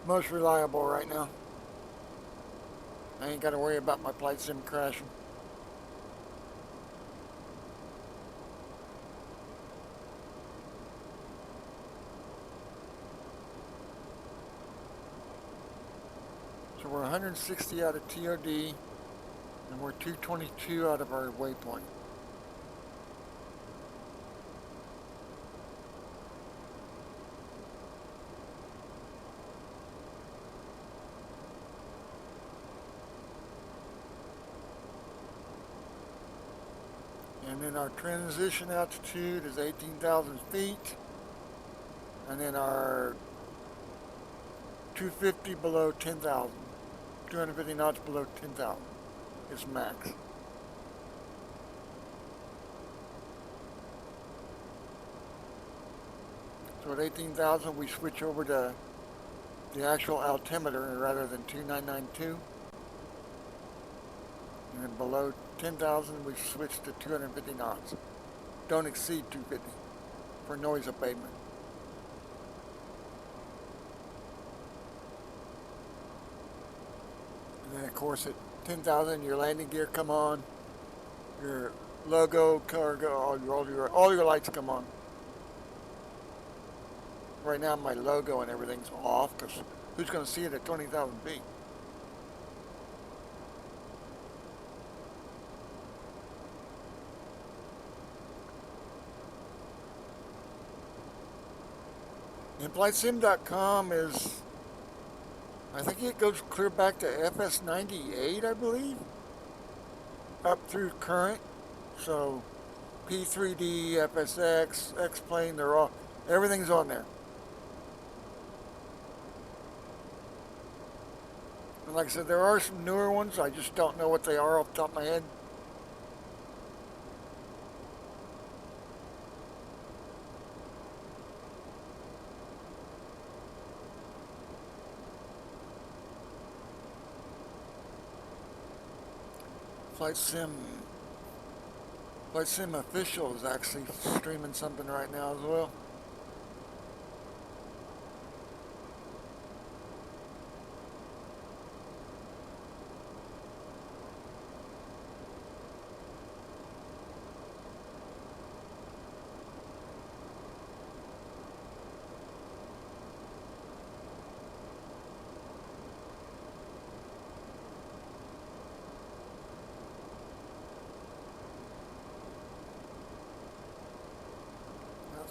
most reliable right now. I ain't got to worry about my flight sim crashing. So we're 160 out of TOD, and we're 222 out of our waypoint. And then our transition altitude is 18,000 feet. And then our 250 below 10,000. 250 knots below 10,000 is max. So at 18,000 we switch over to the actual altimeter rather than 2992. And then below 10,000 we switch to 250 knots. Don't exceed 250 for noise abatement. And then of course at 10,000 your landing gear come on, your logo, cargo, all your lights come on. Right now my logo and everything's off because who's going to see it at 20,000 feet? And FlightSim.com is, I think it goes clear back to FS98, I believe, up through current. So P3D, FSX, X-Plane, everything's on there. And like I said, there are some newer ones. I just don't know what they are off the top of my head. FlightSim Official is actually streaming something right now as well.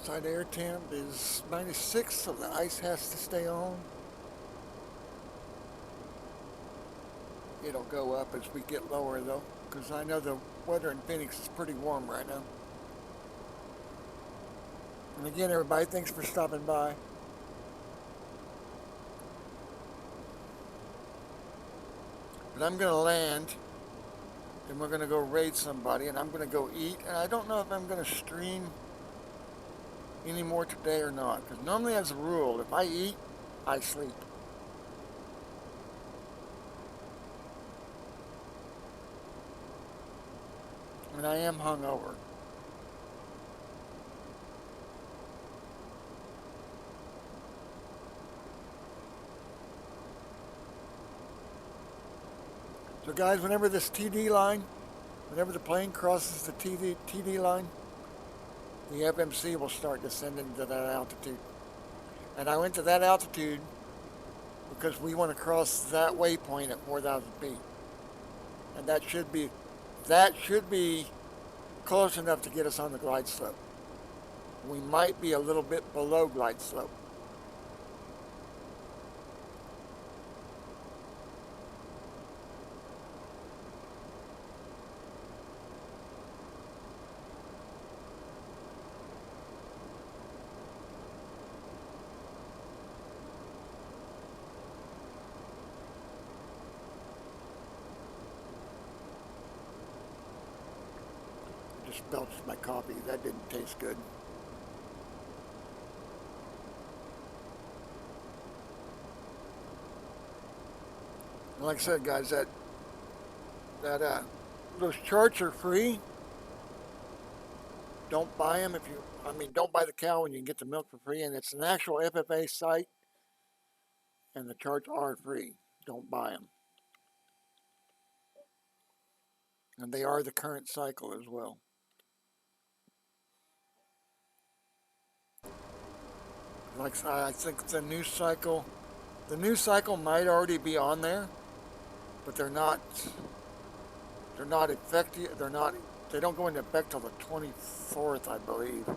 Outside air temp is -6, so the ice has to stay on. It'll go up as we get lower though, because I know the weather in Phoenix is pretty warm right now. And again, everybody, thanks for stopping by. But I'm going to land Then we're going to go raid somebody, and I'm going to go eat. And I don't know if I'm going to stream any more today or not. Because normally, as a rule, if I eat, I sleep. And I am hungover. So guys, whenever this TD line, whenever the plane crosses the TD line, the FMC will start descending to that altitude. And I went to that altitude because we want to cross that waypoint at 4,000 feet. And that should be close enough to get us on the glide slope. We might be a little bit below glide slope. Just belched my coffee. That didn't taste good. Like I said, guys, those charts are free. Don't buy them don't buy the cow when you can get the milk for free. And it's an actual FFA site, and the charts are free. Don't buy them. And they are the current cycle as well. Like I think the new cycle might already be on there, but they're not effective. They don't go into effect till the 24th, I believe.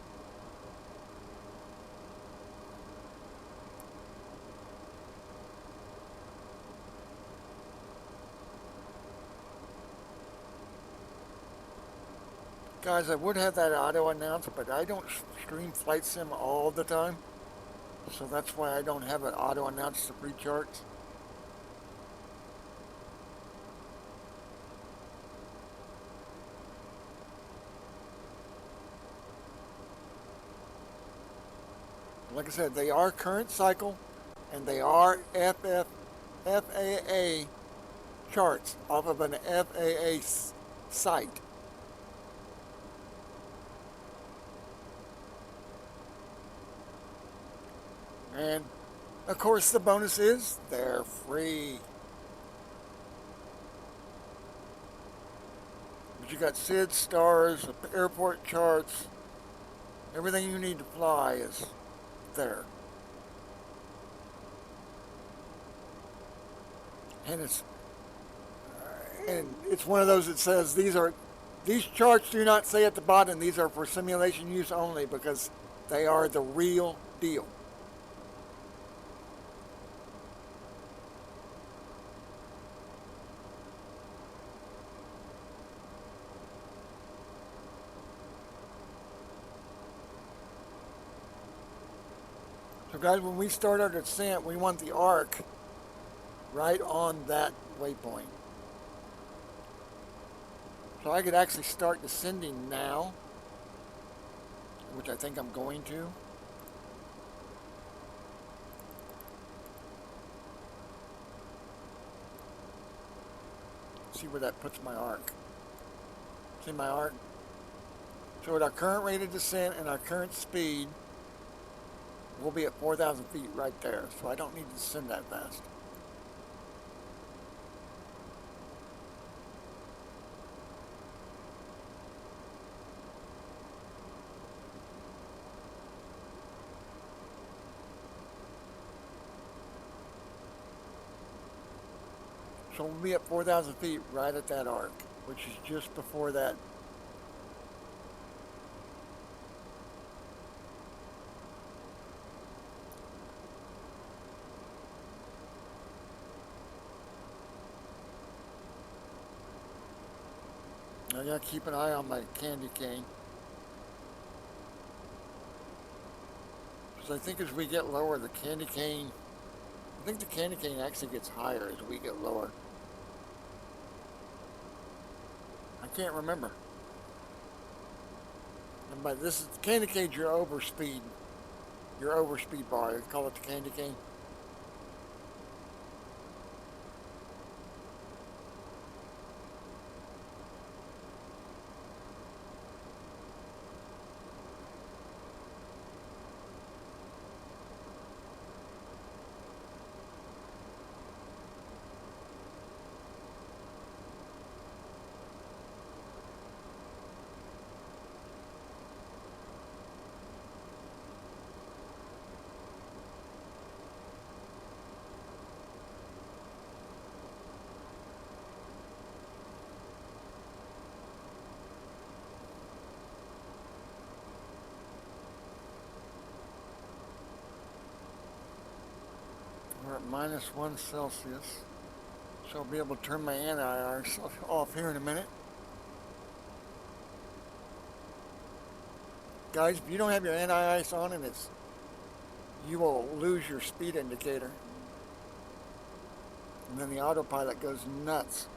Guys, I would have that auto announced, but I don't stream flight sim all the time. So that's why I don't have it auto announced the free charts. Like I said, they are current cycle, and they are FAA charts off of an FAA site. And of course, the bonus is they're free. But you got SID, stars, airport charts, everything you need to fly is there. And it's one of those that says these charts do not say at the bottom these are for simulation use only, because they are the real deal. So guys, when we start our descent, we want the arc right on that waypoint. So I could actually start descending now, which I think I'm going to. See where that puts my arc. See my arc? So at our current rate of descent and our current speed, we'll be at 4,000 feet right there. So I don't need to descend that fast. So we'll be at 4,000 feet right at that arc, which is just before that. I gotta keep an eye on my candy cane. Because I think as we get lower, I think the candy cane actually gets higher as we get lower. can't remember. And by this is candy cane, your overspeed. Your overspeed bar. They call it the candy cane. We're at -1 Celsius. So I'll be able to turn my anti-ice off here in a minute. Guys, if you don't have your anti-ice on and you will lose your speed indicator. And then the autopilot goes nuts.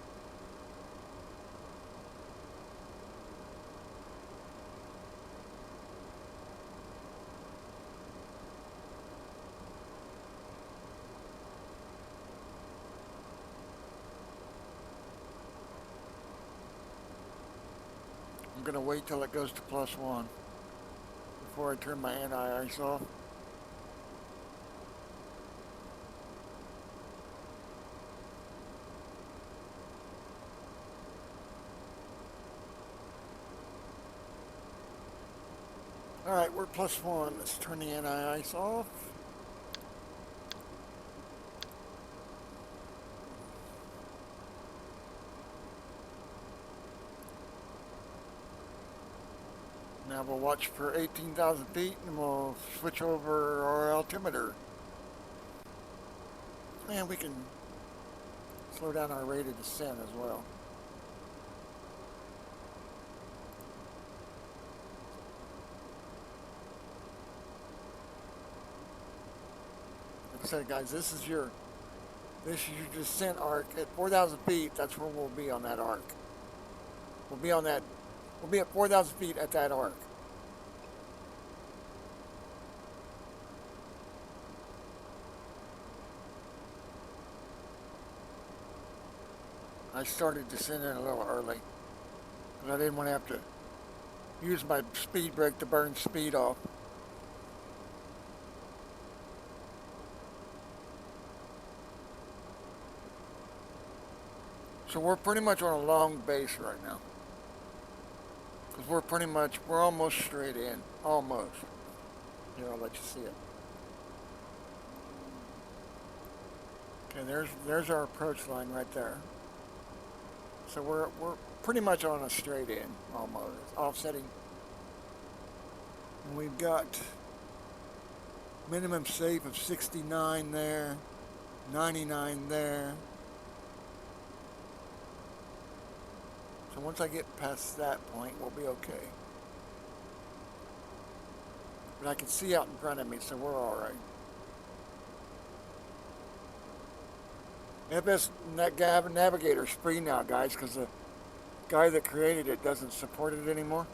I'm going to wait till it goes to +1 before I turn my anti-ice off. Alright, we're +1. Let's turn the anti-ice off. Now we'll watch for 18,000 feet and we'll switch over our altimeter. And we can slow down our rate of descent as well. Like I said, guys, this is your descent arc at 4,000 feet. That's where we'll be on that arc. We'll be at 4,000 feet at that arc. I started descending a little early because I didn't want to have to use my speed brake to burn speed off. So we're pretty much on a long base right now. Because we're almost straight in. Almost. Here, I'll let you see it. Okay, there's our approach line right there. So we're pretty much on a straight in, almost. Offsetting. And we've got minimum safe of 69 there, 99 there. So once I get past that point, we'll be okay. But I can see out in front of me, so we're all right. FS Navigator's free now, guys, because the guy that created it doesn't support it anymore.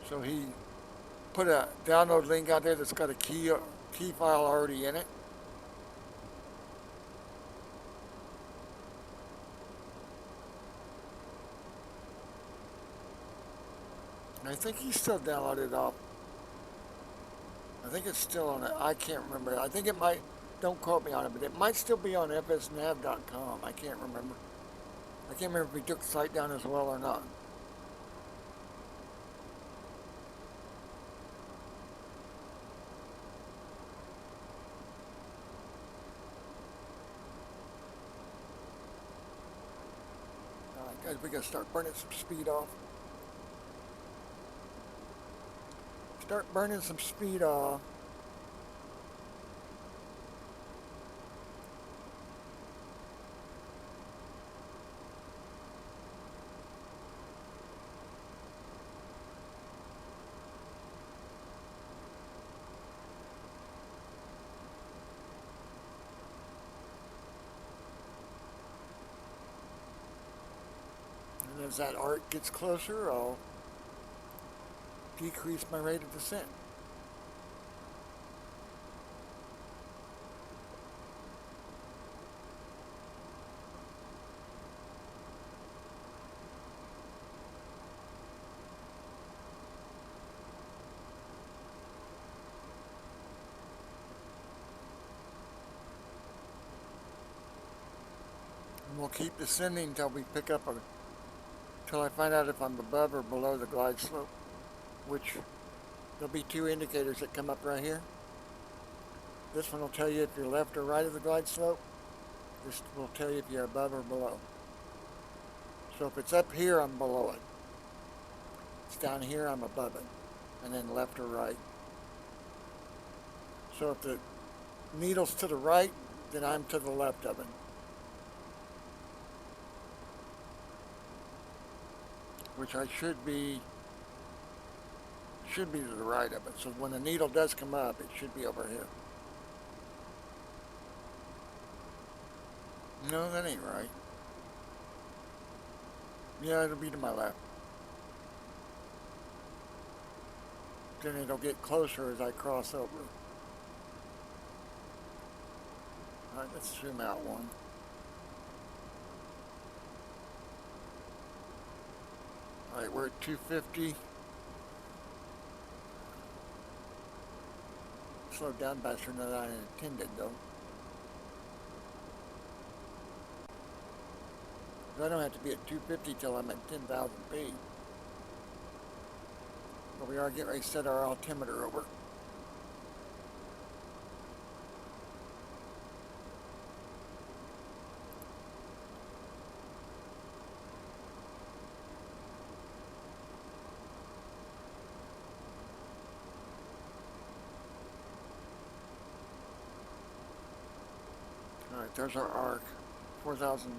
So he put a download link out there that's got a key file already in it. I think he's still downloaded off. I think it's still on it. I can't remember. I think it might, don't quote me on it, but it might still be on fsnav.com. I can't remember. I can't remember if we took the site down as well or not. Alright guys, we gotta start burning some speed off. Start burning some speed off. And as that arc gets closer, I'll decrease my rate of descent. And we'll keep descending until we pick up until I find out if I'm above or below the glide slope, which there'll be two indicators that come up right here. This one will tell you if you're left or right of the glide slope. This will tell you if you're above or below. So if it's up here, I'm below it. If it's down here, I'm above it. And then left or right. So if the needle's to the right, then I'm to the left of it. Which I should be to the right of it. So when the needle does come up, it should be over here. No, that ain't right. Yeah, it'll be to my left. Then it'll get closer as I cross over. Alright, let's zoom out one. Alright, we're at 250. Slowed down faster than I intended, though. I don't have to be at 250 till I'm at 10,000 feet. But we are getting ready to set our altimeter over. Alright, there's our arc. 4,000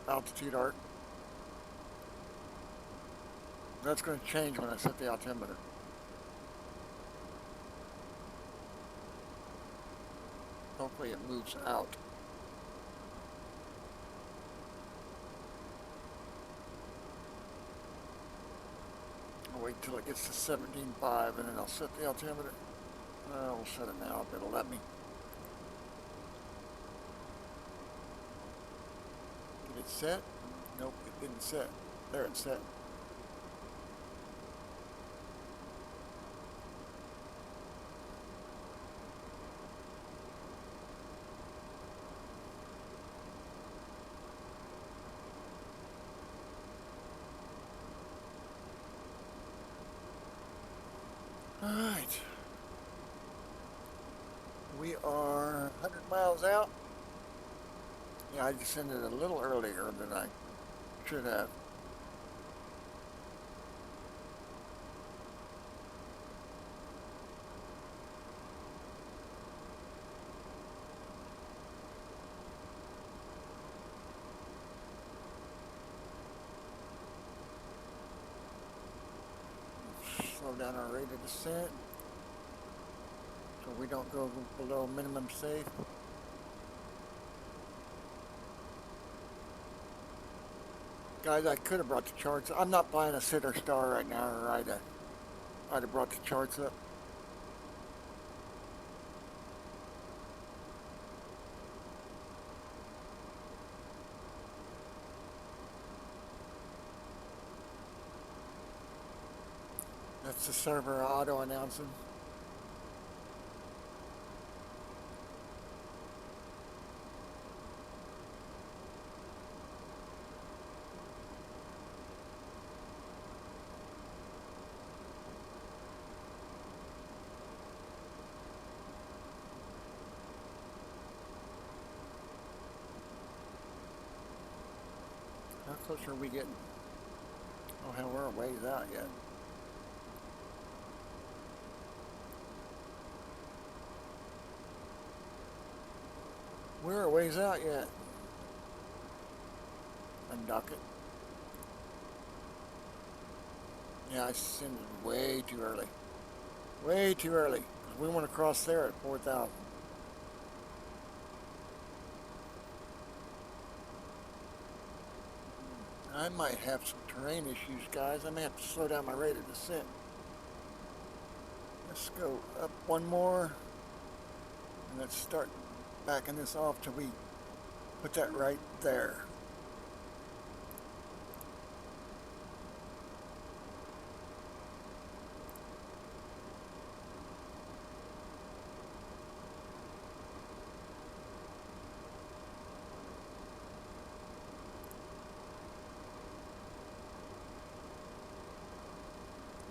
altitude arc. That's going to change when I set the altimeter. Hopefully it moves out. I'll wait till it gets to 17.5 and then I'll set the altimeter. We'll set it now if it'll let me. Did it set? Nope, it didn't set. There, it's set. Alright. We are 100 miles out. Yeah, I descended a little earlier than I should have. Slow down our rate of descent so we don't go below minimum safe. Guys, I could have brought the charts. I'm not buying a sit or star right now, or I'd have brought the charts up. That's the server auto announcing. How close are we getting? Oh hell, we're a ways out yet. We're a ways out yet. Undock it. Yeah, I descended way too early. Way too early. 'Cause we want to cross there at 4,000. I might have some terrain issues, guys. I may have to slow down my rate of descent. Let's go up one more. And let's start backing this off till we put that right there.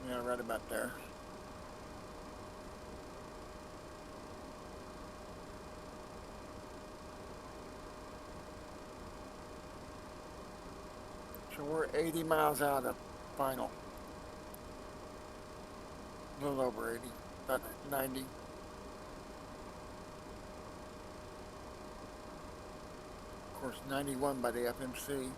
Yeah, right about there. So we're 80 miles out of final. A little over 80, about 90. Of course, 91 by the FMC.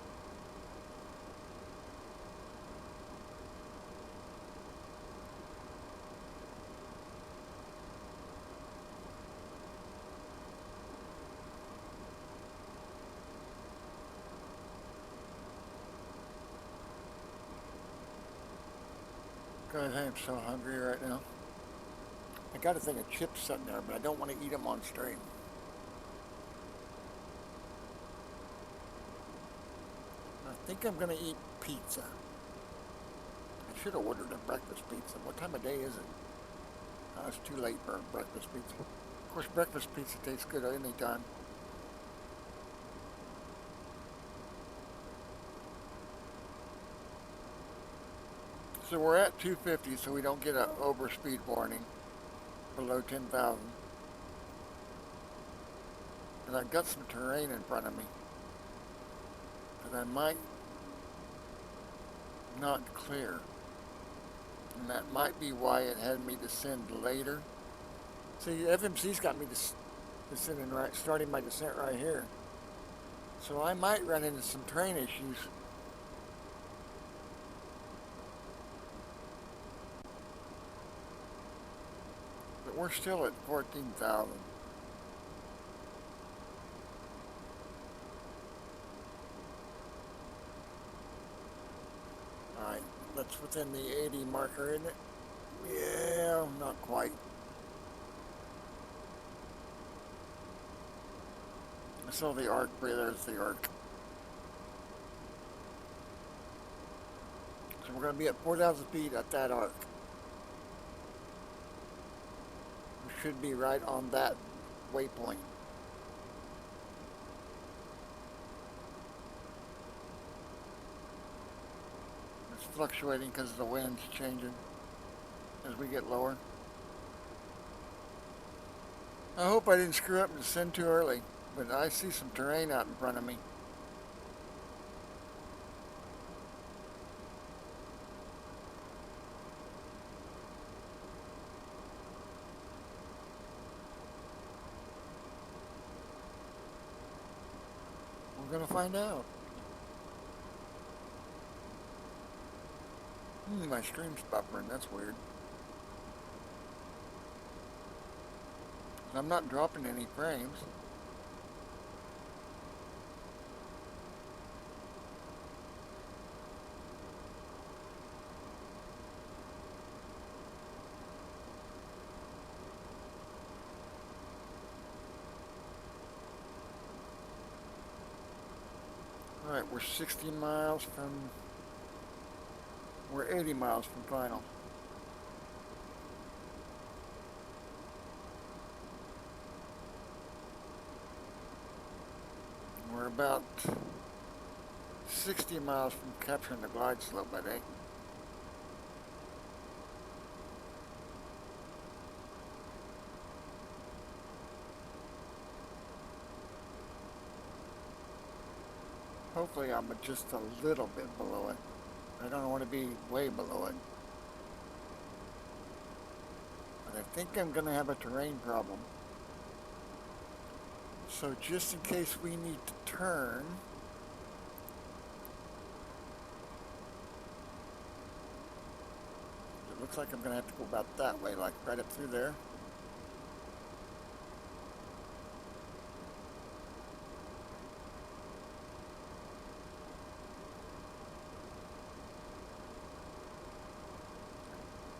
Guys, I am so hungry right now. I got a thing of chips sitting there, but I don't want to eat them on stream. I think I'm going to eat pizza. I should have ordered a breakfast pizza. What time of day is it? Oh, it's too late for a breakfast pizza. Of course, breakfast pizza tastes good at any time. So we're at 250, so we don't get an overspeed warning below 10,000. And I've got some terrain in front of me that I might not clear. And that might be why it had me descend later. See, FMC's got me descending right, starting my descent right here. So I might run into some terrain issues. But we're still at 14,000. Alright, that's within the 80 marker, isn't it? Yeah, not quite. I saw the arc, but there's the arc. So we're going to be at 4,000 feet at that arc. We should be right on that waypoint. It's fluctuating because the wind's changing as we get lower. I hope I didn't screw up and descend too early, but I see some terrain out in front of me. We're gonna find out. My stream's buffering, that's weird. I'm not dropping any frames. Alright, we're 60 miles from... We're 80 miles from final. We're about 60 miles from capturing the glide slope, I think. Hopefully I'm just a little bit below it. I don't want to be way below it. But I think I'm going to have a terrain problem. So just in case we need to turn, it looks like I'm going to have to go about that way, like right up through there.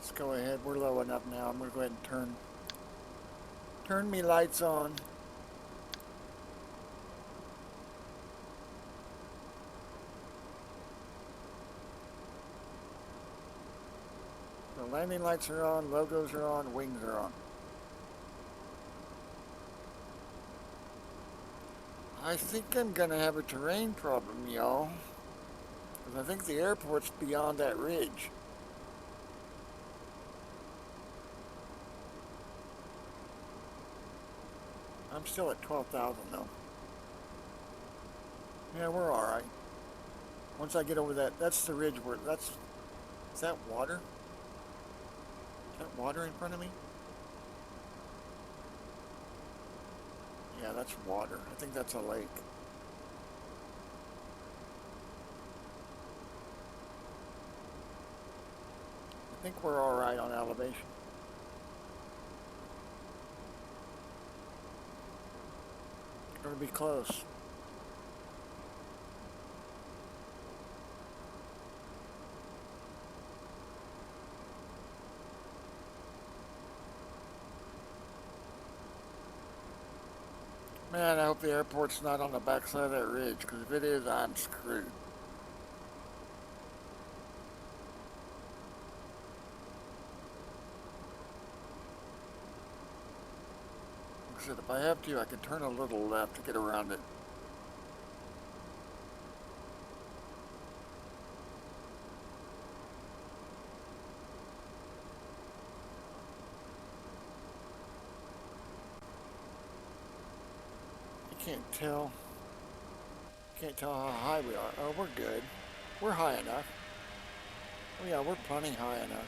Let's go ahead. We're low enough now. I'm going to go ahead and turn me lights on. The landing lights are on, logos are on, wings are on. I think I'm going to have a terrain problem, y'all. Because I think the airport's beyond that ridge. I'm still at 12,000 though. Yeah, we're alright. Once I get over that, that's the ridge where, is that water? Is that water in front of me? Yeah, that's water. I think that's a lake. I think we're alright on elevation. Gonna be close. Man, I hope the airport's not on the backside of that ridge, because if it is, I'm screwed. Like I said, if I have to, I can turn a little left to get around it. Can't tell how high we are. Oh, we're good. We're high enough. Oh yeah, we're plenty high enough.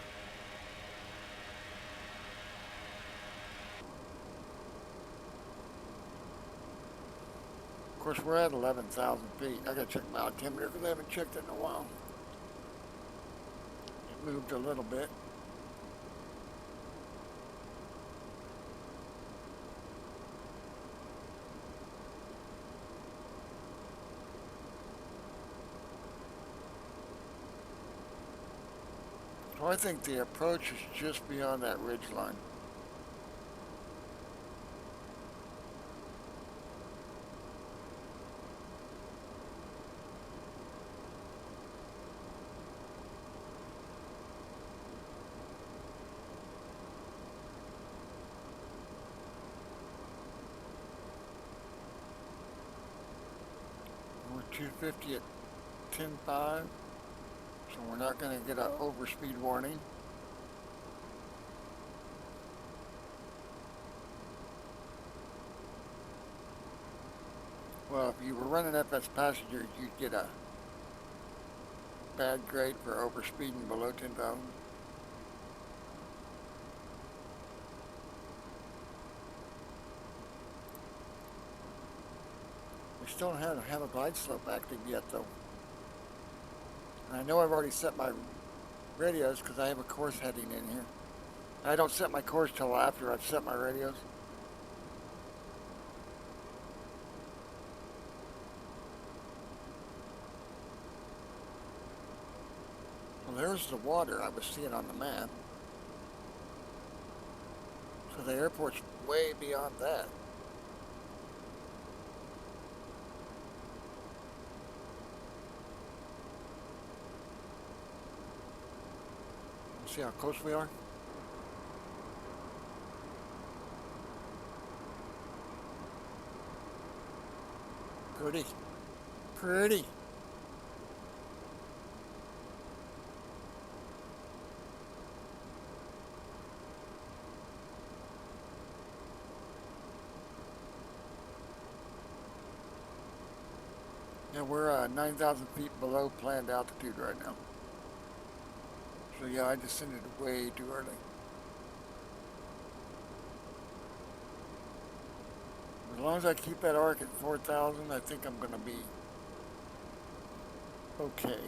Of course, we're at 11,000 feet. I gotta check my altimeter because I haven't checked it in a while. It moved a little bit. So I think the approach is just beyond that ridge line. We're 250 at 10.5, so we're not going to get an overspeed warning. Well, if you were running FS passengers, you'd get a bad grade for overspeeding below 10,000. We still don't have a glide slope active yet, though. And I know I've already set my radios because I have a course heading in here. I don't set my course till after I've set my radios. Well, there's the water I was seeing on the map. So the airport's way beyond that. See how close we are? Pretty. Pretty. Yeah, we're 9,000 feet below planned altitude right now. So yeah, I descended way too early. As long as I keep that arc at 4,000, I think I'm going to be okay.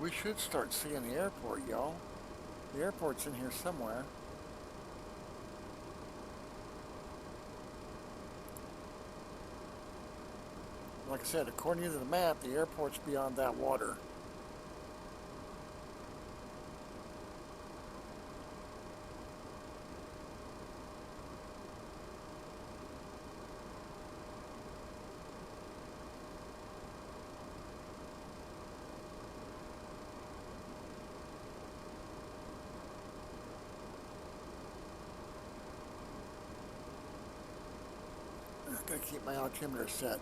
We should start seeing the airport, y'all. The airport's in here somewhere. like I said, according to the map, the airport's beyond that water. I gotta keep my altimeter set.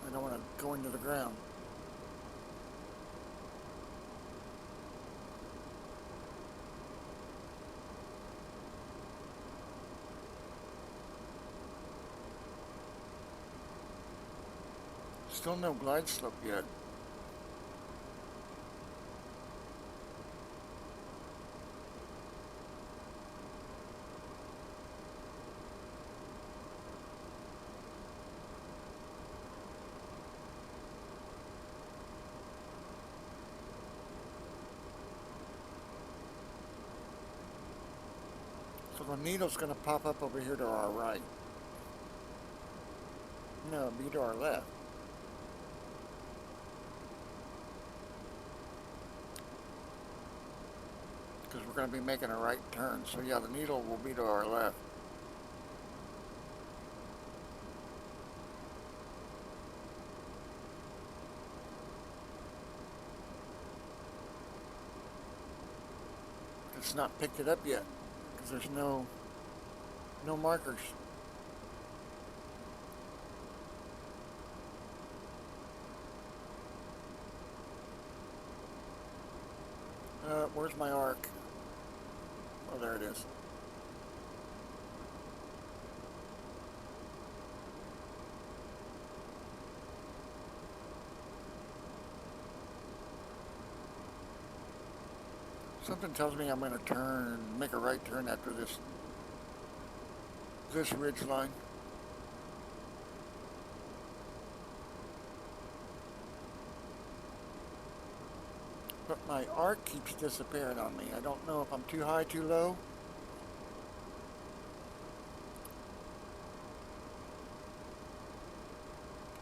I don't want to go into the ground. Still no glide slope yet. So the needle's going to pop up over here to our right. No, be to our left. Because we're going to be making a right turn. So yeah, the needle will be to our left. It's not picked it up yet. Because there's no markers. Where's my arc? Oh, there it is. Something tells me I'm going to make a right turn after this ridge line. But my arc keeps disappearing on me. I don't know if I'm too high, too low.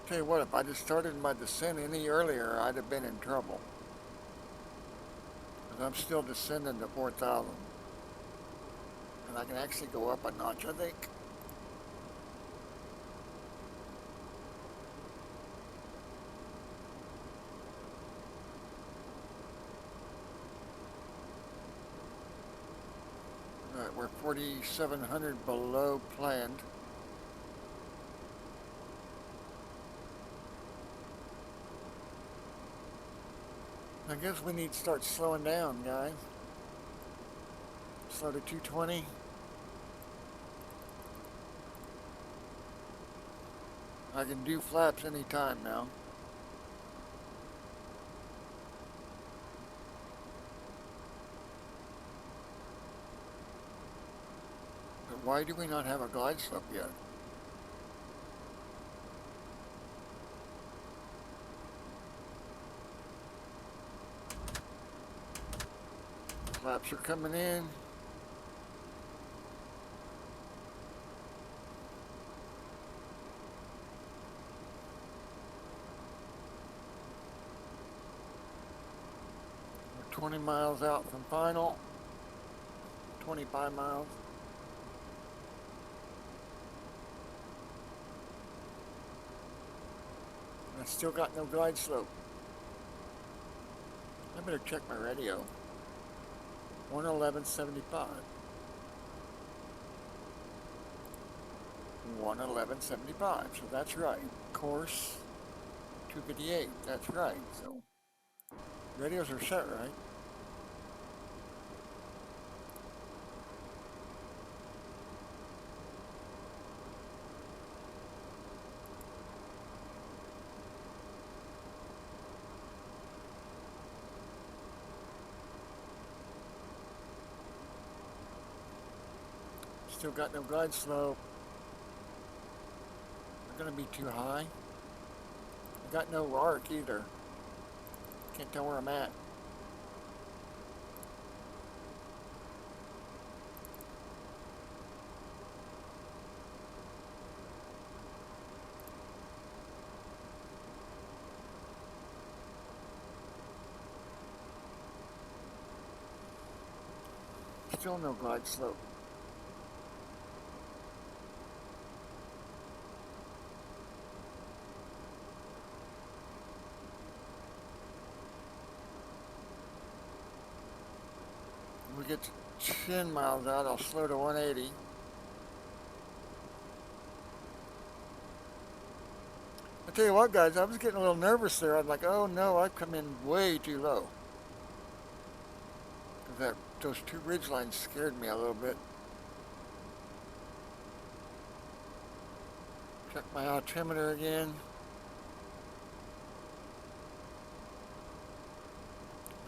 Tell you what, if I just started my descent any earlier, I'd have been in trouble. Because I'm still descending to 4,000. And I can actually go up a notch, I think. Alright, we're 4,700 below planned. I guess we need to start slowing down, guys. Slow to 220. I can do flaps anytime now. But why do we not have a glide slope yet? Flaps are coming in. We're 20 miles out from final. 25 miles. I still got no glide slope. I better check my radio. 111.75. 111.75. So that's right. Course 258. That's right. So radios are set right. Still got no glide slope. They're gonna be too high. I got no arc either. Can't tell where I'm at. Still no glide slope. When we get to 10 miles out, I'll slow to 180. I tell you what, guys, I was getting a little nervous there. I'm like, oh no, I've come in way too low. Those two ridge lines scared me a little bit. Check my altimeter again.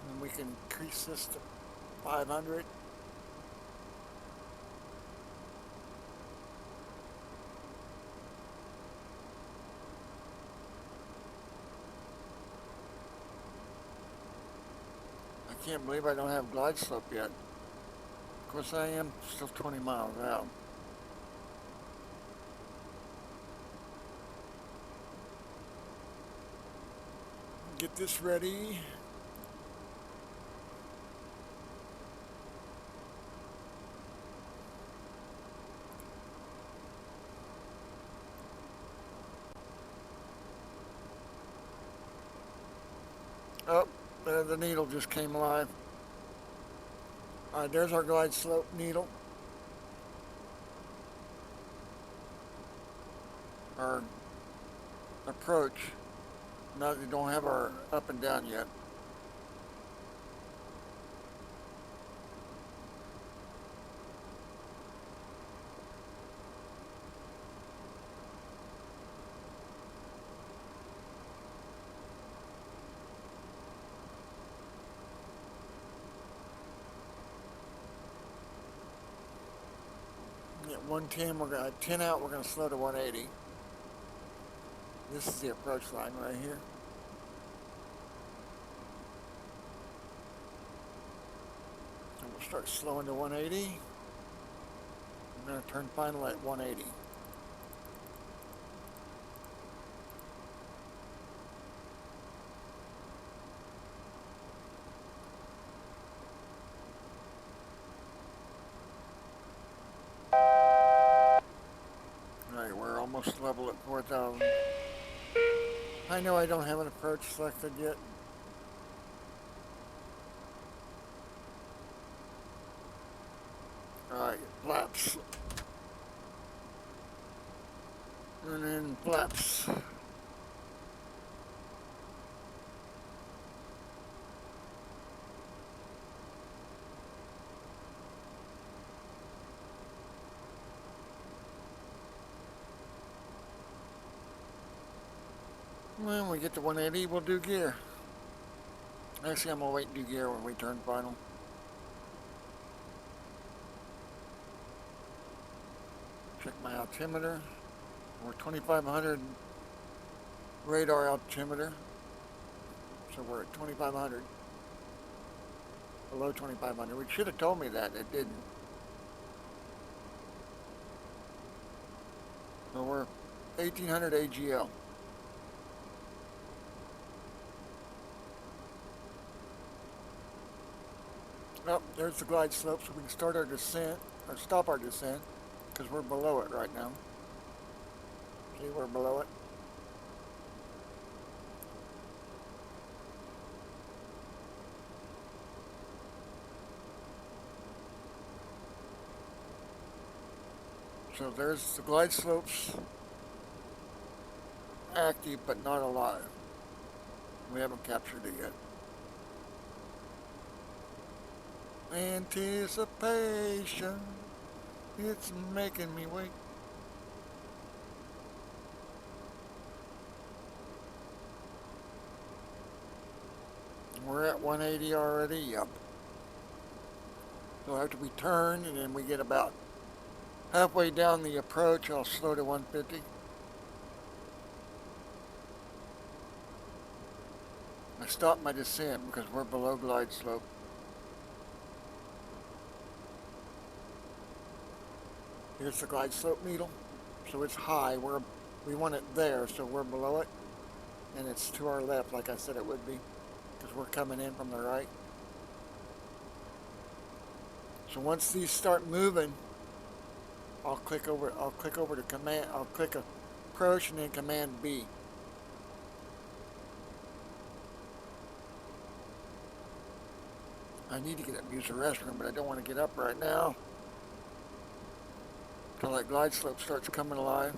And we can increase this to 500. I can't believe I don't have glide slope yet. Of course I am still 20 miles out. Get this ready. Oh, the needle just came alive. Alright, there's our glide slope needle. Our approach. Now that we don't have our up and down yet. At 110, we're gonna 10 out. We're gonna slow to 180. This is the approach line right here. And we'll start slowing to 180. I'm gonna turn final at 180. Alright, we're almost level at 4,000. I know I don't have an approach selected yet. Alright, flaps. And then flaps. When we get to 180, we'll do gear. Actually, I'm going to wait and do gear when we turn final. Check my altimeter. We're 2,500 radar altimeter. So we're at 2,500. Below 2,500. We should have told me that. It didn't. So we're 1,800 AGL. Oh, there's the glide slope, so we can start our descent, or stop our descent, because we're below it right now. See, we're below it. So there's the glide slopes active, but not alive. We haven't captured it yet. Anticipation, it's making me wait. We're at 180 already, yep. So after we turn and then we get about halfway down the approach, I'll slow to 150. I stopped my descent because we're below glide slope. Here's the glide slope needle. So it's high. We want it there, so we're below it. And it's to our left, like I said it would be, because we're coming in from the right. So once these start moving, I'll click over to command, I'll click approach and then command B. I need to get up and use the restroom, but I don't want to get up right now until that glide slope starts coming alive.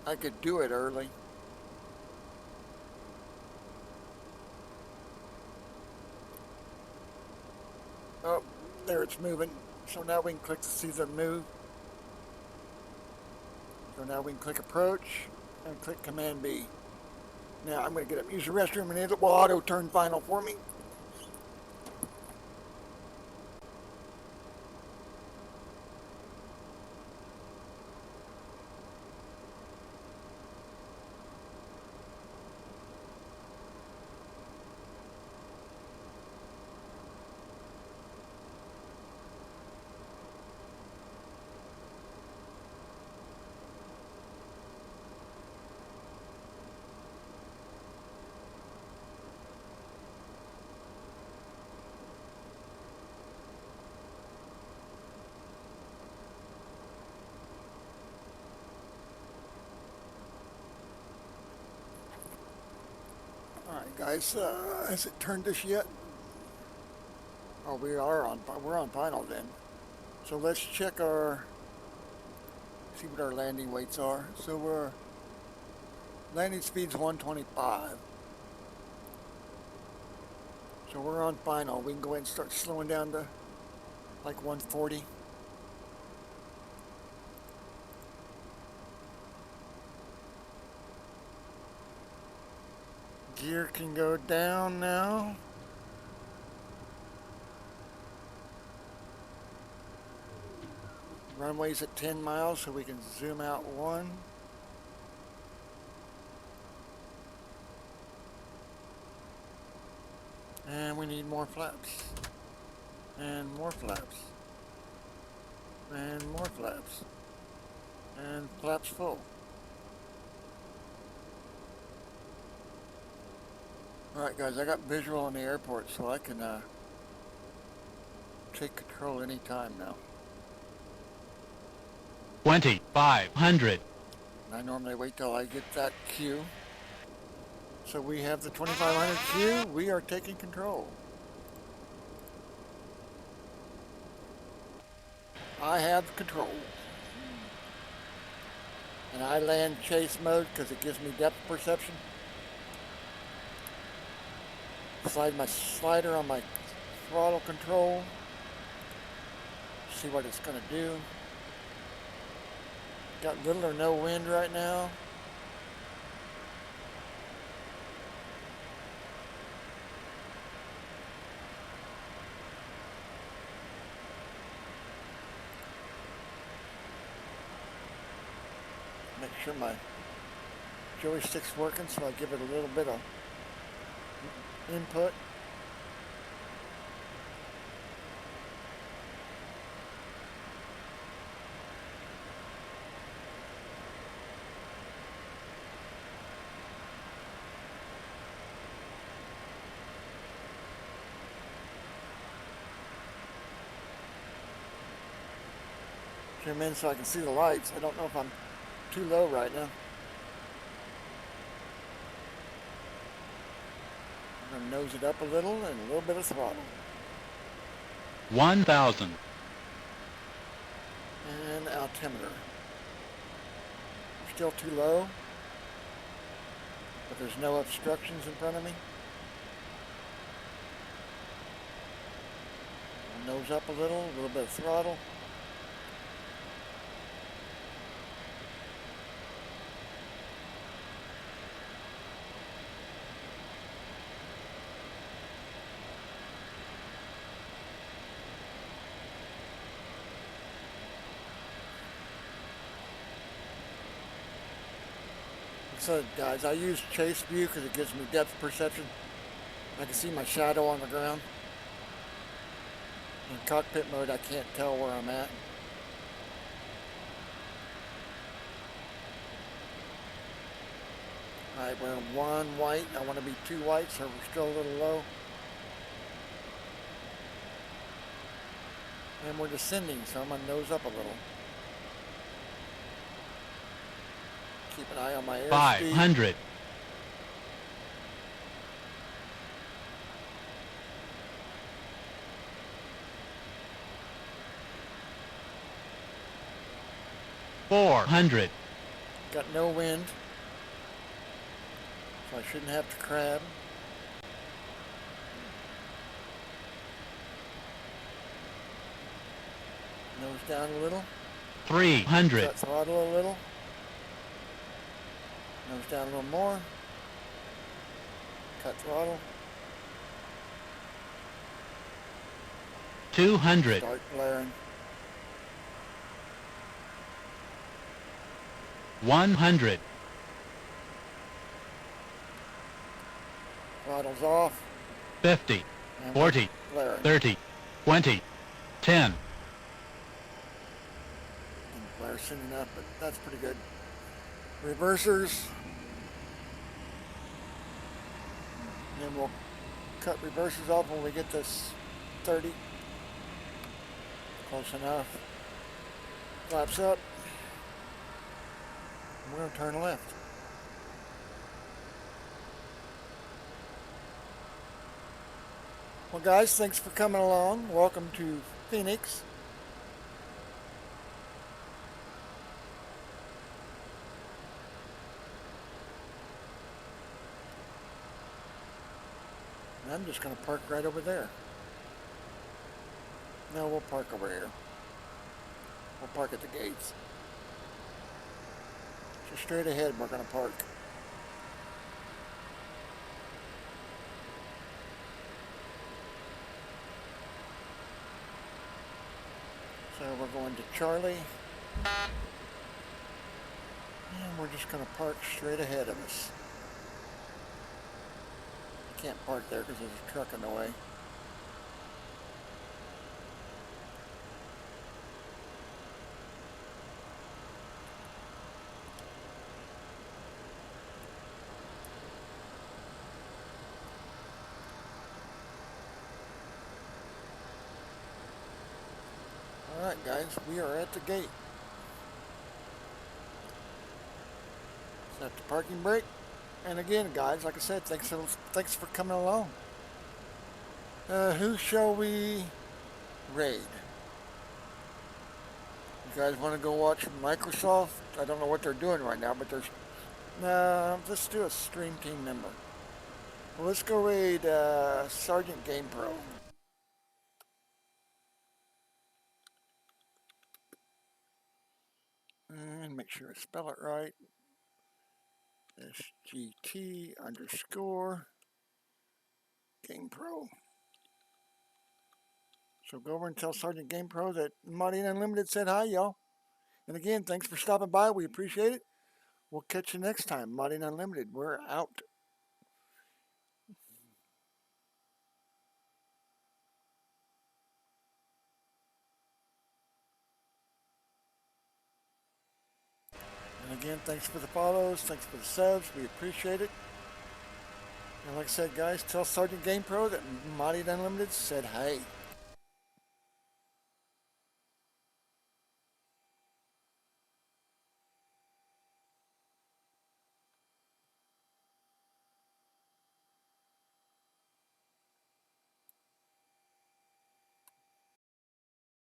I could do it early. Oh, there it's moving. So now we can click to see the move. So now we can click approach and click command B. Now I'm going to get up and use the restroom and it will auto turn final for me. Alright guys, has it turned us yet? Oh, we're on final then. So let's check see what our landing weights are. So we're, landing speed's 125. So we're on final. We can go ahead and start slowing down to like 140. Gear can go down now. Runway's at 10 miles, so we can zoom out one. And we need more flaps. And more flaps. And more flaps. And flaps full. Alright guys, I got visual on the airport, so I can take control anytime now. 2,500. I normally wait till I get that cue. So we have the 2,500 cue. We are taking control. I have control. And I land chase mode because it gives me depth perception. Slide my slider on my throttle control. See what it's going to do. Got little or no wind right now. Make sure my joystick's working, so I give it a little bit of input. Zoom in so I can see the lights. I don't know if I'm too low right now. I'm going to nose it up a little and a little bit of throttle. 1,000. And altimeter. Still too low, but there's no obstructions in front of me. I'll nose up a little bit of throttle. So guys, I use chase view because it gives me depth perception. I can see my shadow on the ground. In cockpit mode, I can't tell where I'm at. Alright, we're in one white. I want to be two white, so we're still a little low. And we're descending, so I'm gonna nose up a little. Keep an eye on my airspeed. 500. 400. Got no wind, so I shouldn't have to crab. Nose down a little. 300. Cut throttle a little. Nose down a little more. Cut throttle. 200. Start blaring. 100. Throttle's off. 50. And 40. blaring. 30. 20. 10. Didn't blare soon enough, but that's pretty good. Reversers. And then we'll cut reversers off when we get this 30. Close enough. Flaps up. We're going to turn left. Well, guys, thanks for coming along. Welcome to Phoenix. And I'm just going to park right over there. No, we'll park over here. We'll park at the gates. So straight ahead, we're going to park. So we're going to Charlie. And we're just going to park straight ahead of us. You can't park there because there's a truck in the way. Alright guys, we are at the gate. Set the parking brake. And again guys, like I said, thanks for coming along. Who shall we raid? You guys want to go watch Microsoft? I don't know what they're doing right now, but there's... let's do a stream team member. Well, let's go raid Sergeant Game Pro. And make sure I spell it right. SGT _ Game Pro. So go over and tell Sergeant Game Pro that Modding Unlimited said hi, y'all. And again, thanks for stopping by. We appreciate it. We'll catch you next time. Modding Unlimited, we're out. And again, thanks for the follows. Thanks for the subs. We appreciate it. And like I said, guys, tell Sergeant Game Pro that Modding Unlimited said hey.